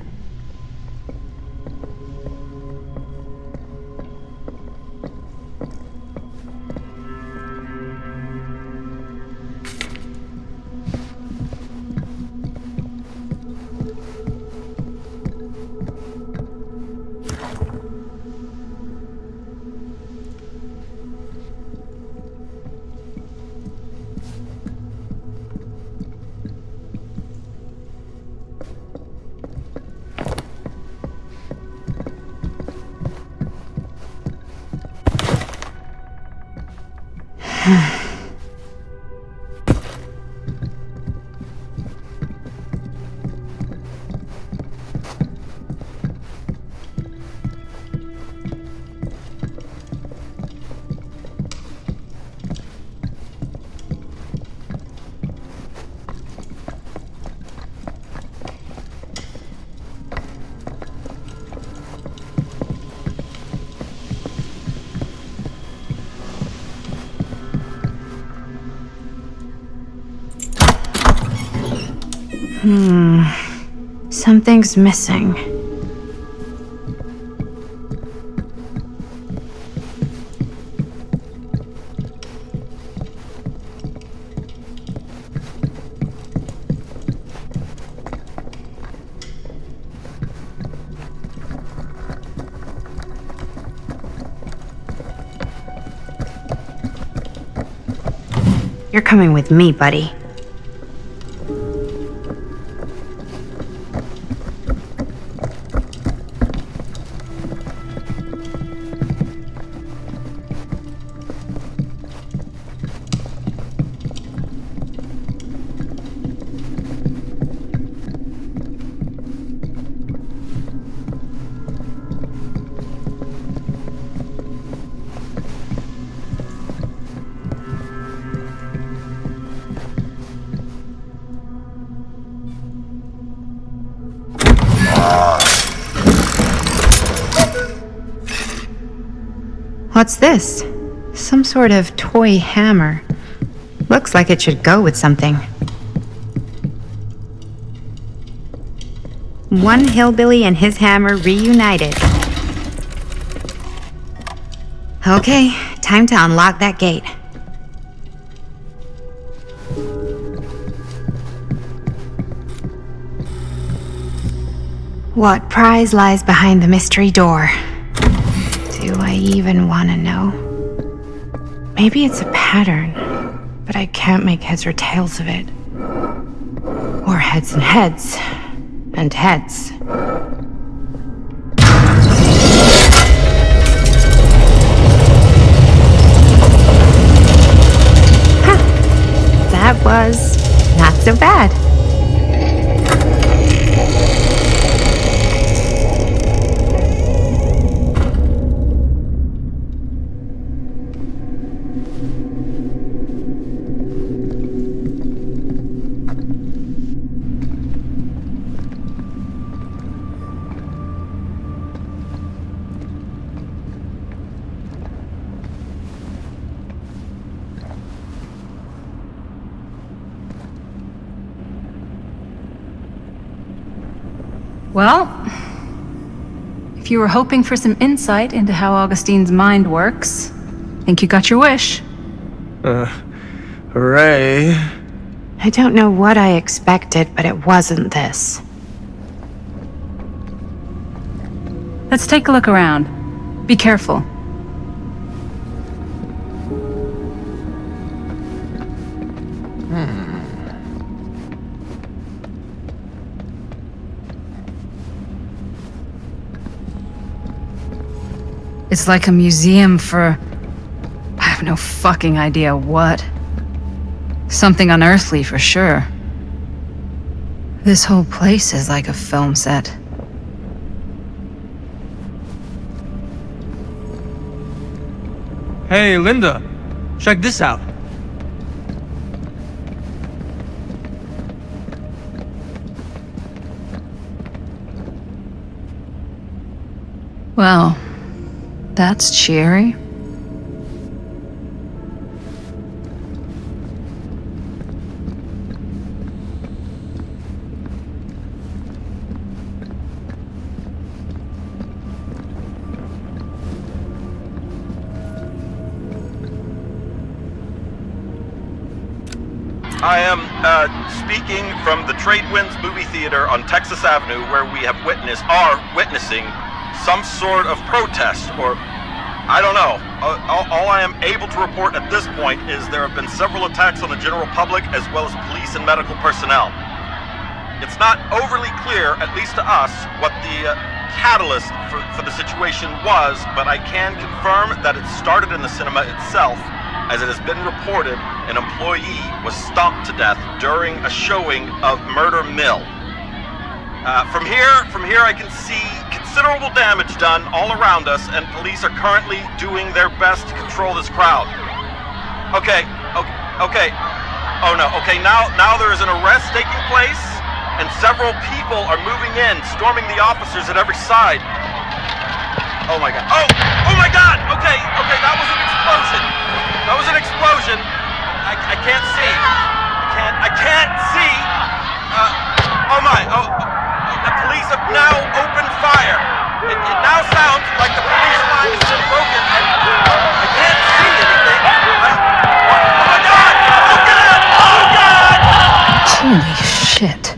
Something's missing. You're coming with me, buddy. What's this? Some sort of toy hammer. Looks like it should go with something. One hillbilly and his hammer reunited. Okay, time to unlock that gate. What prize lies behind the mystery door? Do I even want to know? Maybe it's a pattern, but I can't make heads or tails of it. Or heads and heads, and heads. Huh. That was not so bad. Well, if you were hoping for some insight into how Augustine's mind works, I think you got your wish. Hooray. I don't know what I expected, but it wasn't this. Let's take a look around. Be careful. It's like a museum for... I have no fucking idea what. Something unearthly for sure. This whole place is like a film set. Hey, Linda. Check this out. Well, that's cheery. I am speaking from the Trade Winds Movie Theater on Texas Avenue, where we are witnessing some sort of protest, or I don't know. All I am able to report at this point is there have been several attacks on the general public as well as police and medical personnel. It's not overly clear, at least to us, what the catalyst for the situation was, but I can confirm that it started in the cinema itself. As it has been reported, an employee was stomped to death during a showing of Murder Mill. From here I can see considerable damage done all around us, and police are currently doing their best to control this crowd. Okay. Oh no, okay, now there is an arrest taking place, and several people are moving in, storming the officers at every side. Oh my god. Oh my god! Okay, that was an explosion. That was an explosion. I can't see. I can't see. The police have now opened fire. It now sounds like the police line has been broken, and I can't see anything. Oh my god! Oh god! Holy shit.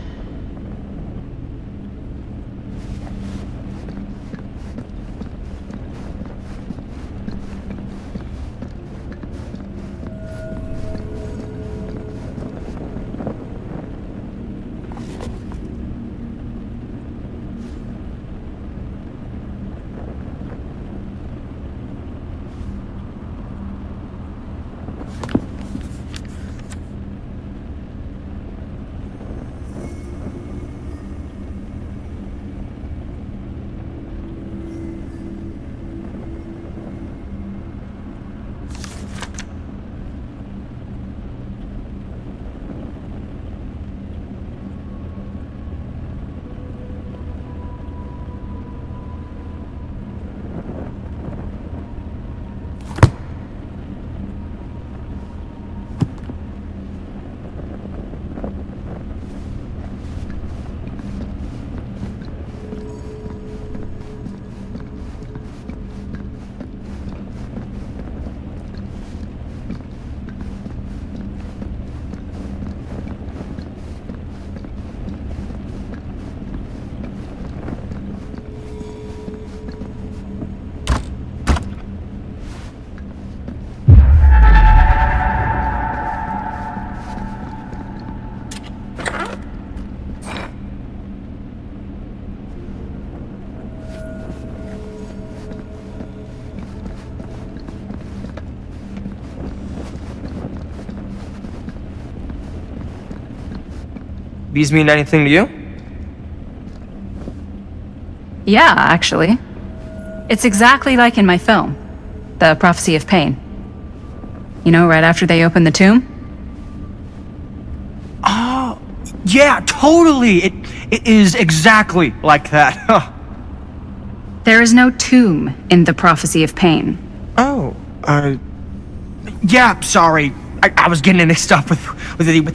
These mean anything to you? Yeah, actually. It's exactly like in my film, The Prophecy of Pain. You know, right after they open the tomb? Oh, yeah, totally. It is exactly like that. Huh. There is no tomb in The Prophecy of Pain. Oh, yeah, sorry. I was getting it mixed up with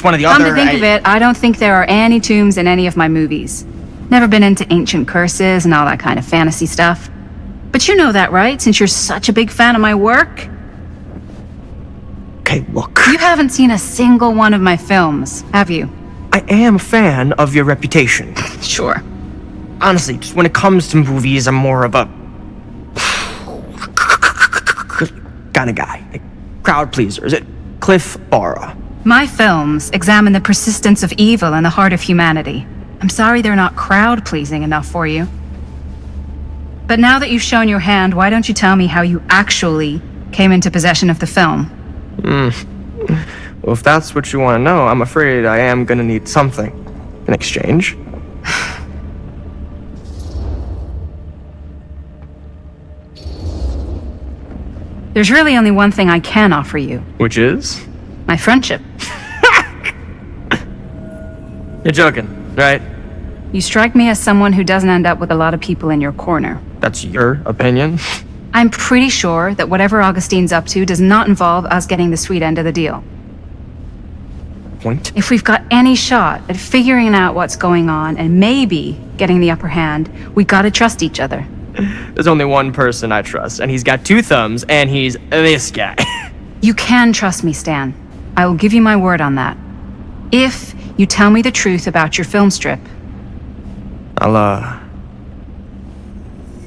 one of the other... Come to think of it, I don't think there are any tombs in any of my movies. Never been into ancient curses and all that kind of fantasy stuff. But you know that, right? Since you're such a big fan of my work? Okay, look. You haven't seen a single one of my films, have you? I am a fan of your reputation. Sure. Honestly, just when it comes to movies, I'm more of a kind of guy. Like, crowd pleaser. Is it Cliff Barra? My films examine the persistence of evil in the heart of humanity. I'm sorry they're not crowd-pleasing enough for you. But now that you've shown your hand, why don't you tell me how you actually came into possession of the film? Well, if that's what you want to know, I'm afraid I am gonna need something in exchange. There's really only one thing I can offer you. Which is? My friendship. You're joking, right? You strike me as someone who doesn't end up with a lot of people in your corner. That's your opinion? I'm pretty sure that whatever Augustine's up to does not involve us getting the sweet end of the deal. Point? If we've got any shot at figuring out what's going on and maybe getting the upper hand, we gotta trust each other. There's only one person I trust, and he's got 2 thumbs, and he's this guy. You can trust me, Stan. I will give you my word on that. If you tell me the truth about your film strip. I'll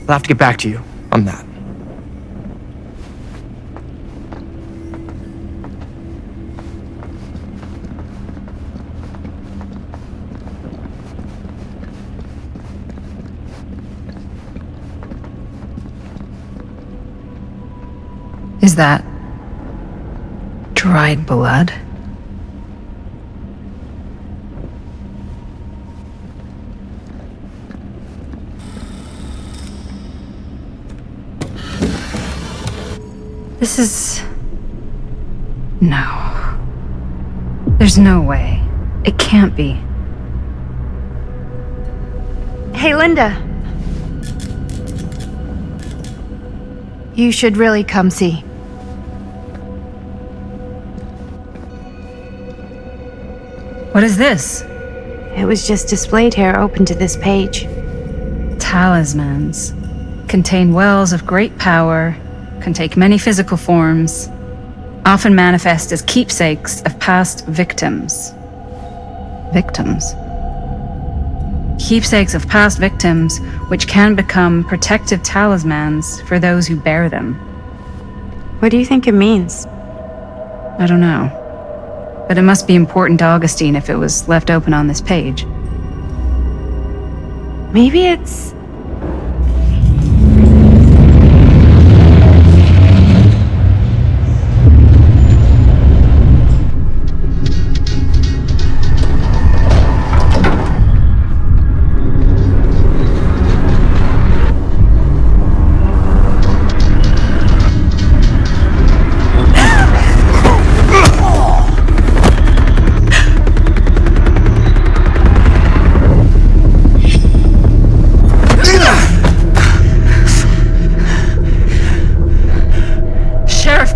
have to get back to you on that. Is that dried blood? This is... No. There's no way. It can't be. Hey, Linda. You should really come see. What is this? It was just displayed here, open to this page. Talismans. Contain wells of great power, can take many physical forms, often manifest as keepsakes of past victims. Victims? Keepsakes of past victims, which can become protective talismans for those who bear them. What do you think it means? I don't know. But it must be important to Augustine if it was left open on this page. Maybe it's...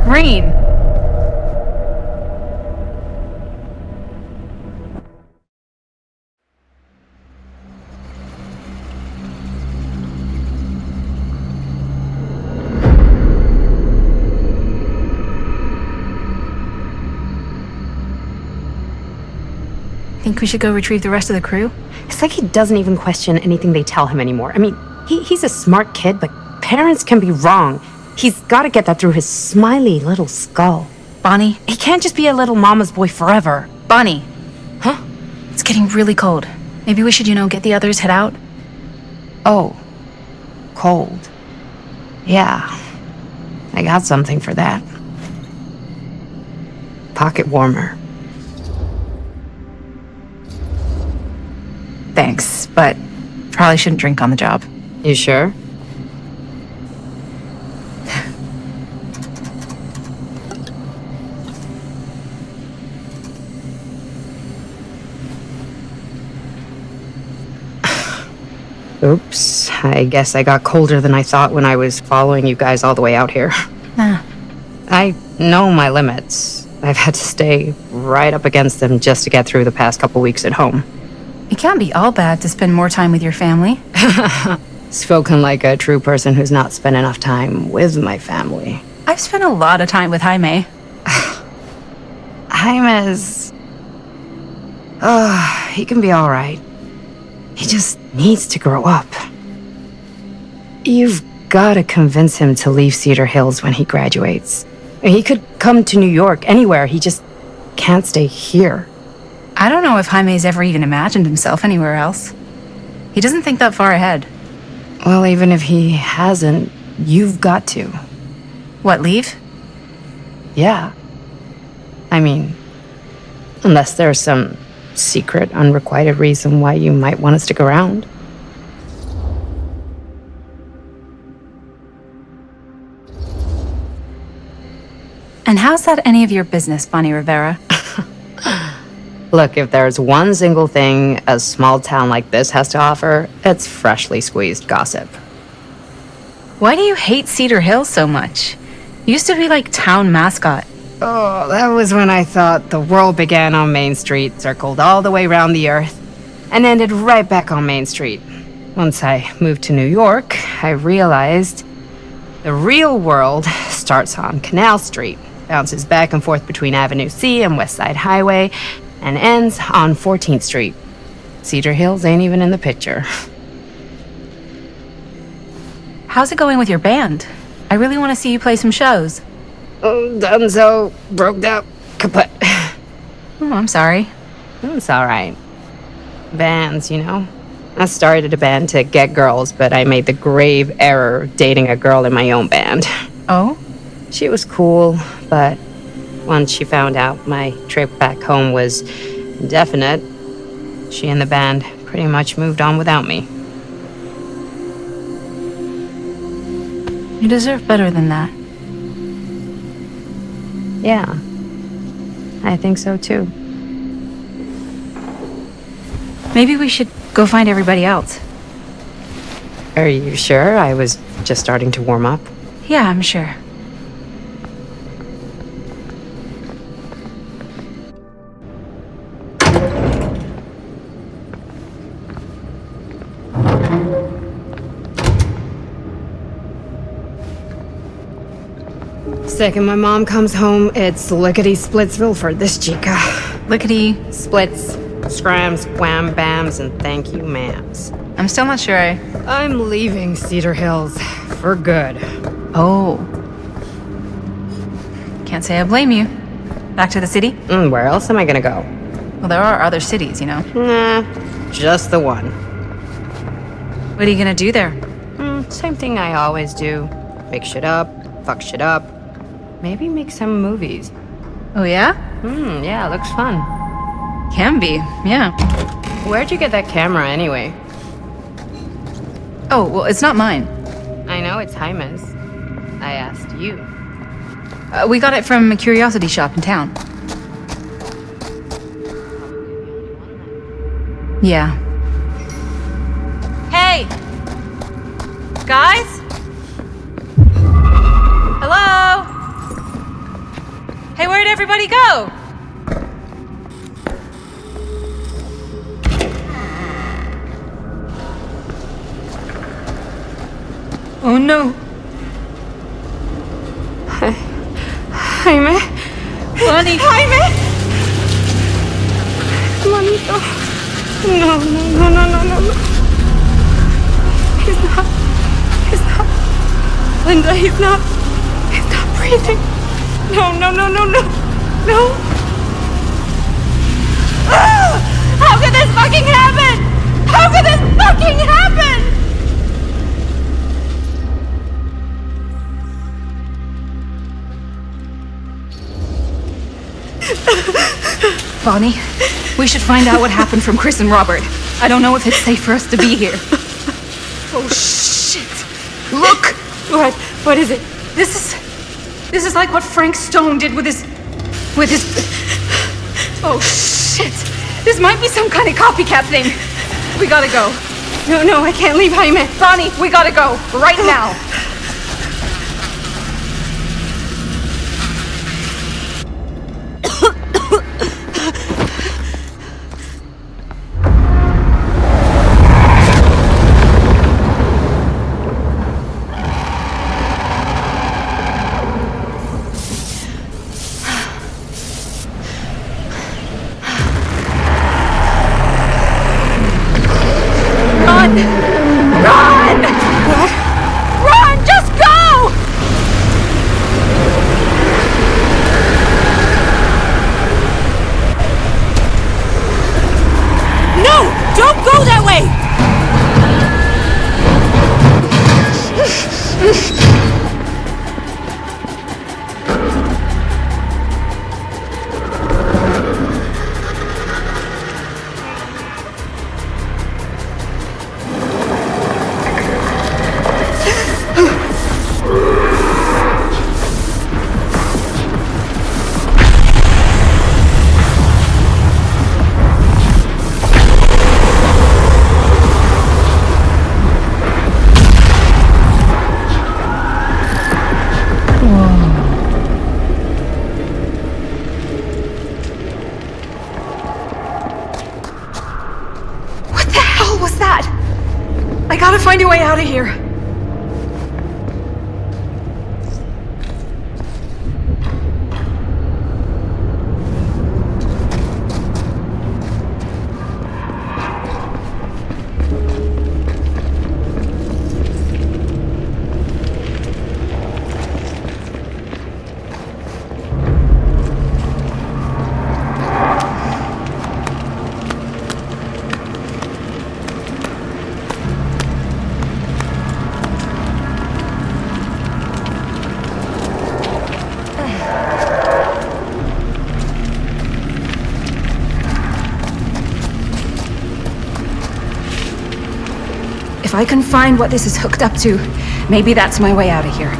Green! Think we should go retrieve the rest of the crew? It's like he doesn't even question anything they tell him anymore. I mean, he's a smart kid, but parents can be wrong. He's got to get that through his smiley little skull. Bonnie? He can't just be a little mama's boy forever. Bonnie! Huh? It's getting really cold. Maybe we should, get the others head out? Oh. Cold. Yeah. I got something for that. Pocket warmer. Thanks, but probably shouldn't drink on the job. You sure? Oops, I guess I got colder than I thought when I was following you guys all the way out here. Nah. I know my limits. I've had to stay right up against them just to get through the past couple weeks at home. It can't be all bad to spend more time with your family. Spoken like a true person who's not spent enough time with my family. I've spent a lot of time with Jaime. Jaime's... he can be alright. He just needs to grow up. You've gotta convince him to leave Cedar Hills when he graduates. He could come to New York, anywhere, he just can't stay here. I don't know if Jaime's ever even imagined himself anywhere else. He doesn't think that far ahead. Well, even if he hasn't, you've got to. What, leave? Yeah. I mean, unless there's some secret, unrequited reason why you might want to stick around. And how's that any of your business, Bonnie Rivera? Look, if there's one single thing a small town like this has to offer, it's freshly squeezed gossip. Why do you hate Cedar Hills so much? You used to be like town mascot. Oh, that was when I thought the world began on Main Street, circled all the way around the earth, and ended right back on Main Street. Once I moved to New York, I realized the real world starts on Canal Street, bounces back and forth between Avenue C and West Side Highway, and ends on 14th Street. Cedar Hills ain't even in the picture. How's it going with your band? I really want to see you play some shows. Oh, donezo, broke up, kaput. Oh, I'm sorry. It's alright. Bands, you know? I started a band to get girls, but I made the grave error of dating a girl in my own band. Oh? She was cool, but once she found out my trip back home was indefinite, she and the band pretty much moved on without me. You deserve better than that. Yeah, I think so too. Maybe we should go find everybody else. Are you sure? I was just starting to warm up. Yeah, I'm sure. Second my mom comes home, it's lickety-splitsville for this chica. Lickety-splits, scrams, wham bams, and thank you ma'ams. I'm still not sure I'm leaving Cedar Hills for good. Oh. Can't say I blame you. Back to the city? Where else am I gonna go? Well, there are other cities, you know. Nah, just the one. What are you gonna do there? Same thing I always do. Make shit up, fuck shit up. Maybe make some movies. Oh, yeah? Yeah, looks fun. Can be, yeah. Where'd you get that camera anyway? Oh, well, it's not mine. I know it's Jaime's. I asked you. We got it from a curiosity shop in town. Yeah. Hey! Guys? Hello? Hey, where'd everybody go? Oh no. Jaime? Bonnie! Jaime! Manito. No. He's not. Linda, he's not breathing. No. How could this fucking happen? How could this fucking happen? Bonnie, we should find out what happened from Chris and Robert. I don't know if it's safe for us to be here. Oh, shit. Look! What is it? This is like what Frank Stone did with his... Oh, shit. This might be some kind of copycat thing. We gotta go. No, I can't leave Jaime. Bonnie, we gotta go. Right now. Run! Run! What? Run! Just go! No! Don't go that way! Find a way out of here. If I can find what this is hooked up to, maybe that's my way out of here.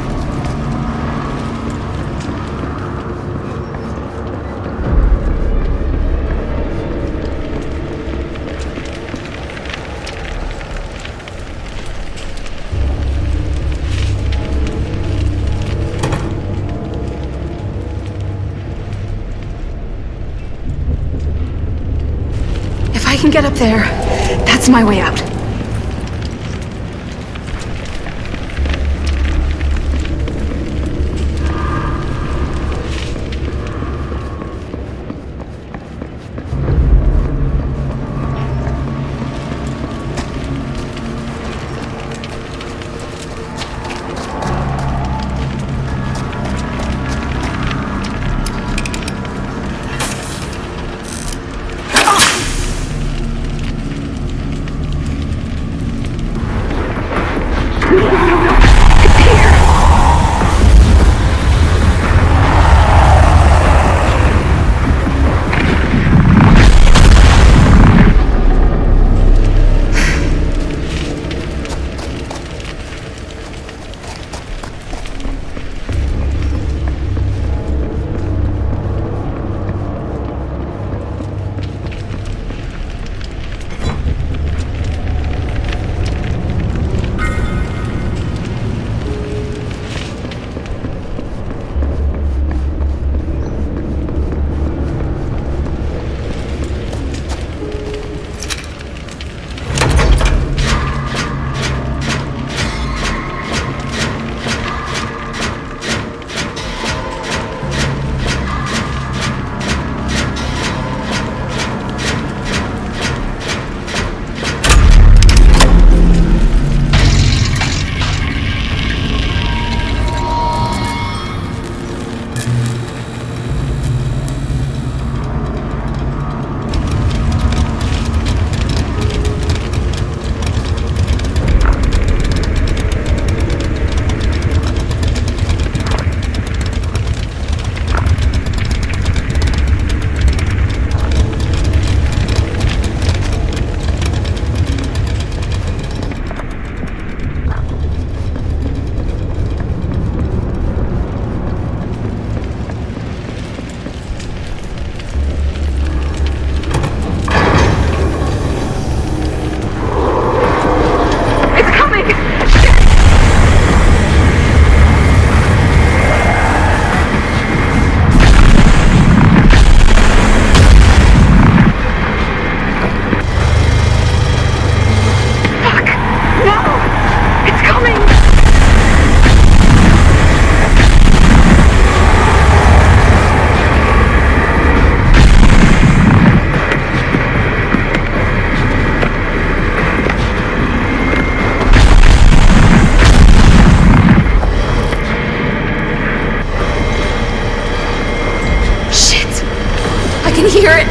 If I can get up there, that's my way out. can hear it.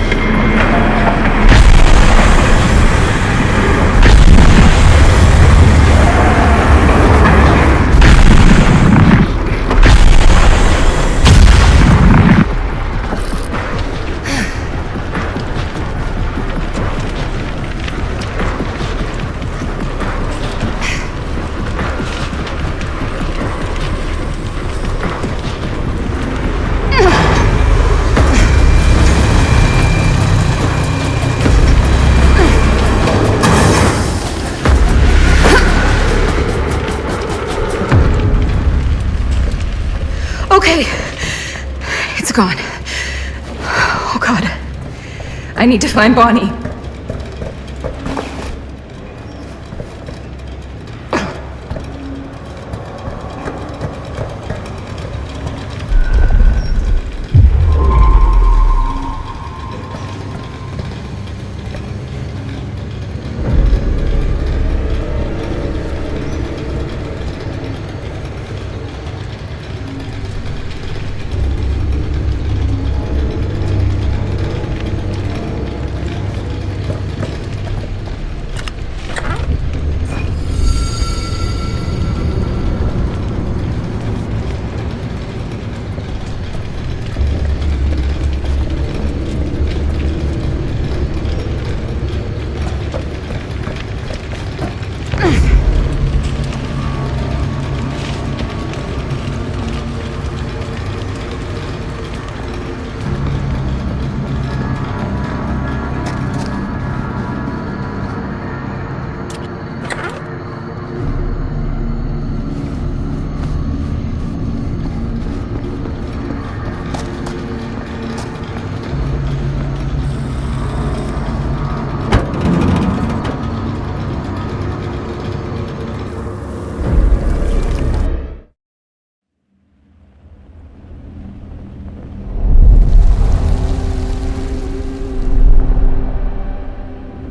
Okay. It's gone. Oh, God. I need to find Bonnie.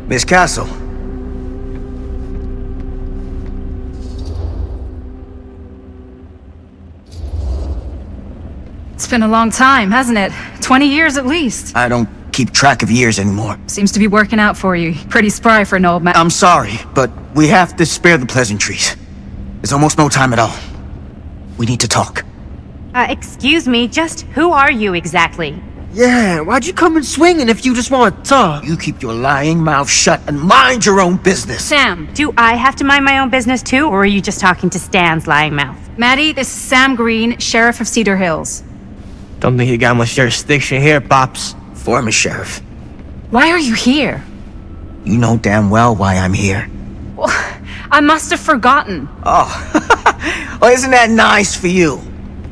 Miss Castle. It's been a long time, hasn't it? 20 years at least. I don't keep track of years anymore. Seems to be working out for you. Pretty spry for an old man. I'm sorry, but we have to spare the pleasantries. There's almost no time at all. We need to talk. Excuse me, just who are you exactly? Yeah, why'd you come in swinging if you just want to talk? You keep your lying mouth shut and mind your own business. Sam. Do I have to mind my own business too, or are you just talking to Stan's lying mouth? Maddie, this is Sam Green, Sheriff of Cedar Hills. Don't think you got much jurisdiction here, Pops. Former sheriff. Why are you here? You know damn well why I'm here. Well, I must have forgotten. Oh, well, isn't that nice for you?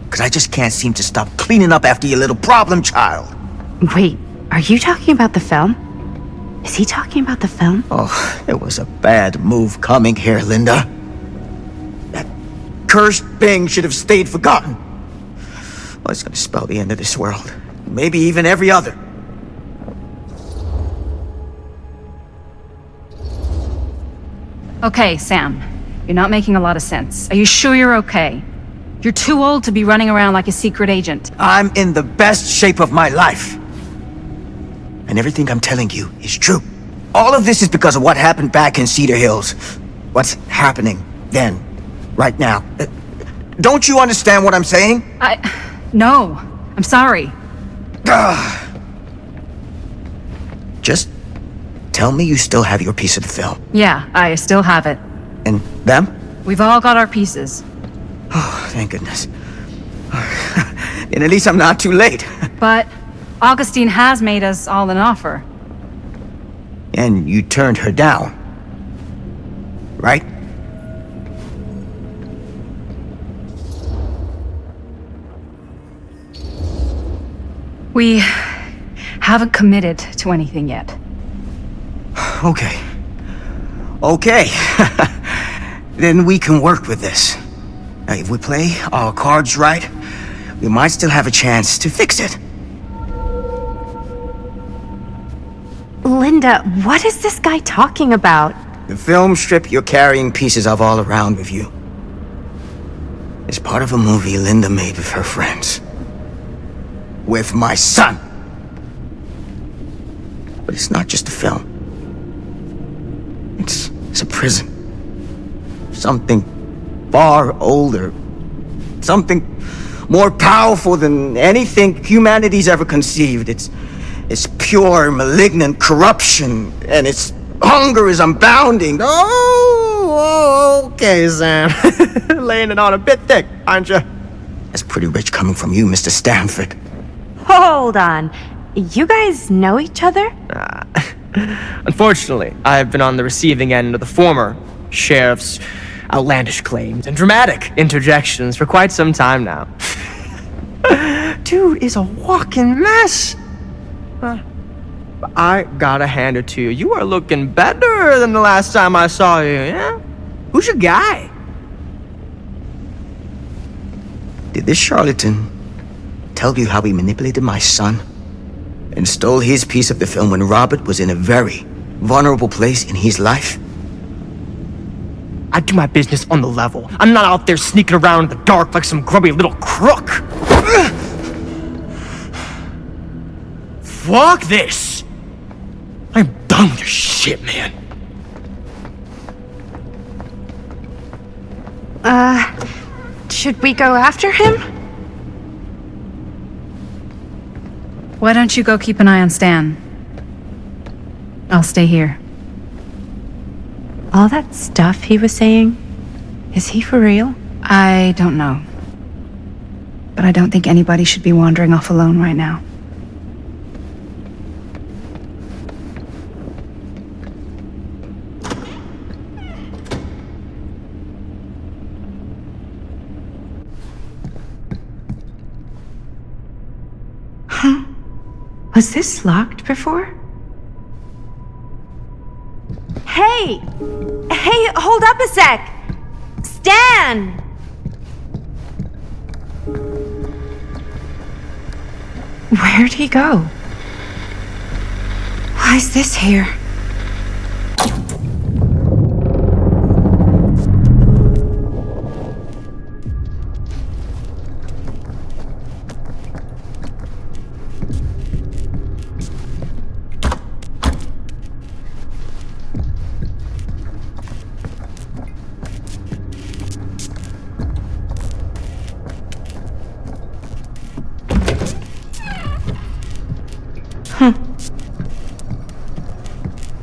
Because I just can't seem to stop cleaning up after your little problem child. Wait, are you talking about the film? Is he talking about the film? Oh, it was a bad move coming here, Linda. That cursed thing should have stayed forgotten. Well, it's gonna spell the end of this world. Maybe even every other. Okay, Sam. You're not making a lot of sense. Are you sure you're okay? You're too old to be running around like a secret agent. I'm in the best shape of my life. And everything I'm telling you is true. All of this is because of what happened back in Cedar Hills. What's happening then, right now. Don't you understand what I'm saying? No. I'm sorry. Just tell me you still have your piece of the film. Yeah, I still have it. And them? We've all got our pieces. Oh, thank goodness. And at least I'm not too late. But Augustine has made us all an offer. And you turned her down, right? We haven't committed to anything yet. Okay. Okay. Then we can work with this. Now, if we play our cards right, we might still have a chance to fix it. Linda, what is this guy talking about? The film strip you're carrying pieces of all around with you is part of a movie Linda made with her friends. With my son. But it's not just a film. It's a prison. Something far older. Something more powerful than anything humanity's ever conceived. It's pure, malignant corruption, and its hunger is unbounding. Oh, okay, Sam. Laying it on a bit thick, aren't you? That's pretty rich coming from you, Mr. Stanford. Hold on. You guys know each other? Unfortunately, I've been on the receiving end of the former sheriff's outlandish claims and dramatic interjections for quite some time now. Dude is a walking mess. I gotta hand it to you. You are looking better than the last time I saw you, yeah? Who's your guy? Did this charlatan tell you how he manipulated my son and stole his piece of the film when Robert was in a very vulnerable place in his life? I do my business on the level. I'm not out there sneaking around in the dark like some grubby little crook. Fuck this! I'm done with your shit, man. Should we go after him? Why don't you go keep an eye on Stan? I'll stay here. All that stuff he was saying, is he for real? I don't know. But I don't think anybody should be wandering off alone right now. Was this locked before? Hey! Hey, hold up a sec! Stan! Where'd he go? Why is this here?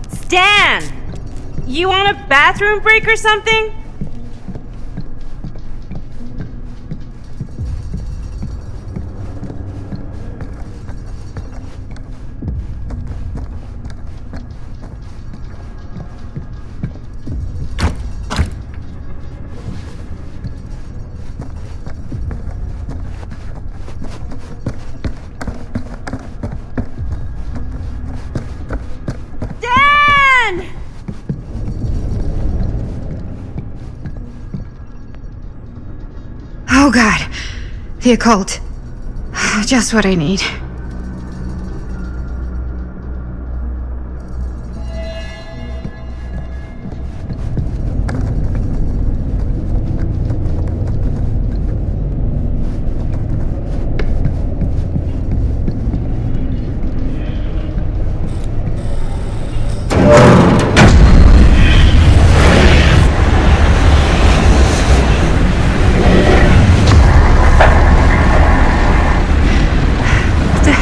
Stan! You want a bathroom break or something? Oh god. The occult. Just what I need.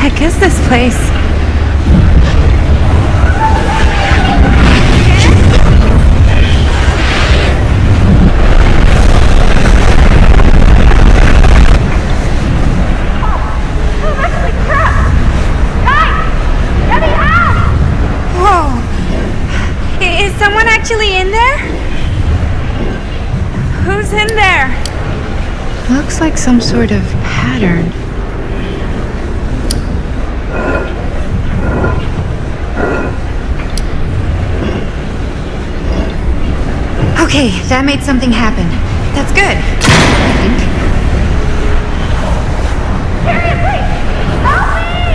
What is this place? Whoa! Is someone actually in there? Who's in there? Looks like some sort of pattern. Okay, that made something happen. That's good, I think. Seriously! Help me!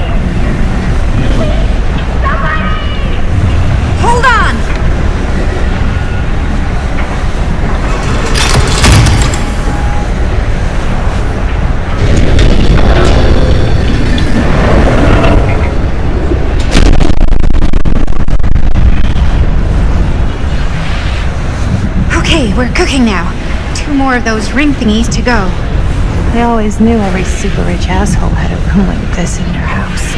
Please! Somebody! Hold on! Okay, we're cooking now. 2 more of those ring thingies to go. I always knew every super rich asshole had a room like this in their house.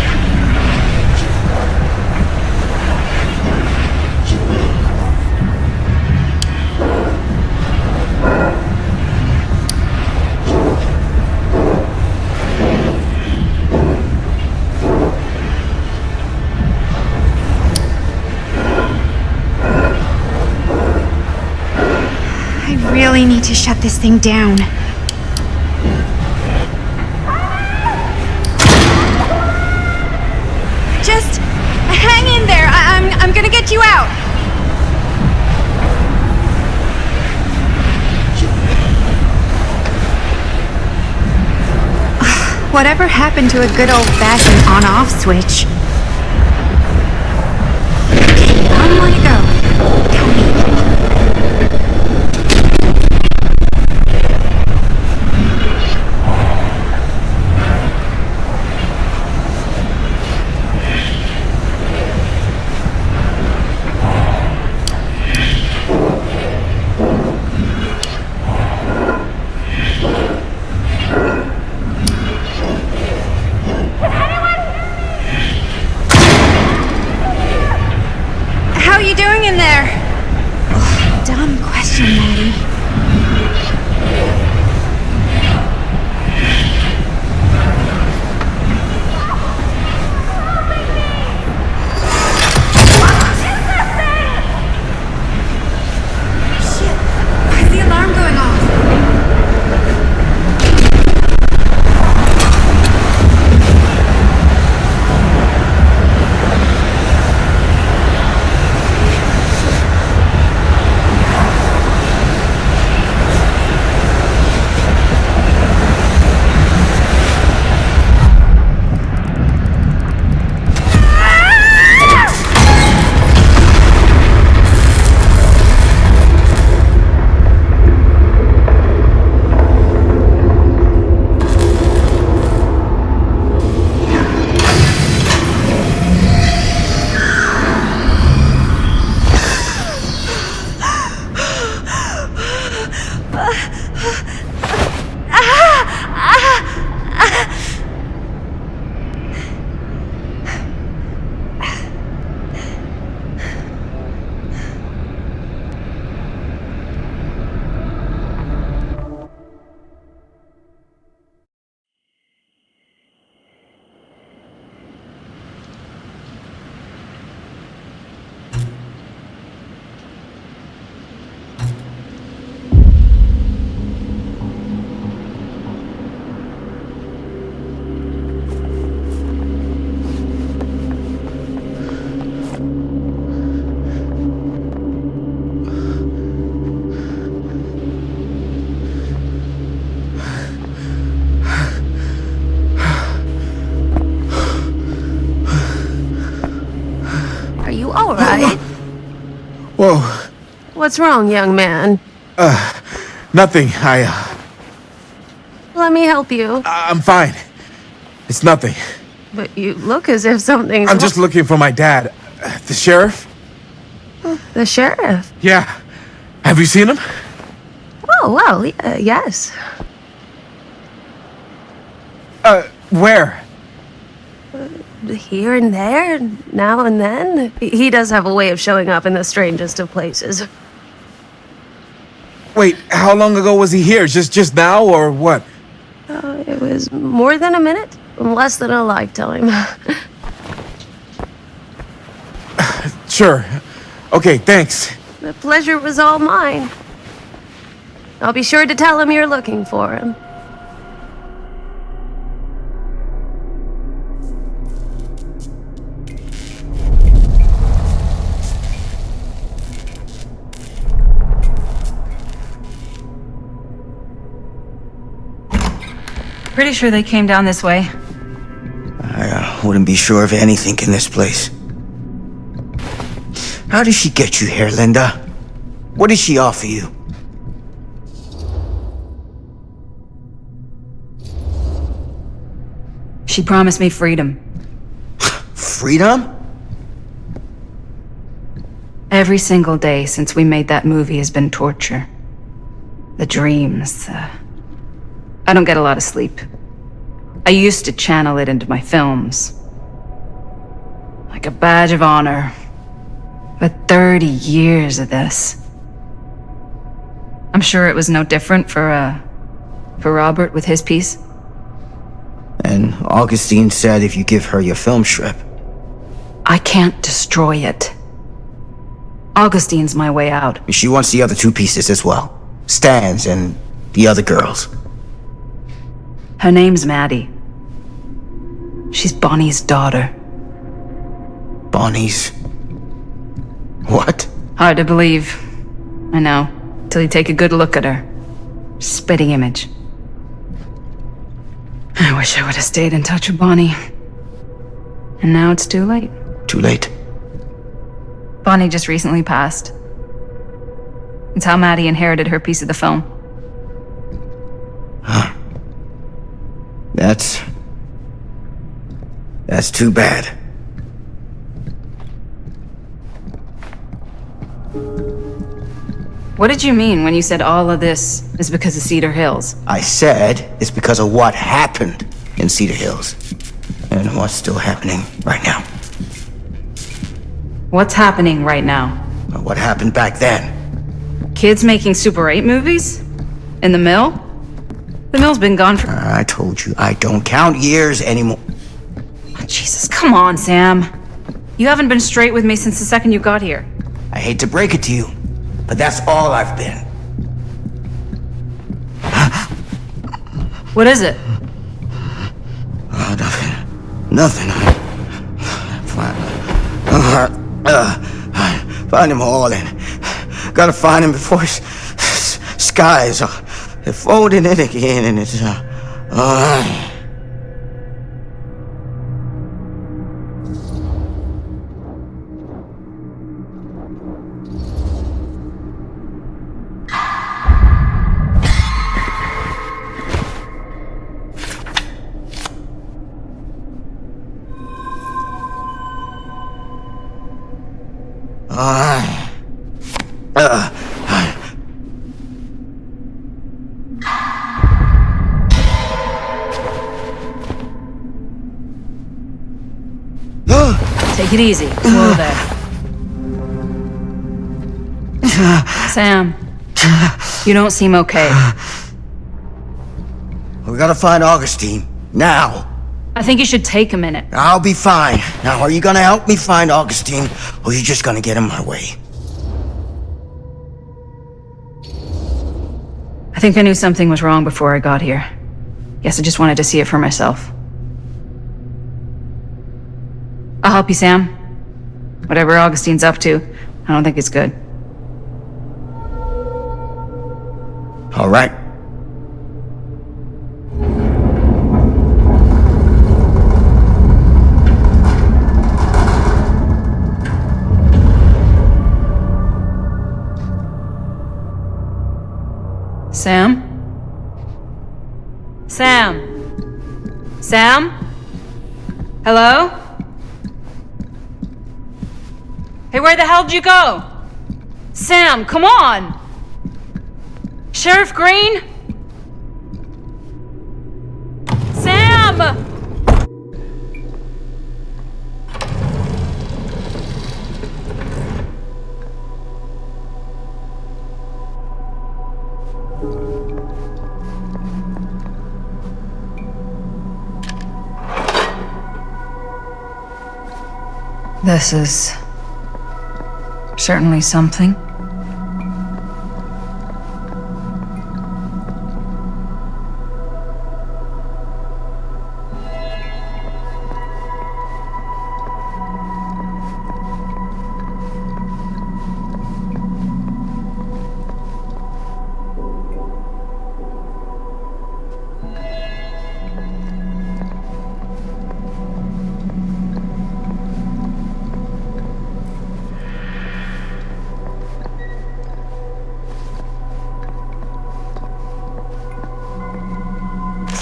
I really need to shut this thing down. Just hang in there. I'm gonna get you out. Whatever happened to a good old-fashioned on-off switch? Okay, 1 more to go. Tell me. How you doing in there? Oh, dumb question, Maddie. Whoa. What's wrong, young man? Nothing. Let me help you. I'm fine. It's nothing. But you look as if something's... I'm just looking for my dad. The sheriff? The sheriff? Yeah. Have you seen him? Oh, well, yes. Where? Here and there, now and then. He does have a way of showing up in the strangest of places. Wait, how long ago was he here? Just now, or what? It was more than a minute, less than a lifetime. Sure. Okay, thanks. The pleasure was all mine. I'll be sure to tell him you're looking for him. Pretty sure they came down this way. I wouldn't be sure of anything in this place. How did she get you here, Linda? What did she offer you? She promised me freedom. Freedom? Every single day since we made that movie has been torture. the dreams. I don't get a lot of sleep. I used to channel it into my films. Like a badge of honor. But 30 years of this. I'm sure it was no different for Robert with his piece. And Augustine said if you give her your film strip. I can't destroy it. Augustine's my way out. She wants the other 2 pieces as well. Stan's and the other girls. Her name's Maddie. She's Bonnie's daughter. Bonnie's... what? Hard to believe. I know. Till you take a good look at her. Spitting image. I wish I would have stayed in touch with Bonnie. And now it's too late. Too late? Bonnie just recently passed. It's how Maddie inherited her piece of the film. Huh. That's too bad. What did you mean when you said all of this is because of Cedar Hills? I said it's because of what happened in Cedar Hills. And what's still happening right now. What's happening right now? What happened back then? Kids making Super 8 movies? In the mill? The mill's been gone for... I told you, I don't count years anymore. Oh, Jesus, come on, Sam. You haven't been straight with me since the second you got here. I hate to break it to you, but that's all I've been. What is it? Nothing. Find him all and gotta find him before his skies are folding in again and it's Take it easy. Whoa there. Sam, you don't seem okay. We gotta find Augustine. Now. I think you should take a minute. I'll be fine. Now, are you gonna help me find Augustine, or are you just gonna get in my way? I think I knew something was wrong before I got here. Guess I just wanted to see it for myself. I'll help you, Sam. Whatever Augustine's up to, I don't think it's good. All right. Sam? Sam? Sam? Hello? Hey, where the hell did you go? Sam, come on! Sheriff Green? Sam! This is certainly something.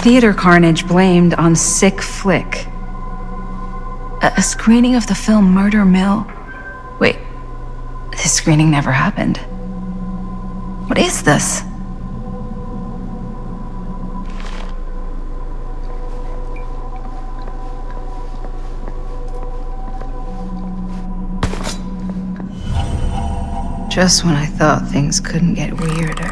Theater carnage blamed on sick flick. A screening of the film Murder Mill. Wait, this screening never happened. What is this? Just when I thought things couldn't get weirder.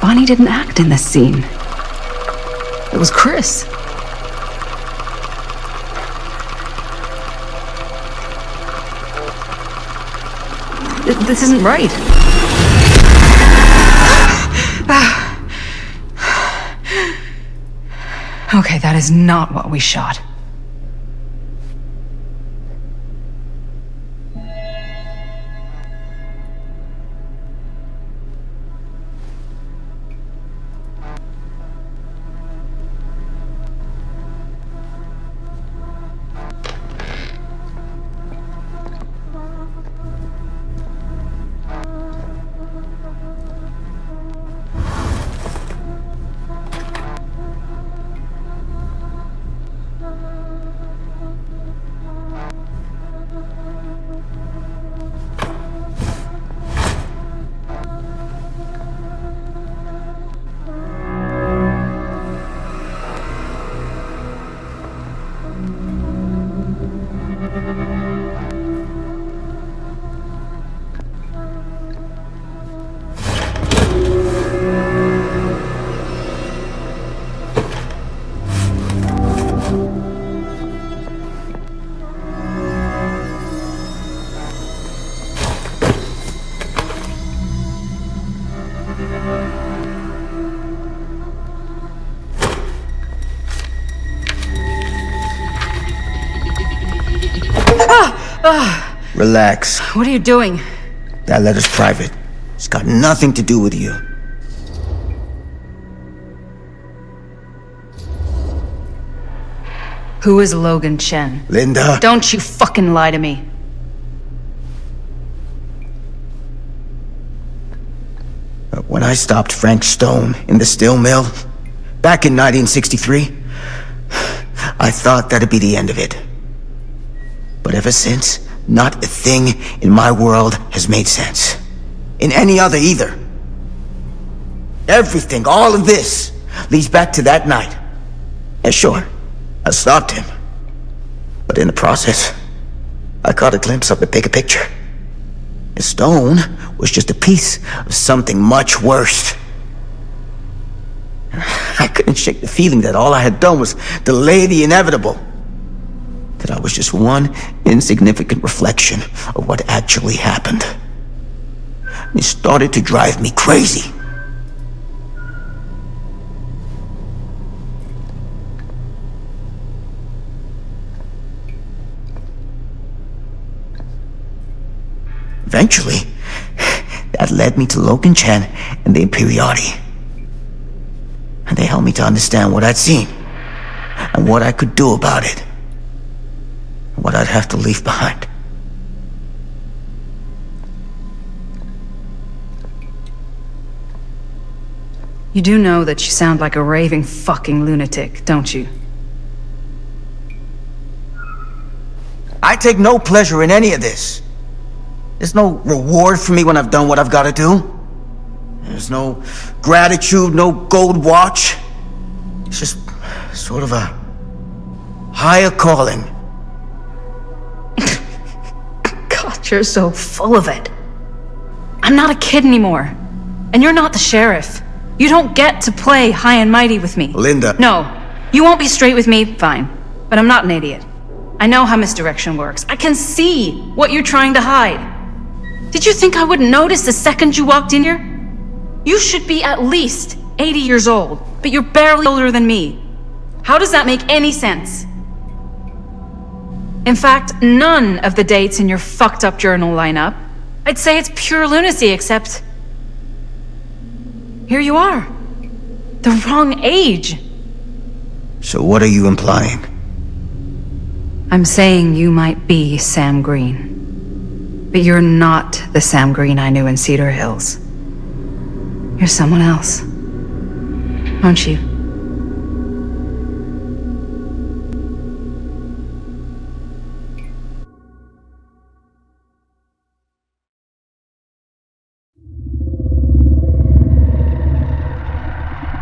Bonnie didn't act in this scene. It was Chris. This isn't right. Okay, that is not what we shot. Relax. What are you doing? That letter's private. It's got nothing to do with you. Who is Logan Chen? Linda. Don't you fucking lie to me. When I stopped Frank Stone in the steel mill, back in 1963, I thought that'd be the end of it. But ever since, not a thing in my world has made sense. In any other either. Everything, all of this, leads back to that night. And sure, I stopped him. But in the process, I caught a glimpse of the bigger picture. And Stone was just a piece of something much worse. I couldn't shake the feeling that all I had done was delay the inevitable. That I was just one insignificant reflection of what actually happened. It started to drive me crazy. Eventually, that led me to Logan Chen and the Imperiati. And they helped me to understand what I'd seen, and what I could do about it, and what I'd have to leave behind. You do know that you sound like a raving fucking lunatic, don't you? I take no pleasure in any of this. There's no reward for me when I've done what I've got to do. There's no gratitude, no gold watch. It's just sort of a higher calling. God, you're so full of it. I'm not a kid anymore. And you're not the sheriff. You don't get to play high and mighty with me. Linda. No, you won't be straight with me, fine. But I'm not an idiot. I know how misdirection works. I can see what you're trying to hide. Did you think I wouldn't notice the second you walked in here? You should be at least 80 years old, but you're barely older than me. How does that make any sense? In fact, none of the dates in your fucked up journal line up. I'd say it's pure lunacy, except... here you are. The wrong age. So what are you implying? I'm saying you might be Sam Green. But you're not the Sam Green I knew in Cedar Hills. You're someone else. Aren't you?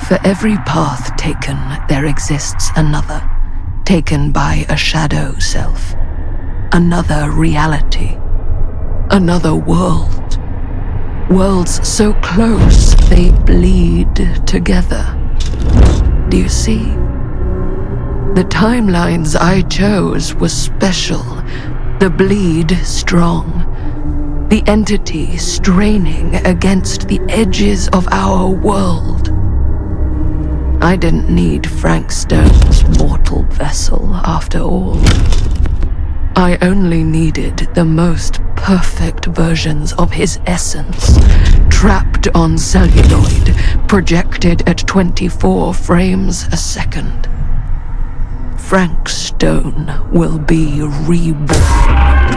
For every path taken, there exists another, taken by a shadow self. Another reality. Another world. Worlds so close, they bleed together. Do you see? The timelines I chose were special. The bleed strong. The entity straining against the edges of our world. I didn't need Frank Stone's mortal vessel, after all. I only needed the most perfect versions of his essence, trapped on celluloid, projected at 24 frames a second. Frank Stone will be reborn.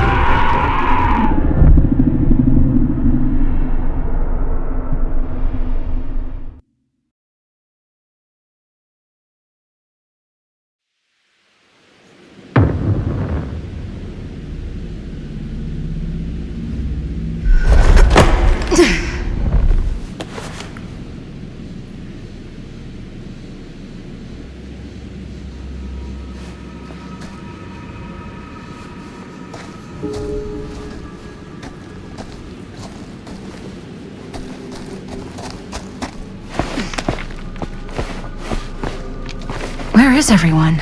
Where is everyone?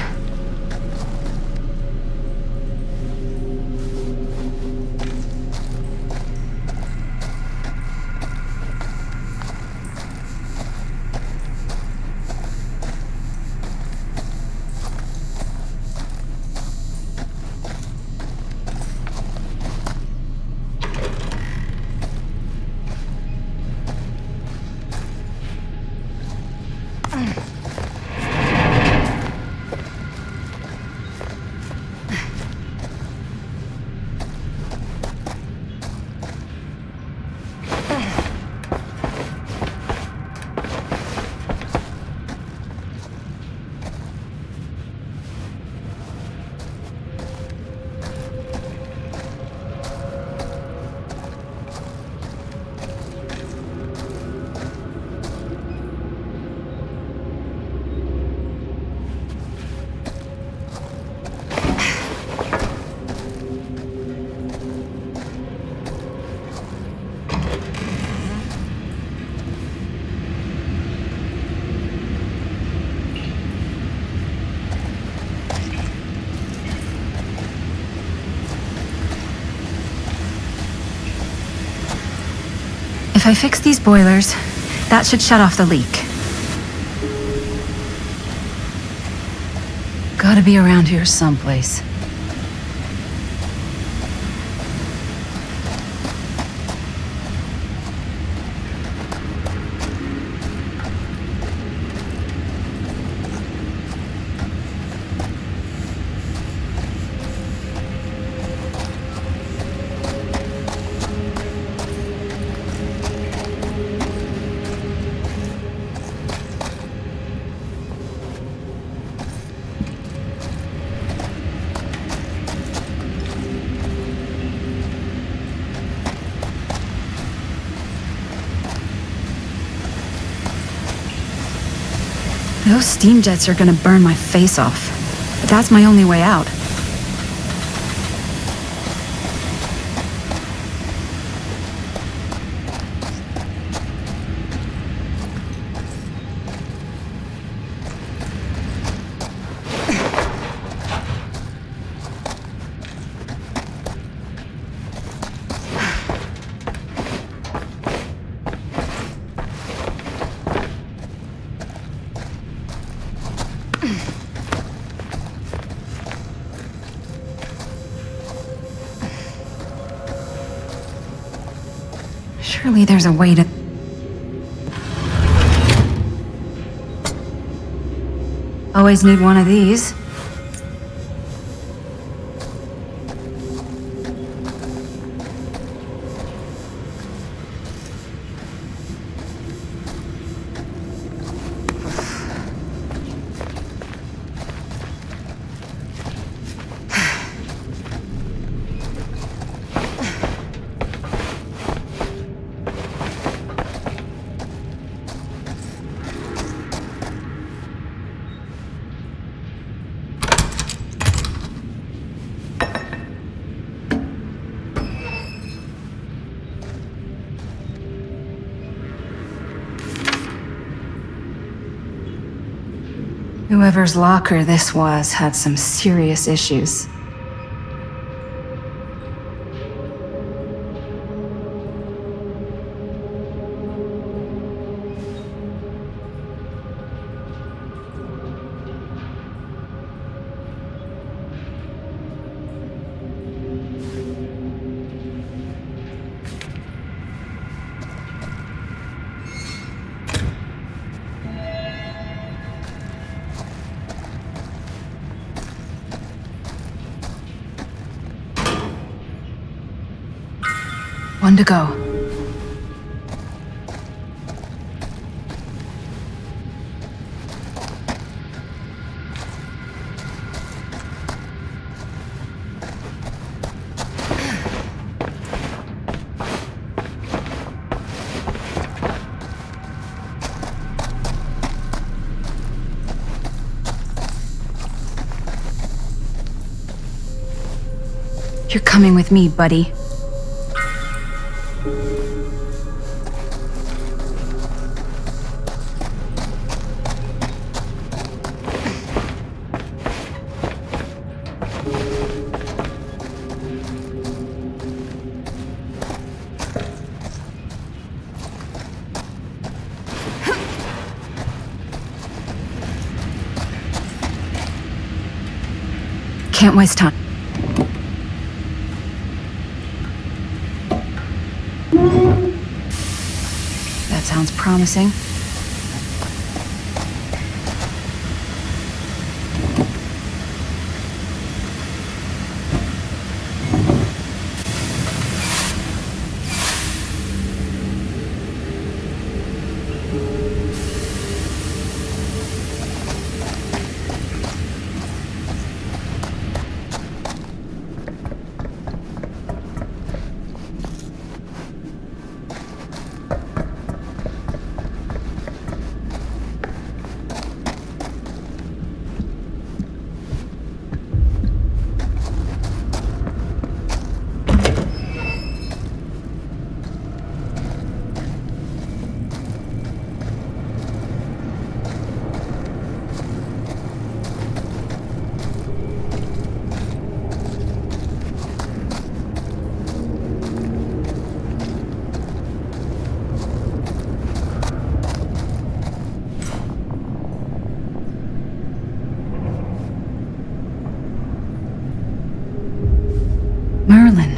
If I fix these boilers, that should shut off the leak. Gotta be around here someplace. Those steam jets are gonna burn my face off. But that's my only way out. Surely there's a way to... Always need one of these. Whoever's locker this was had some serious issues. One to go. You're coming with me, buddy. Can't waste time. That sounds promising. Merlin.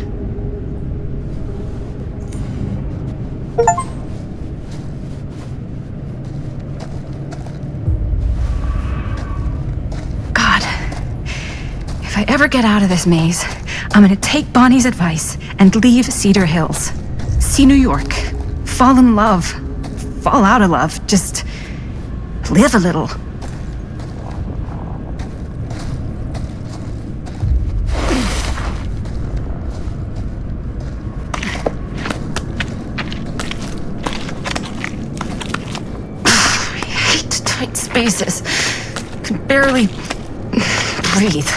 God, if I ever get out of this maze, I'm gonna take Bonnie's advice and leave Cedar Hills. See New York. Fall in love. Fall out of love. Just live a little. Spaces. Can barely breathe.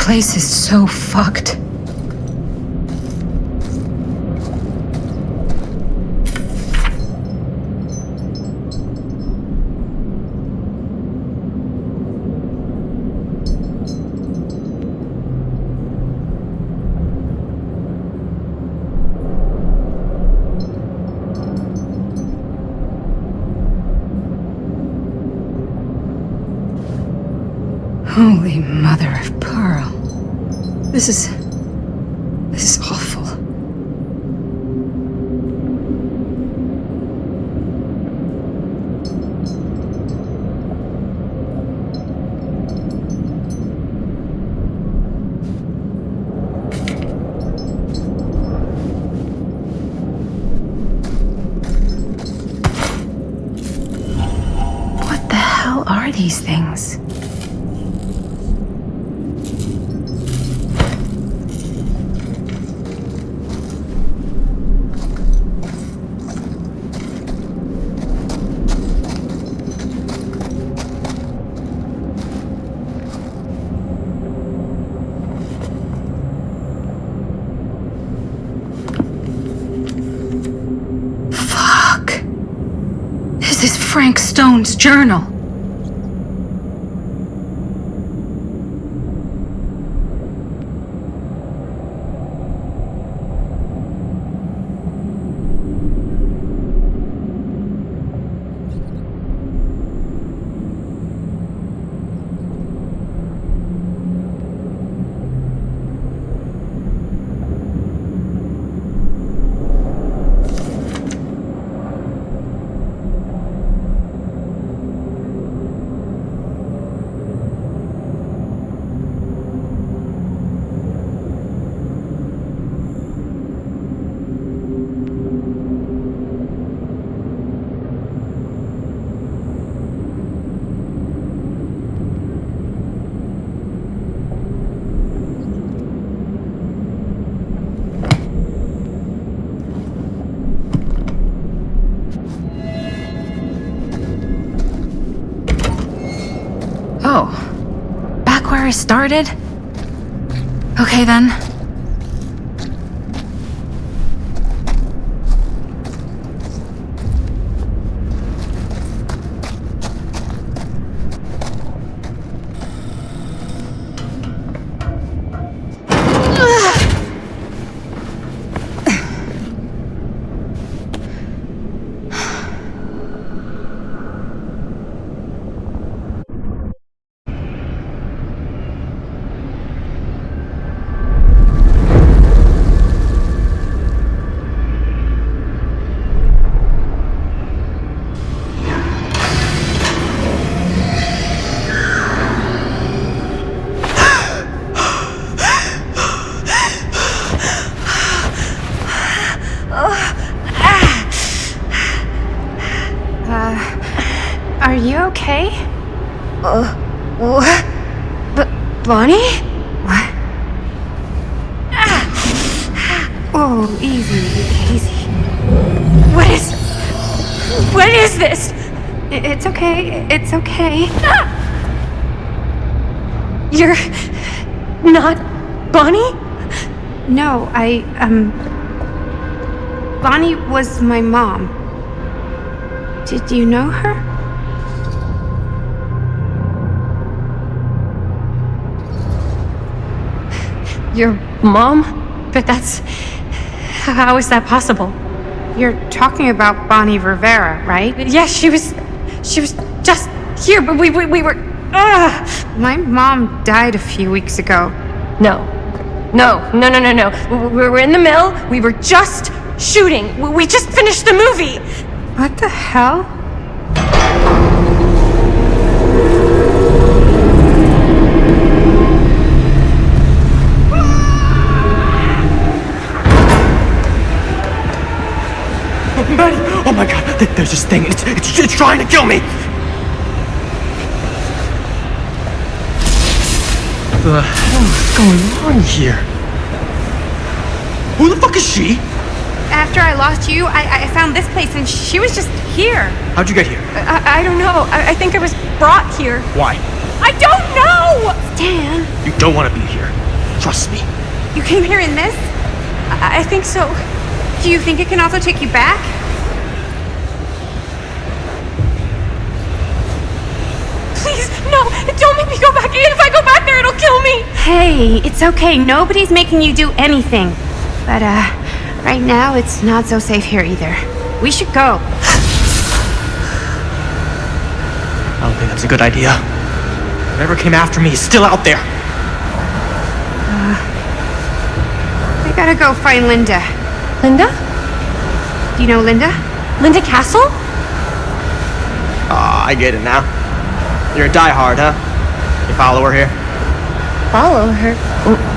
place is so fucked. Holy mother of pearl. This is awful. What the hell are these things? This is Frank Stone's journal. Oh, back where I started? Okay then. Are you okay? What? Bonnie? What? Oh, easy. What is this? It's okay. It's okay. You're not Bonnie? No, Bonnie was my mom. Did you know her? Your mom? But how is that possible? You're talking about Bonnie Rivera, right? Yes, she was just here, but we were, My mom died a few weeks ago. No. We were in the mill, we were just shooting. We just finished the movie. What the hell? Maddie! Oh my god, there's this thing. It's trying to kill me! What the hell is going on here? Who the fuck is she? After I lost you, I found this place and she was just here. How'd you get here? I don't know. I think I was brought here. Why? I don't know! Stan. You don't want to be here. Trust me. You came here in this? I think so. Do you think it can also take you back? Please, no! Don't make me go back in! If I go back there, it'll kill me! Hey, it's okay. Nobody's making you do anything. But, right now, it's not so safe here either. We should go. I don't think that's a good idea. Whatever came after me is still out there. I gotta go find Linda. Linda? Do you know Linda? Linda Castle? I get it now. You're a diehard, huh? You follow her here? Follow her?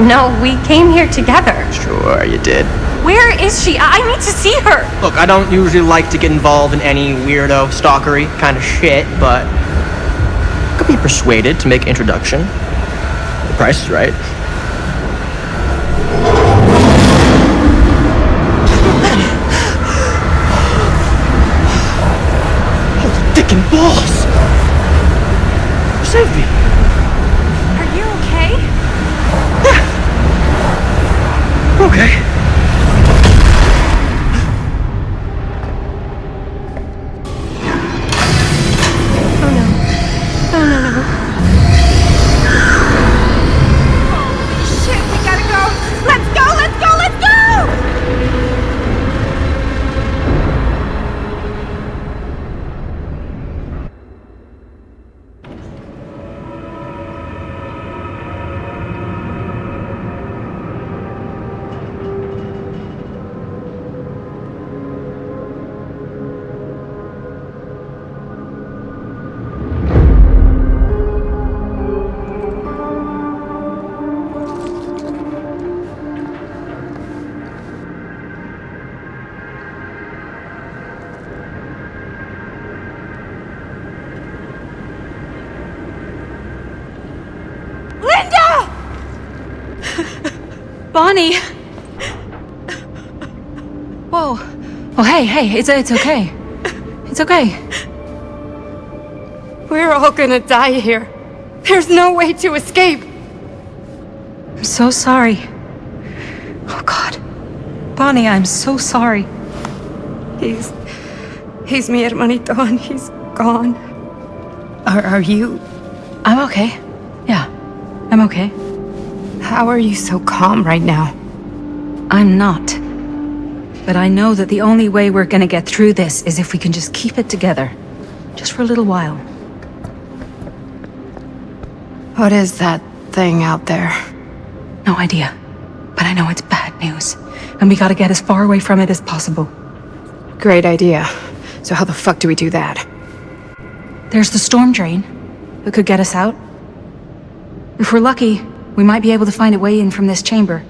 No, we came here together. Sure, you did. Where is she? I need to see her. Look, I don't usually like to get involved in any weirdo, stalkery kind of shit, but I could be persuaded to make introduction. The price is right. Holy dick and balls! Save me. Are you okay? Okay. Shit, we gotta go! Let's go, let's go, let's go! Linda! Bonnie! Whoa. Oh, hey, it's okay. It's okay. We're all gonna die here. There's no way to escape. I'm so sorry. Oh, God. Bonnie, I'm so sorry. He's mi hermanito and he's gone. Are you? I'm okay. Yeah, I'm okay. How are you so calm right now? I'm not. But I know that the only way we're gonna get through this is if we can just keep it together. Just for a little while. What is that thing out there? No idea. But I know it's bad news. And we gotta get as far away from it as possible. Great idea. So how the fuck do we do that? There's the storm drain that could get us out. If we're lucky, we might be able to find a way in from this chamber.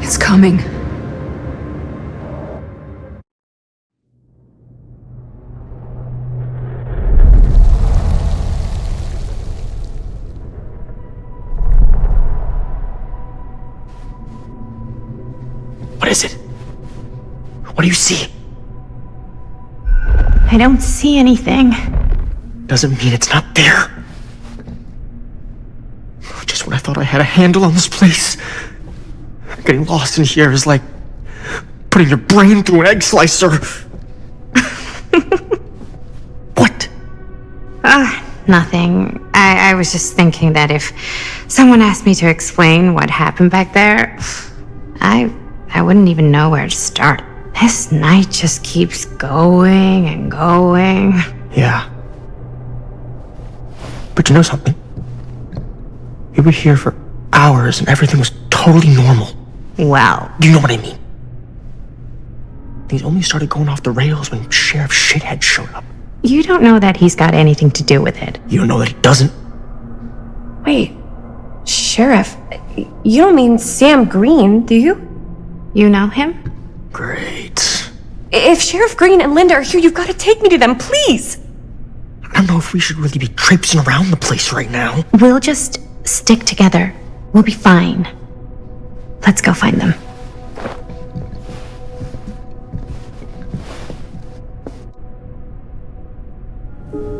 It's coming. What is it? What do you see? I don't see anything. Doesn't mean it's not there. Just when I thought I had a handle on this place. Getting lost in here is like putting your brain through an egg slicer. What? Nothing. I was just thinking that if someone asked me to explain what happened back there, I wouldn't even know where to start. This night just keeps going and going. Yeah. But you know something? We were here for hours and everything was totally normal. Well. Do you know what I mean? Things only started going off the rails when Sheriff Shithead showed up. You don't know that he's got anything to do with it. You don't know that he doesn't? Wait, Sheriff, you don't mean Sam Green, do you? You know him? Great. If Sheriff Green and Linda are here, you've got to take me to them, please! I don't know if we should really be traipsing around the place right now. We'll just stick together. We'll be fine. Let's go find them.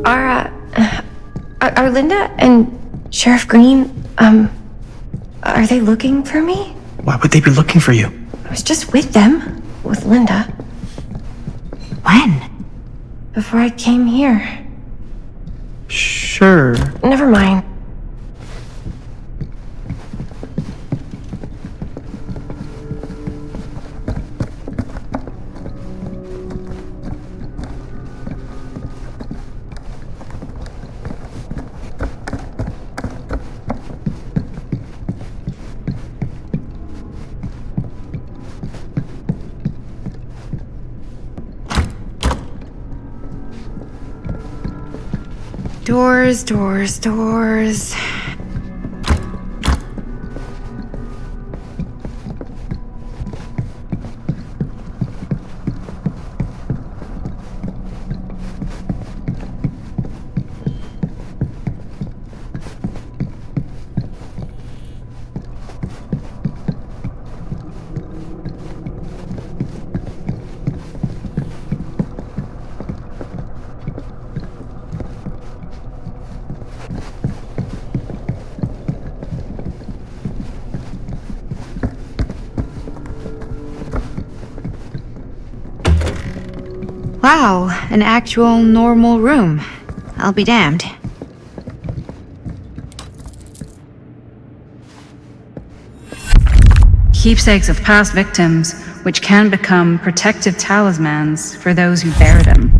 Are Linda and Sheriff Green, are they looking for me? Why would they be looking for you? I was just with them, with Linda. When? Before I came here. Sure. Never mind. Doors, doors, doors. Wow, an actual normal room. I'll be damned. Keepsakes of past victims, which can become protective talismans for those who bear them.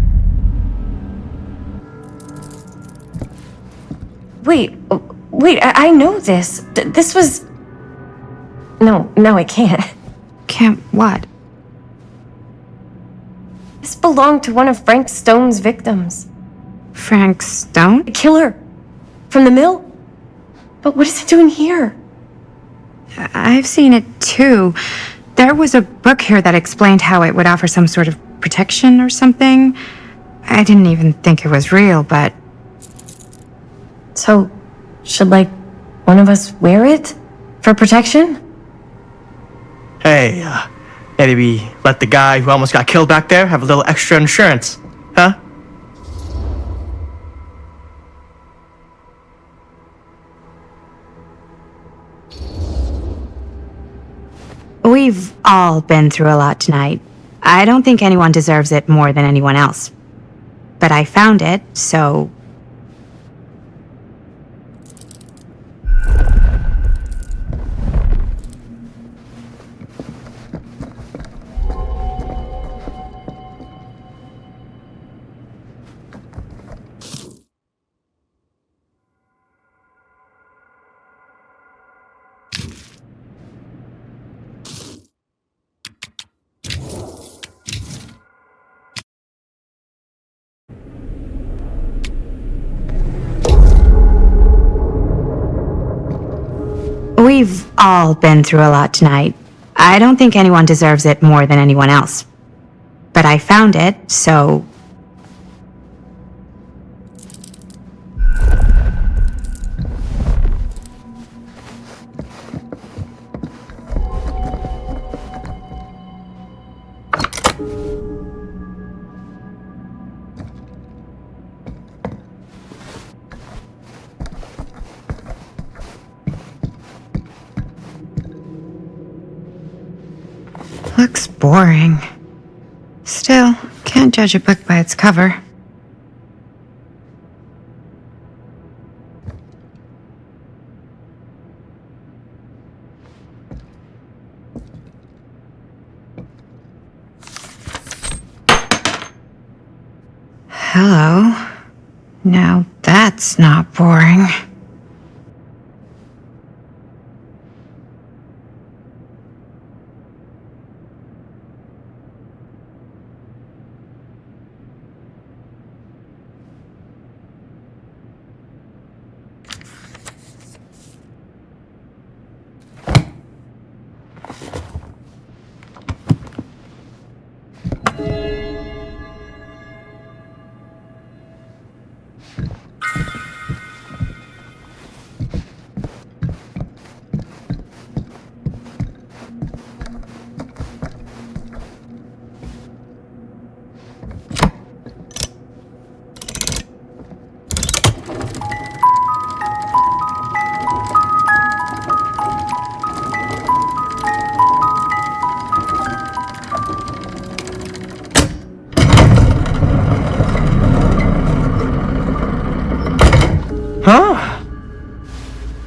Wait, I know this. This was... No, I can't. Can't what? This belonged to one of Frank Stone's victims. Frank Stone? The killer. From the mill. But what is it doing here? I've seen it too. There was a book here that explained how it would offer some sort of protection or something. I didn't even think it was real, but... So, should, one of us wear it? For protection? Hey, maybe we let the guy who almost got killed back there have a little extra insurance, huh? We've all been through a lot tonight. I don't think anyone deserves it more than anyone else. But I found it, so... We've all been through a lot tonight. I don't think anyone deserves it more than anyone else. But I found it, so... Looks boring. Still, can't judge a book by its cover. Hello. Now that's not boring.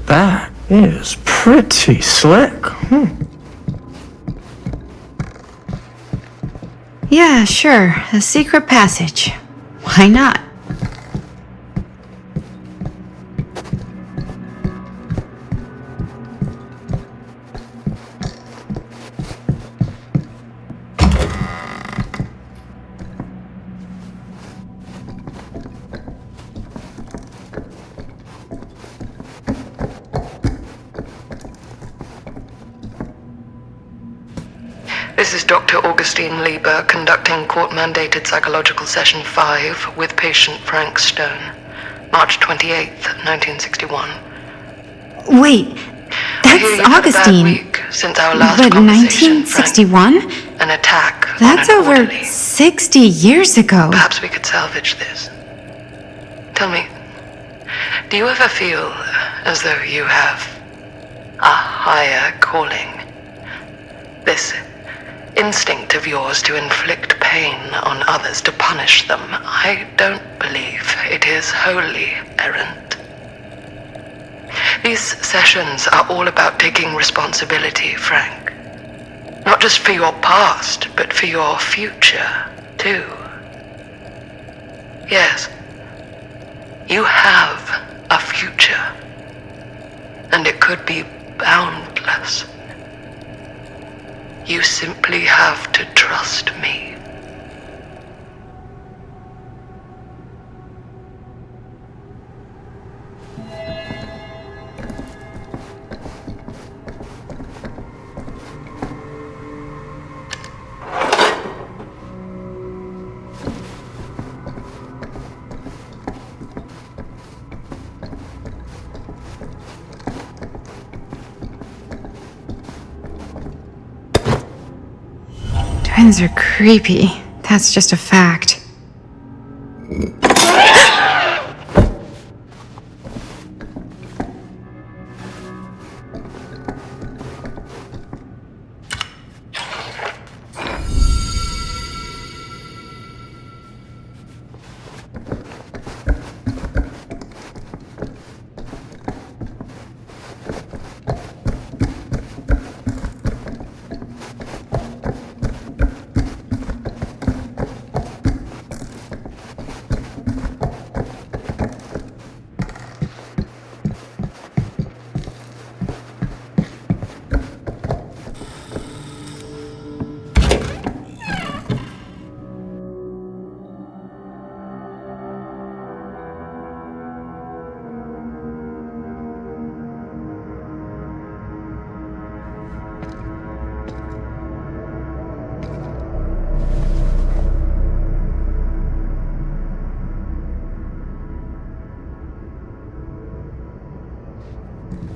That is pretty slick. Yeah, sure. A secret passage. Why not? This is Dr. Augustine Lieber conducting court-mandated psychological session 5 with patient Frank Stone, March 28th, 1961. Wait, that's Augustine. Week since our last But conversation, 1961? Frank. An attack. That's on an over orderly. 60 years ago. Perhaps we could salvage this. Tell me, do you ever feel as though you have a higher calling? This instinct of yours to inflict pain on others, to punish them, I don't believe it is wholly errant. These sessions are all about taking responsibility, Frank. Not just for your past, but for your future, too. Yes, you have a future, and it could be boundless. You simply have to trust me. Twins are creepy. That's just a fact.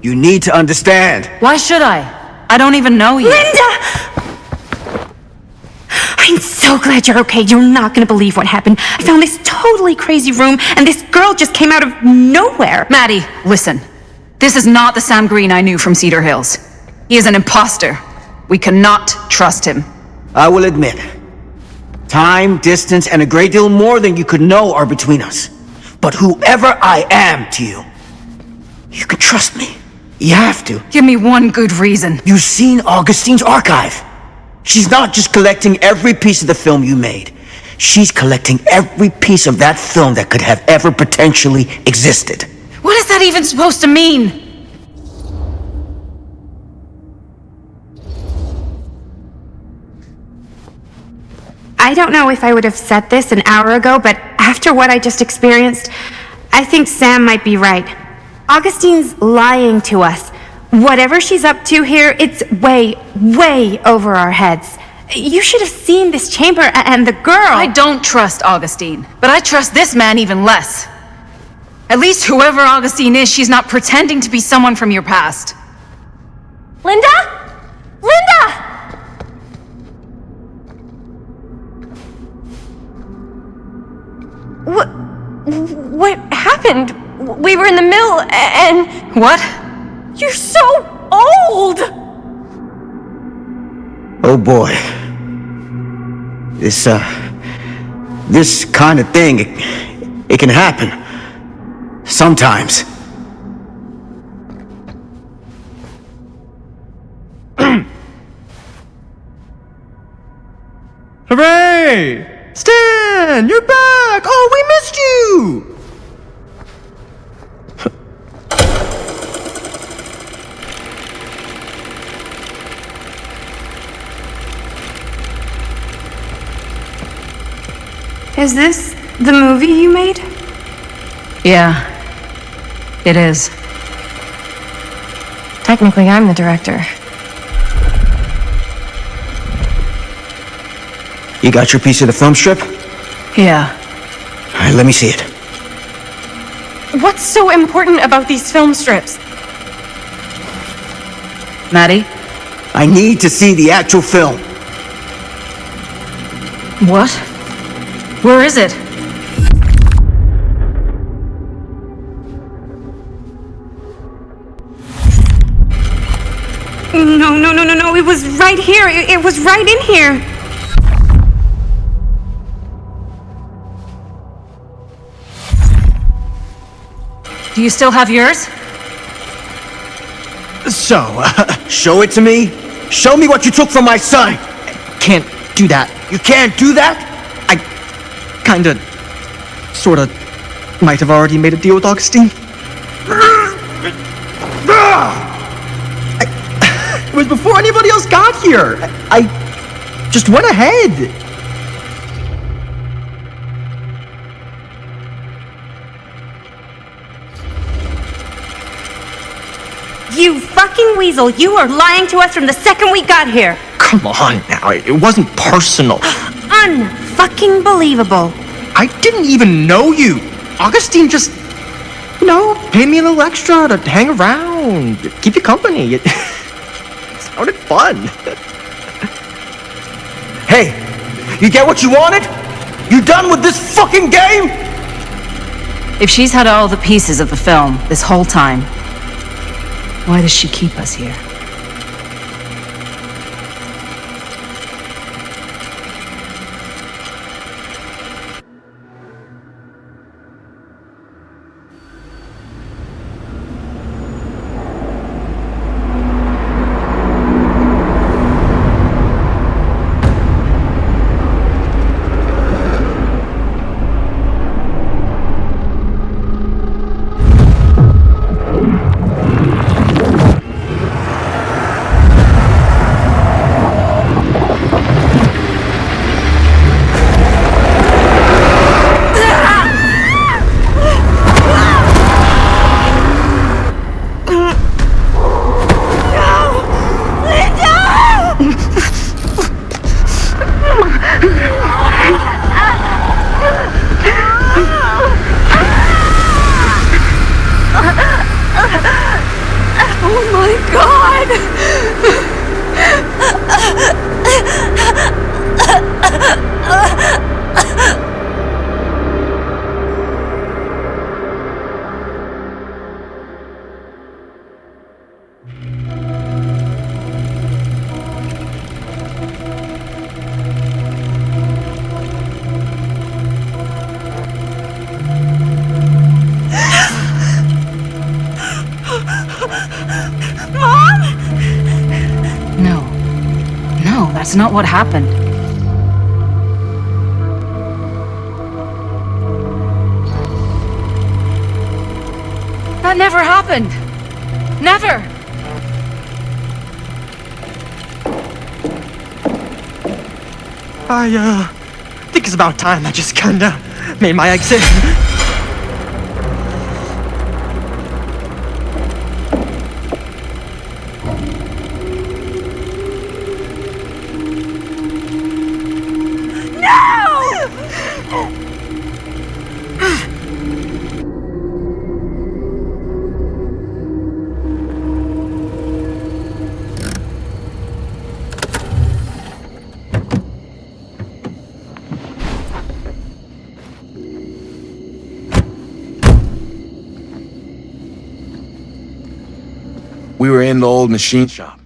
You need to understand. Why should I? I don't even know you. Linda! I'm so glad you're okay. You're not gonna believe what happened. I found this totally crazy room, and this girl just came out of nowhere. Maddie, listen. This is not the Sam Green I knew from Cedar Hills. He is an imposter. We cannot trust him. I will admit, time, distance, and a great deal more than you could know are between us. But whoever I am to you, you can trust me. You have to. Give me one good reason. You've seen Augustine's archive. She's not just collecting every piece of the film you made. She's collecting every piece of that film that could have ever potentially existed. What is that even supposed to mean? I don't know if I would have said this an hour ago, but after what I just experienced, I think Sam might be right. Augustine's lying to us. Whatever she's up to here, it's way, way over our heads. You should have seen this chamber and the girl. I don't trust Augustine, but I trust this man even less. At least whoever Augustine is, she's not pretending to be someone from your past. Linda? Linda! What happened? We were in the mill and... What? You're so old! Oh boy. This kind of thing, it can happen. Sometimes. Hooray! Stan, you're back! Oh, we missed you! Is this the movie you made? Yeah, it is. Technically, I'm the director. You got your piece of the film strip? Yeah. All right, let me see it. What's so important about these film strips? Maddie? I need to see the actual film. What? Where is it? No, it was right here. It was right in here. Do you still have yours? So, show it to me. Show me what you took from my son. Can't do that. You can't do that? I kinda, sorta, might have already made a deal with Augustine. It was before anybody else got here. I just went ahead. You fucking weasel. You are lying to us from the second we got here. Come on now, it wasn't personal. Unfucking believable. I didn't even know you. Augustine just, paid me a little extra to hang around, keep you company. It sounded fun. Hey, you get what you wanted? You done with this fucking game? If she's had all the pieces of the film this whole time, why does she keep us here? That's not what happened. That never happened. Never. I think it's about time I just kinda made my exit. We were in the old machine shop.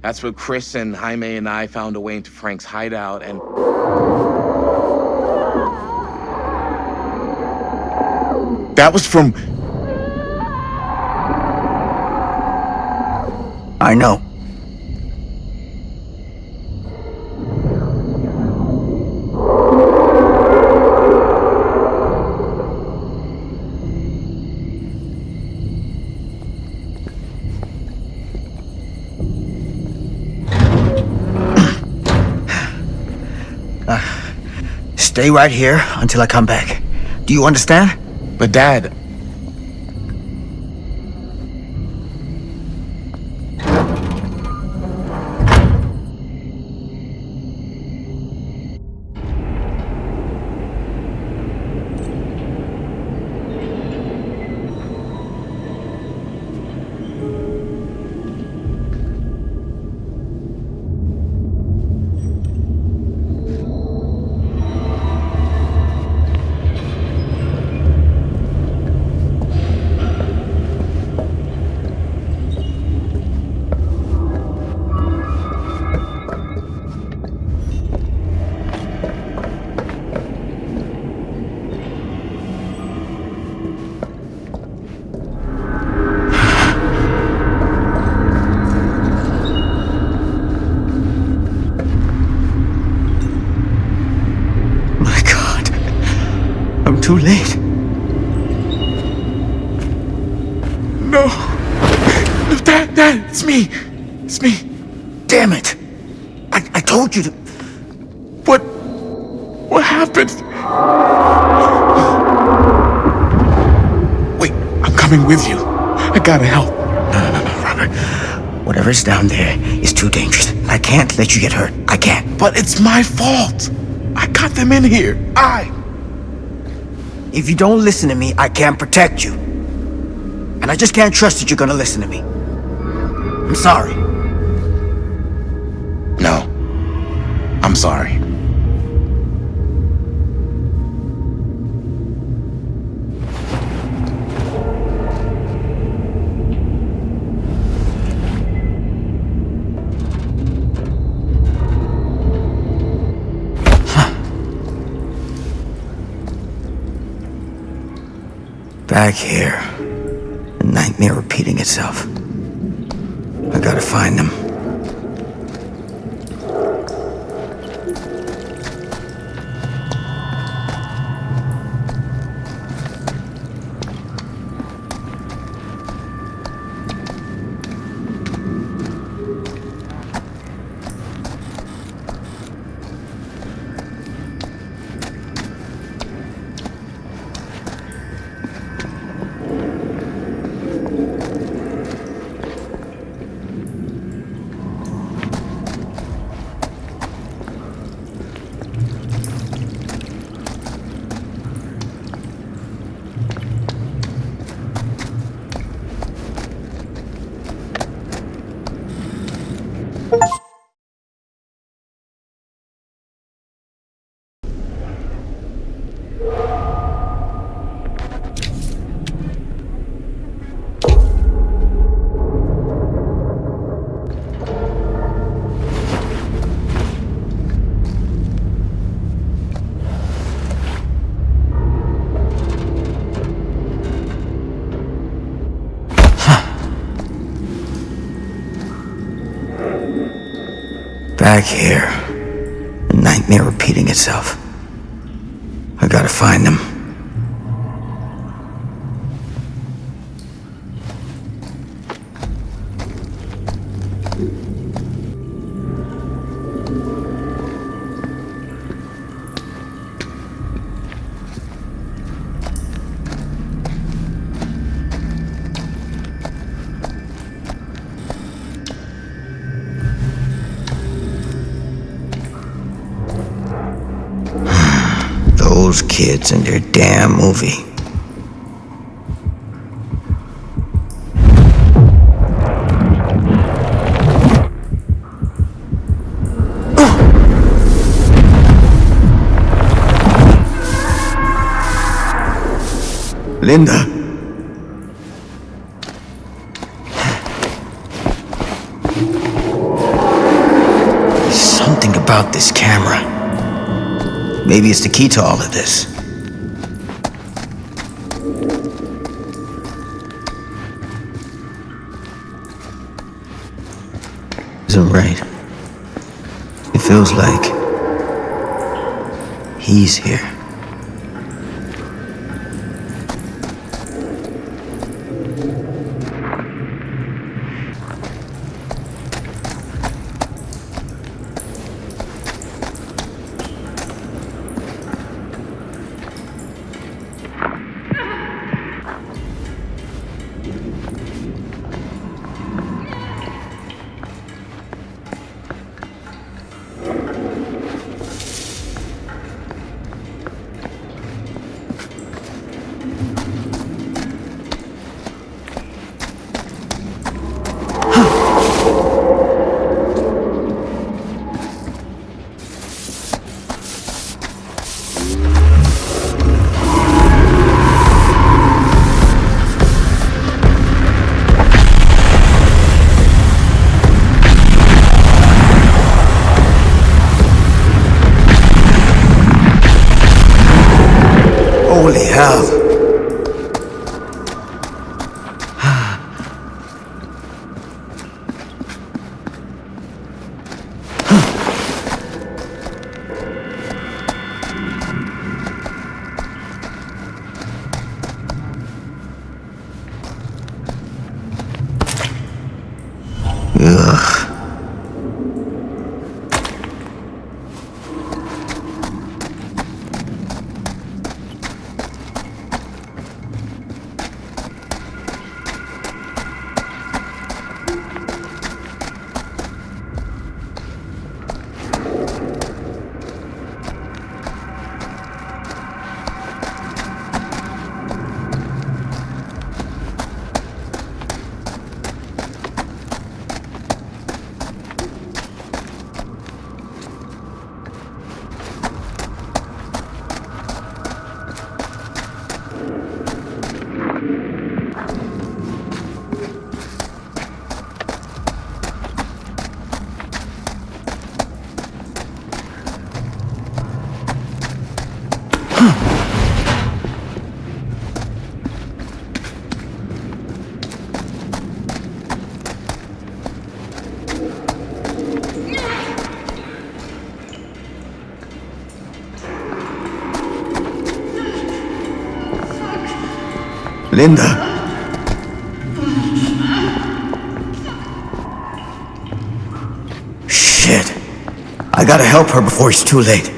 That's where Chris and Jaime and I found a way into Frank's hideout and... That was from... I know. stay right here until I come back. Do you understand? But Dad... Too late. No. No, Dad, it's me. It's me. Damn it. I told you to... What happened? Wait, I'm coming with you. I gotta help. No, Robert. Whatever's down there is too dangerous. I can't let you get hurt. I can't. But it's my fault. I got them in here. If you don't listen to me, I can't protect you. And I just can't trust that you're gonna listen to me. I'm sorry. No. I'm sorry. Back here. A nightmare repeating itself. I gotta find them. Back here. A nightmare repeating itself. I gotta find them. Those kids and their damn movie. Linda. There's something about this camera. Maybe it's the key to all of this. Isn't right. It feels like he's here. Holy hell. Ugh. Linda. Shit. I gotta help her before it's too late.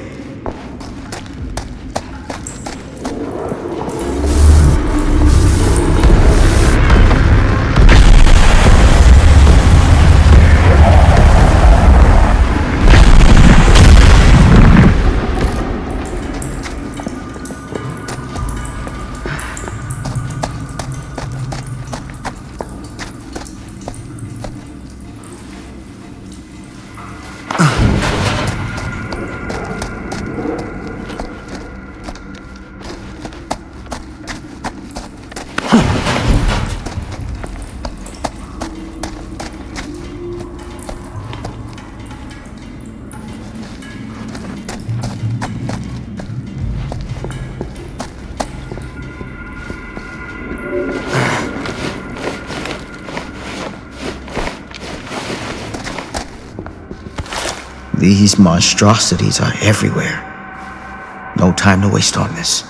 These monstrosities are everywhere. No time to waste on this.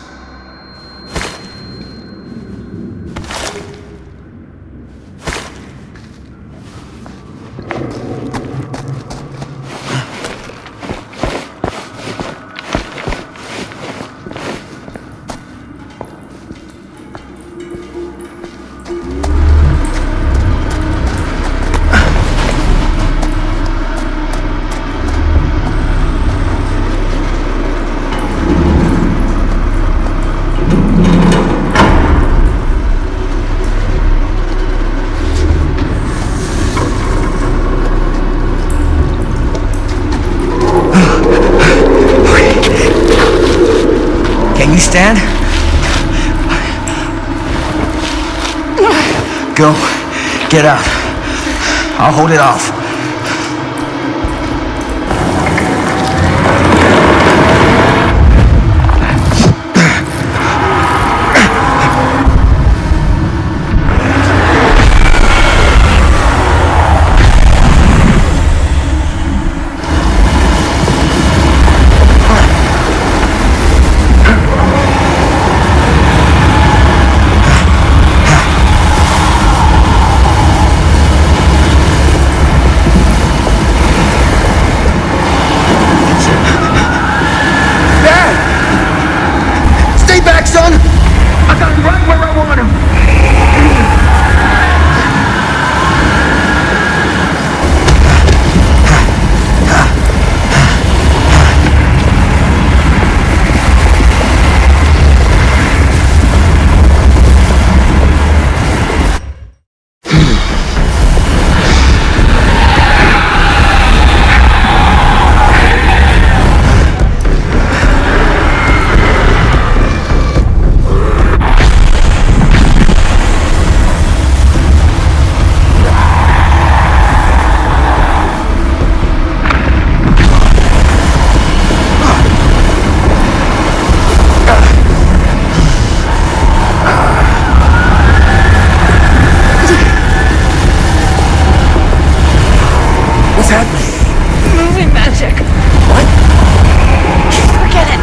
Can you stand? Go. Get out. I'll hold it off. happening? Movie magic. What? Forget it.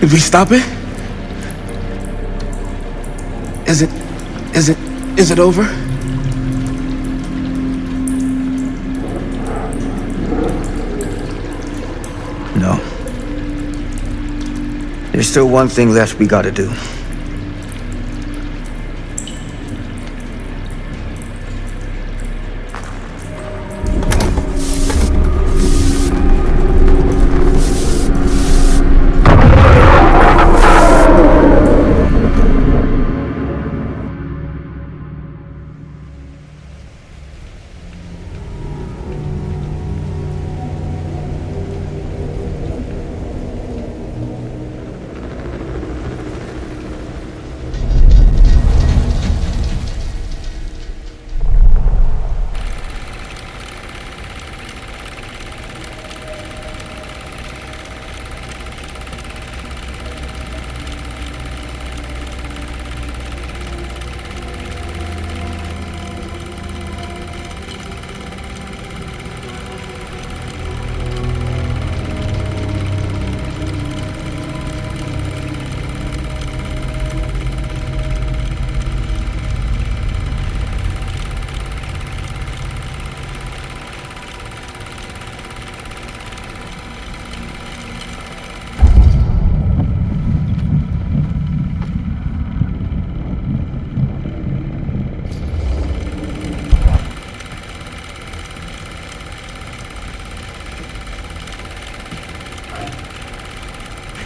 Did we stop it? Is it over? No. There's still one thing left we gotta do.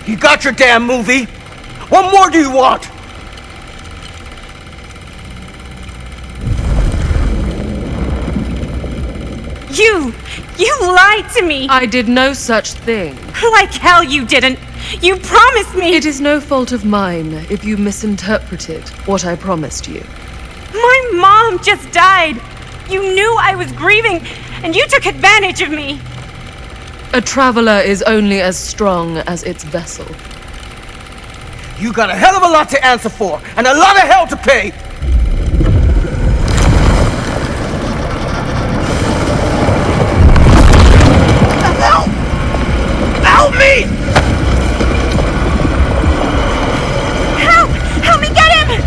You got your damn movie. What more do you want? You lied to me. I did no such thing. Like hell you didn't. You promised me. It is no fault of mine if you misinterpreted what I promised you. My mom just died. You knew I was grieving, and you took advantage of me. A traveler is only as strong as its vessel. You got a hell of a lot to answer for, and a lot of hell to pay. Help! Help me! Help me get him!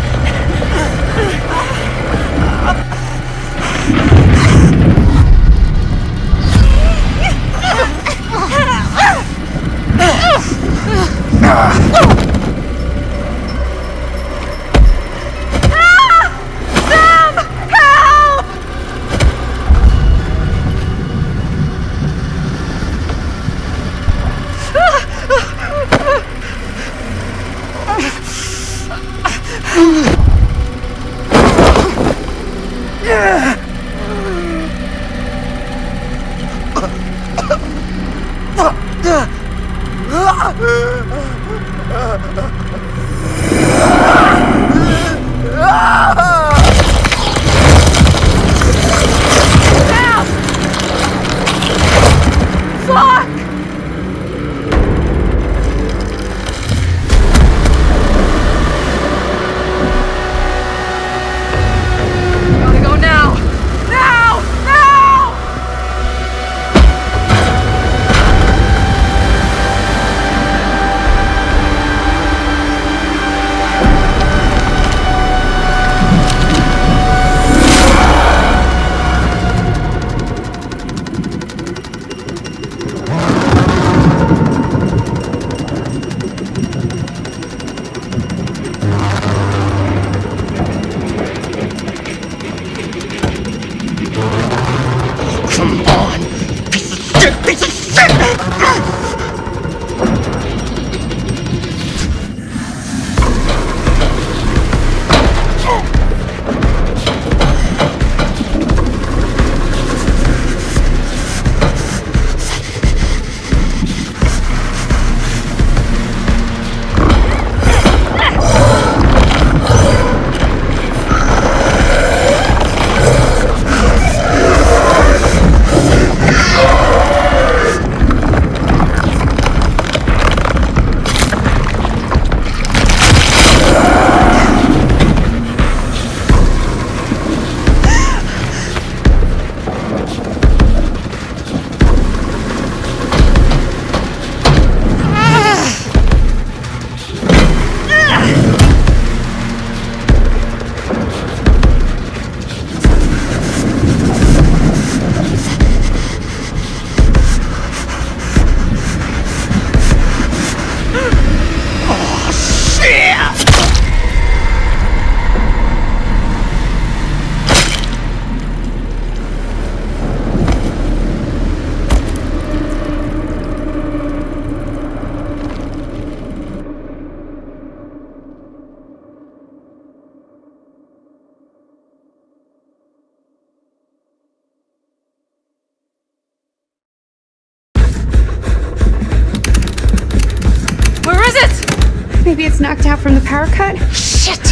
gets knocked out from the power cut? Shit!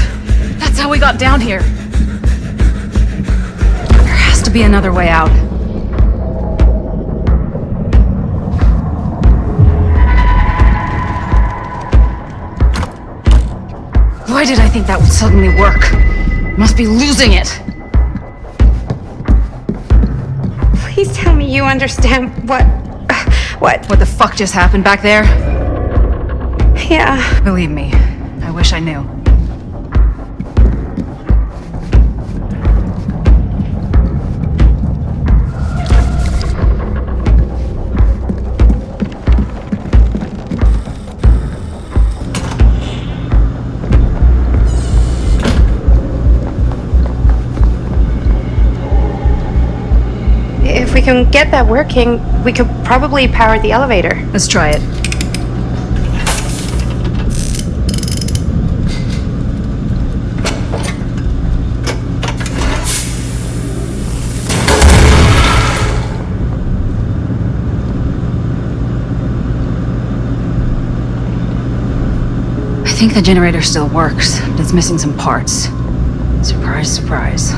That's how we got down here. There has to be another way out. Why did I think that would suddenly work? Must be losing it. Please tell me you understand what the fuck just happened back there? Yeah. Believe me, I wish I knew. If we can get that working, we could probably power the elevator. Let's try it. I think the generator still works, but it's missing some parts. Surprise, surprise.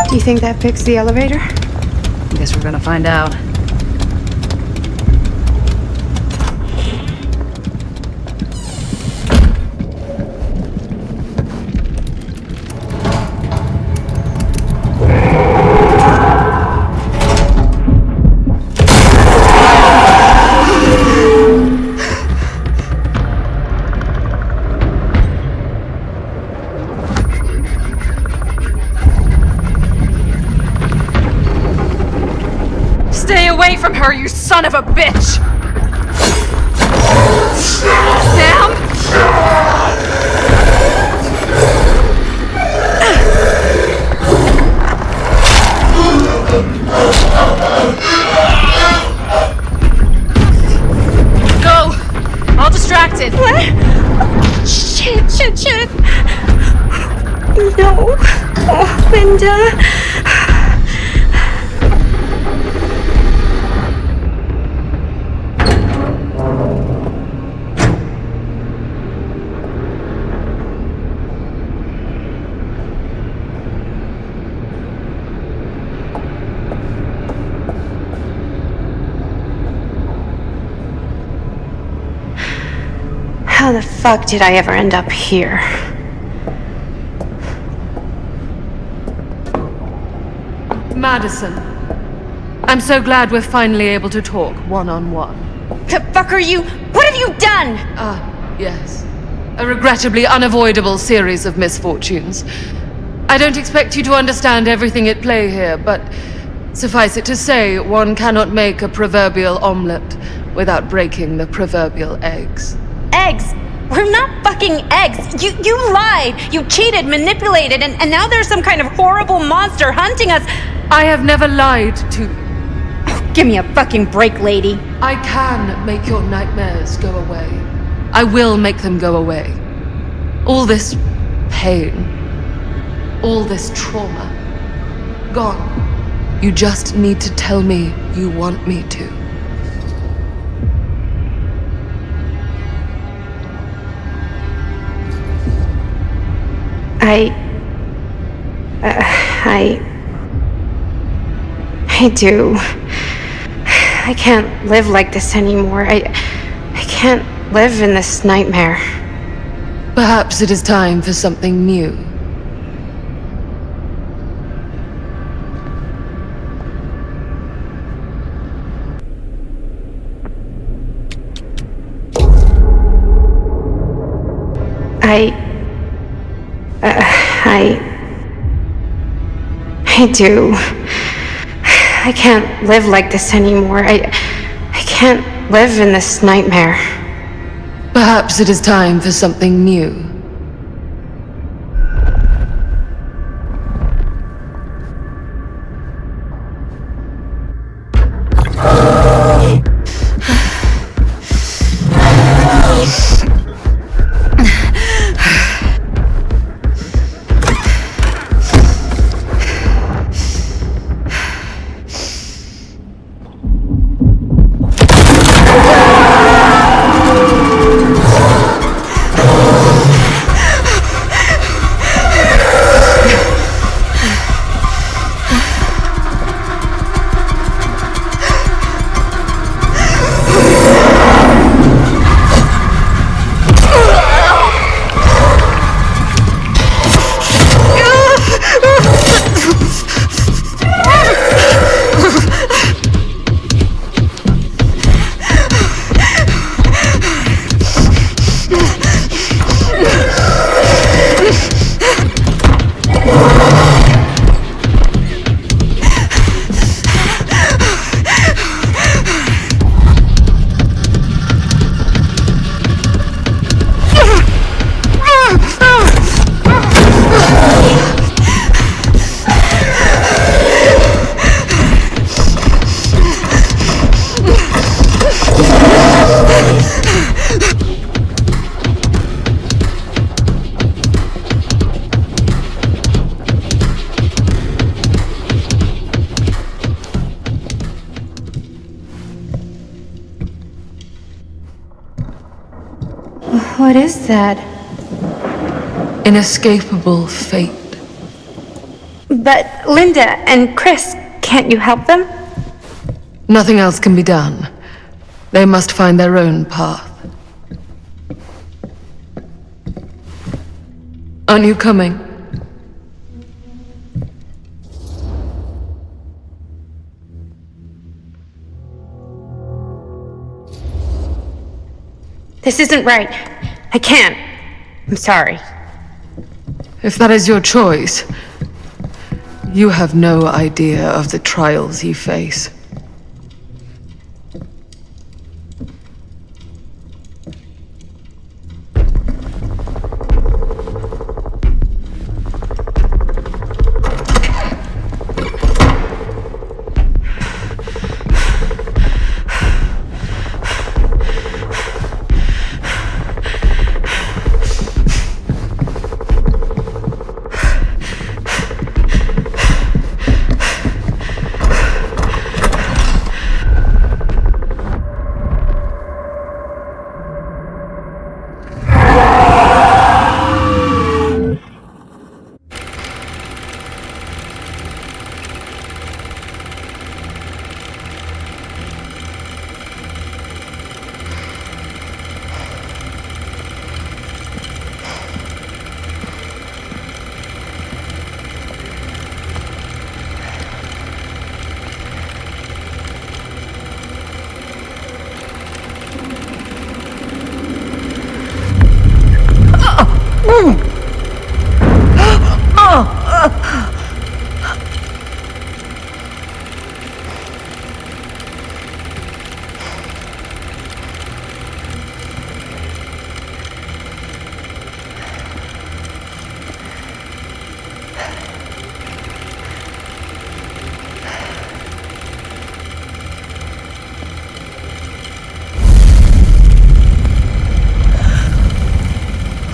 Do you think that fixed the elevator? Guess we're gonna find out. Stay away from her, you son of a bitch! Sam? Go! All distracted. What? Shit. No. Oh, Linda. How the fuck did I ever end up here? Madison, I'm so glad we're finally able to talk one-on-one. The fuck are you? What have you done? Yes. A regrettably unavoidable series of misfortunes. I don't expect you to understand everything at play here, but suffice it to say, one cannot make a proverbial omelette without breaking the proverbial eggs. Eggs? We're not fucking eggs. You lied. You cheated, manipulated, and now there's some kind of horrible monster hunting us. I have never lied to you. Oh, give me a fucking break, lady. I can make your nightmares go away. I will make them go away. All this pain, all this trauma, gone. You just need to tell me you want me to. I do. I can't live like this anymore. I can't live in this nightmare. Perhaps it is time for something new. I do. I can't live like this anymore. I can't live in this nightmare. Perhaps it is time for something new. What is that? Inescapable fate. But Linda and Chris, can't you help them? Nothing else can be done. They must find their own path. Aren't you coming? This isn't right. I can't. I'm sorry. If that is your choice, you have no idea of the trials you face.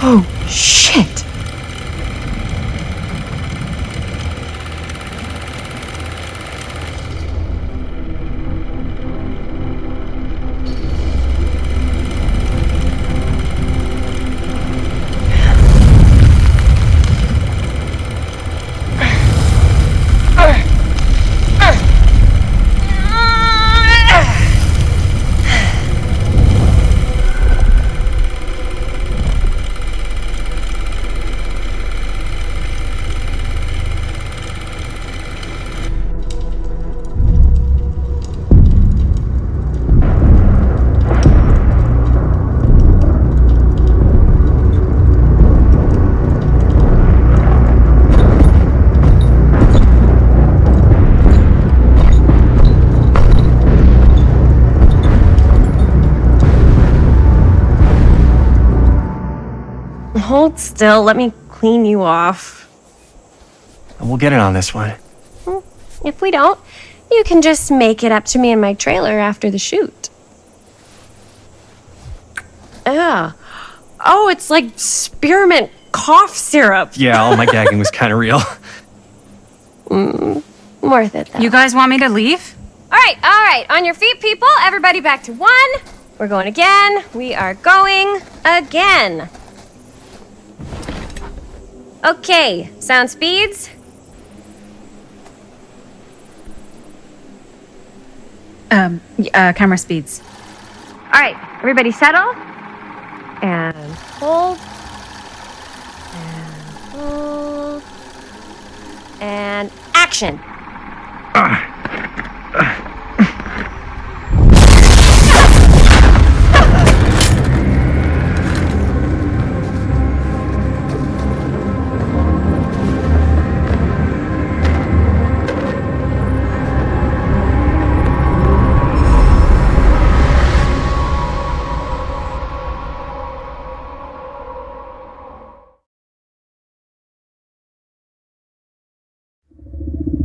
Oh, shit! Hold still. Let me clean you off. We'll get it on this one. If we don't, you can just make it up to me in my trailer after the shoot. Ugh. Oh, it's like spearmint cough syrup. Yeah, all my gagging was kind of real. Worth it, though. You guys want me to leave? All right. On your feet, people. Everybody back to 1. We're going again. We are going again. Okay, sound speeds. Camera speeds. All right, everybody settle. And hold. And hold. And action.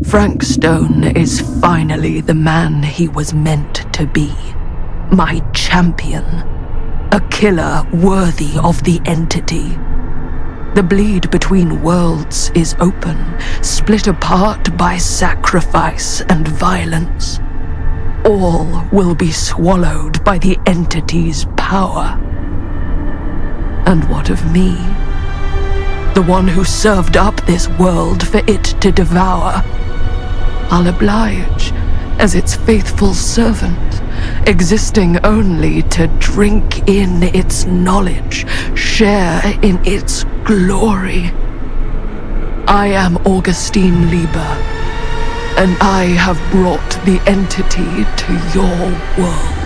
Frank Stone is finally the man he was meant to be. My champion. A killer worthy of the entity. The bleed between worlds is open, split apart by sacrifice and violence. All will be swallowed by the entity's power. And what of me? The one who served up this world for it to devour. I'll oblige as its faithful servant, existing only to drink in its knowledge, share in its glory. I am Augustine Lieber, and I have brought the entity to your world.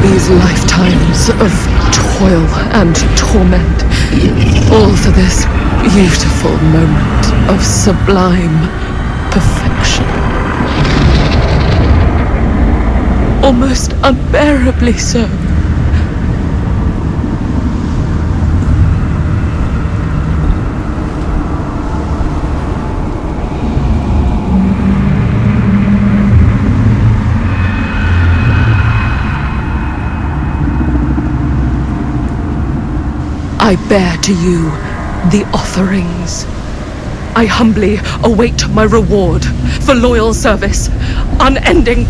These lifetimes of toil and torment, all for this beautiful moment of sublime perfection. Almost unbearably so. I bear to you the offerings. I humbly await my reward for loyal service, unending.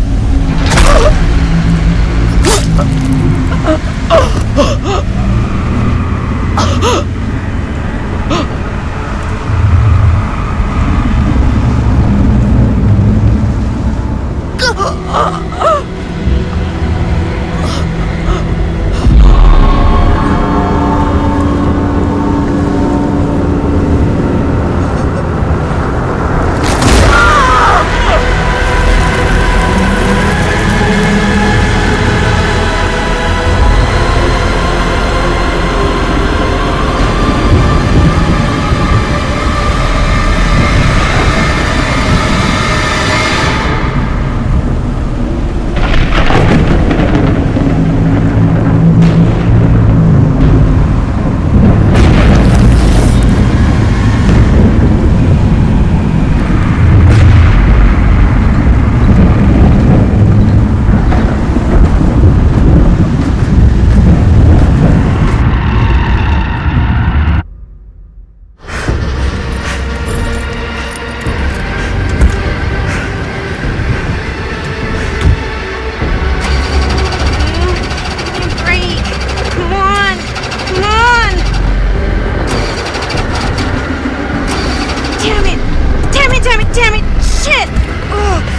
damn it! Shit! Ugh.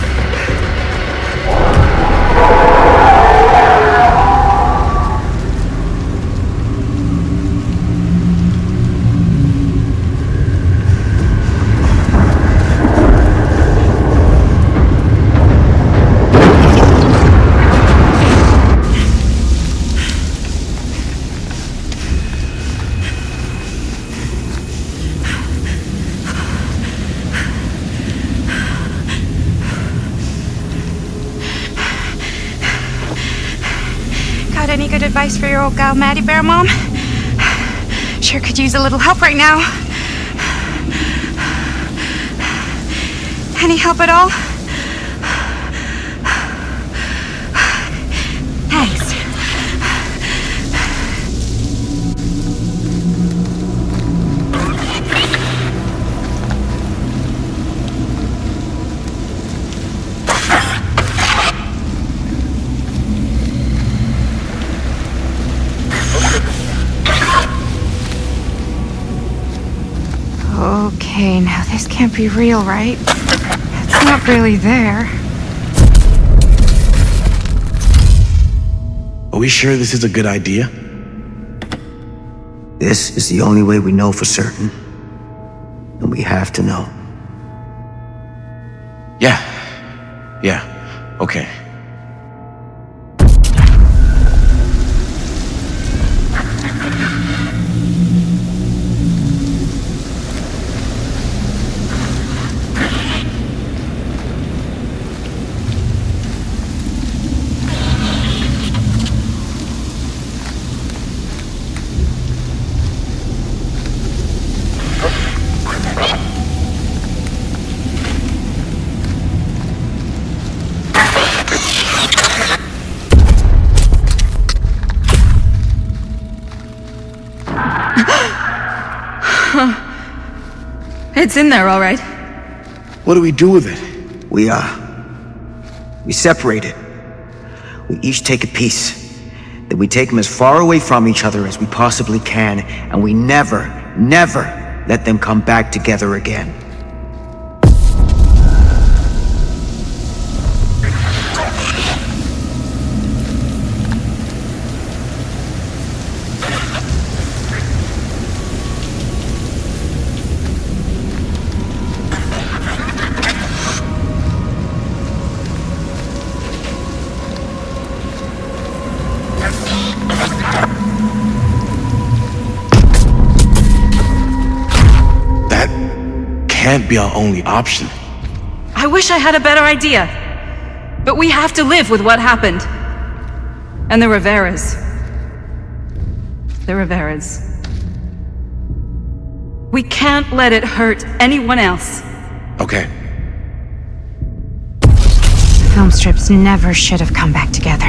Got any good advice for your old gal Maddie Bear, Mom? Sure could use a little help right now. Any help at all? Thanks. Okay, now this can't be real, right? It's not really there. Are we sure this is a good idea? This is the only way we know for certain. And we have to know. Yeah. Yeah. Okay. It's in there, all right. What do we do with it? We separate it. We each take a piece. Then we take them as far away from each other as we possibly can, and we never let them come back together again. Can't be our only option. I wish I had a better idea. But we have to live with what happened. And the Riveras. The Riveras. We can't let it hurt anyone else. Okay. Film strips never should have come back together.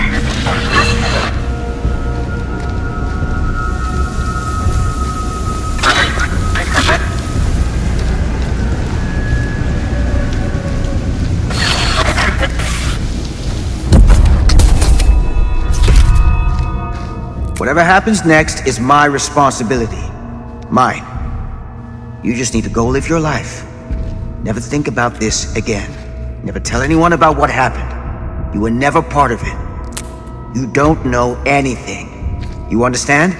Whatever happens next is my responsibility. Mine. You just need to go live your life. Never think about this again. Never tell anyone about what happened. You were never part of it. You don't know anything. You understand?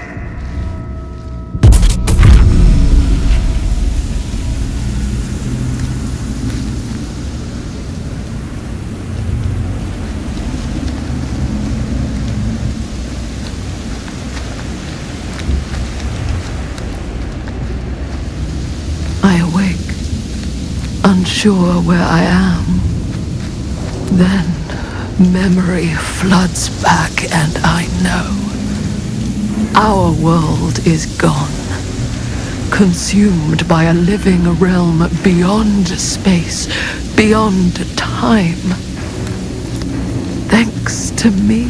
I awake, unsure where I am. Then memory floods back and I know. Our world is gone, consumed by a living realm beyond space, beyond time. Thanks to me.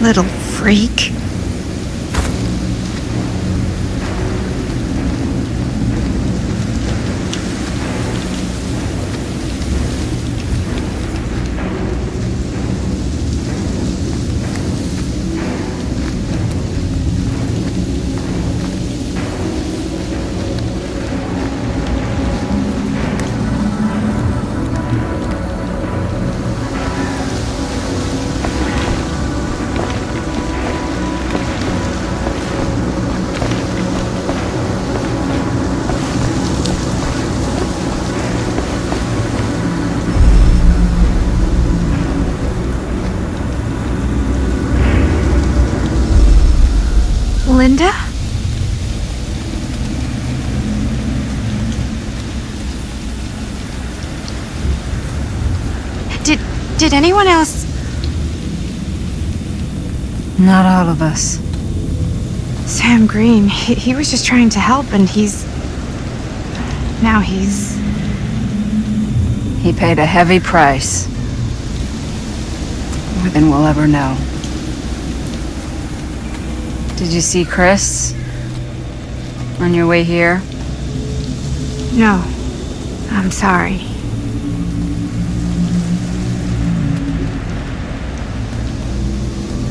Little freak. Linda? Did anyone else? Not all of us. Sam Green, he was just trying to help and now he's... He paid a heavy price. More than we'll ever know. Did you see Chris? On your way here? No. I'm sorry.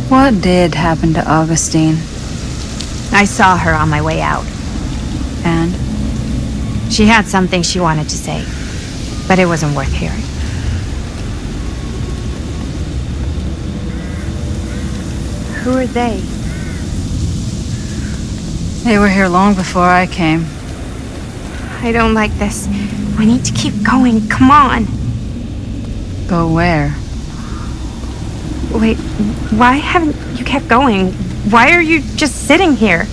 What did happen to Augustine? I saw her on my way out. And? She had something she wanted to say, but it wasn't worth hearing. Who are they? They were here long before I came. I don't like this. We need to keep going. Come on. Go where? Wait, why haven't you kept going? Why are you just sitting here?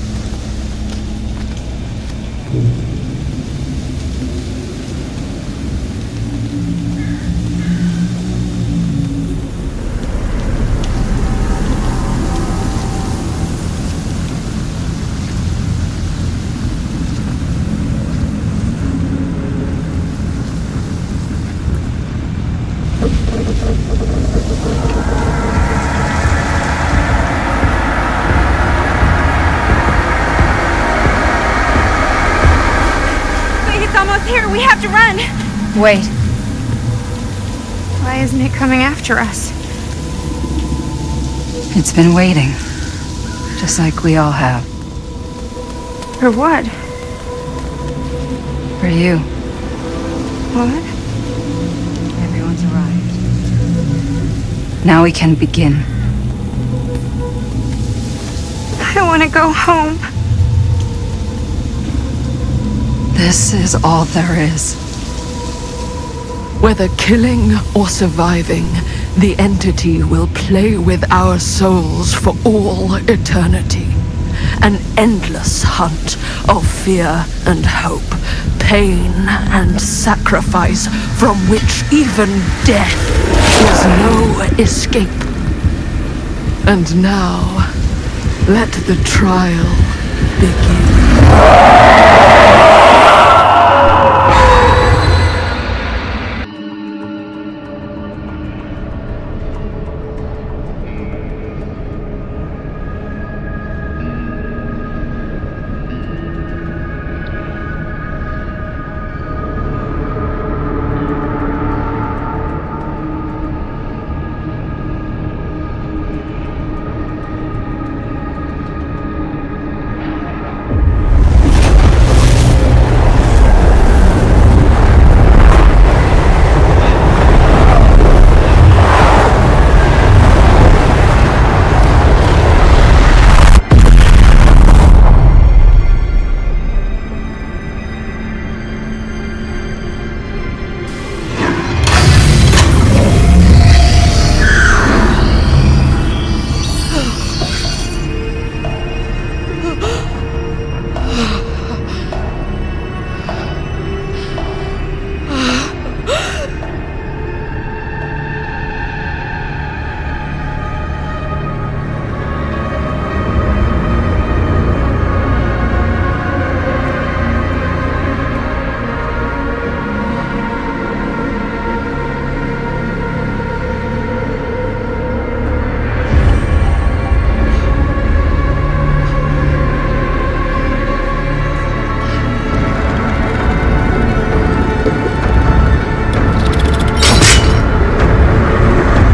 Here, we have to run. Wait. Why isn't it coming after us? It's been waiting. Just like we all have. For what? For you. What? Everyone's arrived. Now we can begin. I don't want to go home. This is all there is. Whether killing or surviving, the entity will play with our souls for all eternity. An endless hunt of fear and hope, pain and sacrifice, from which even death is no escape. And now, let the trial begin.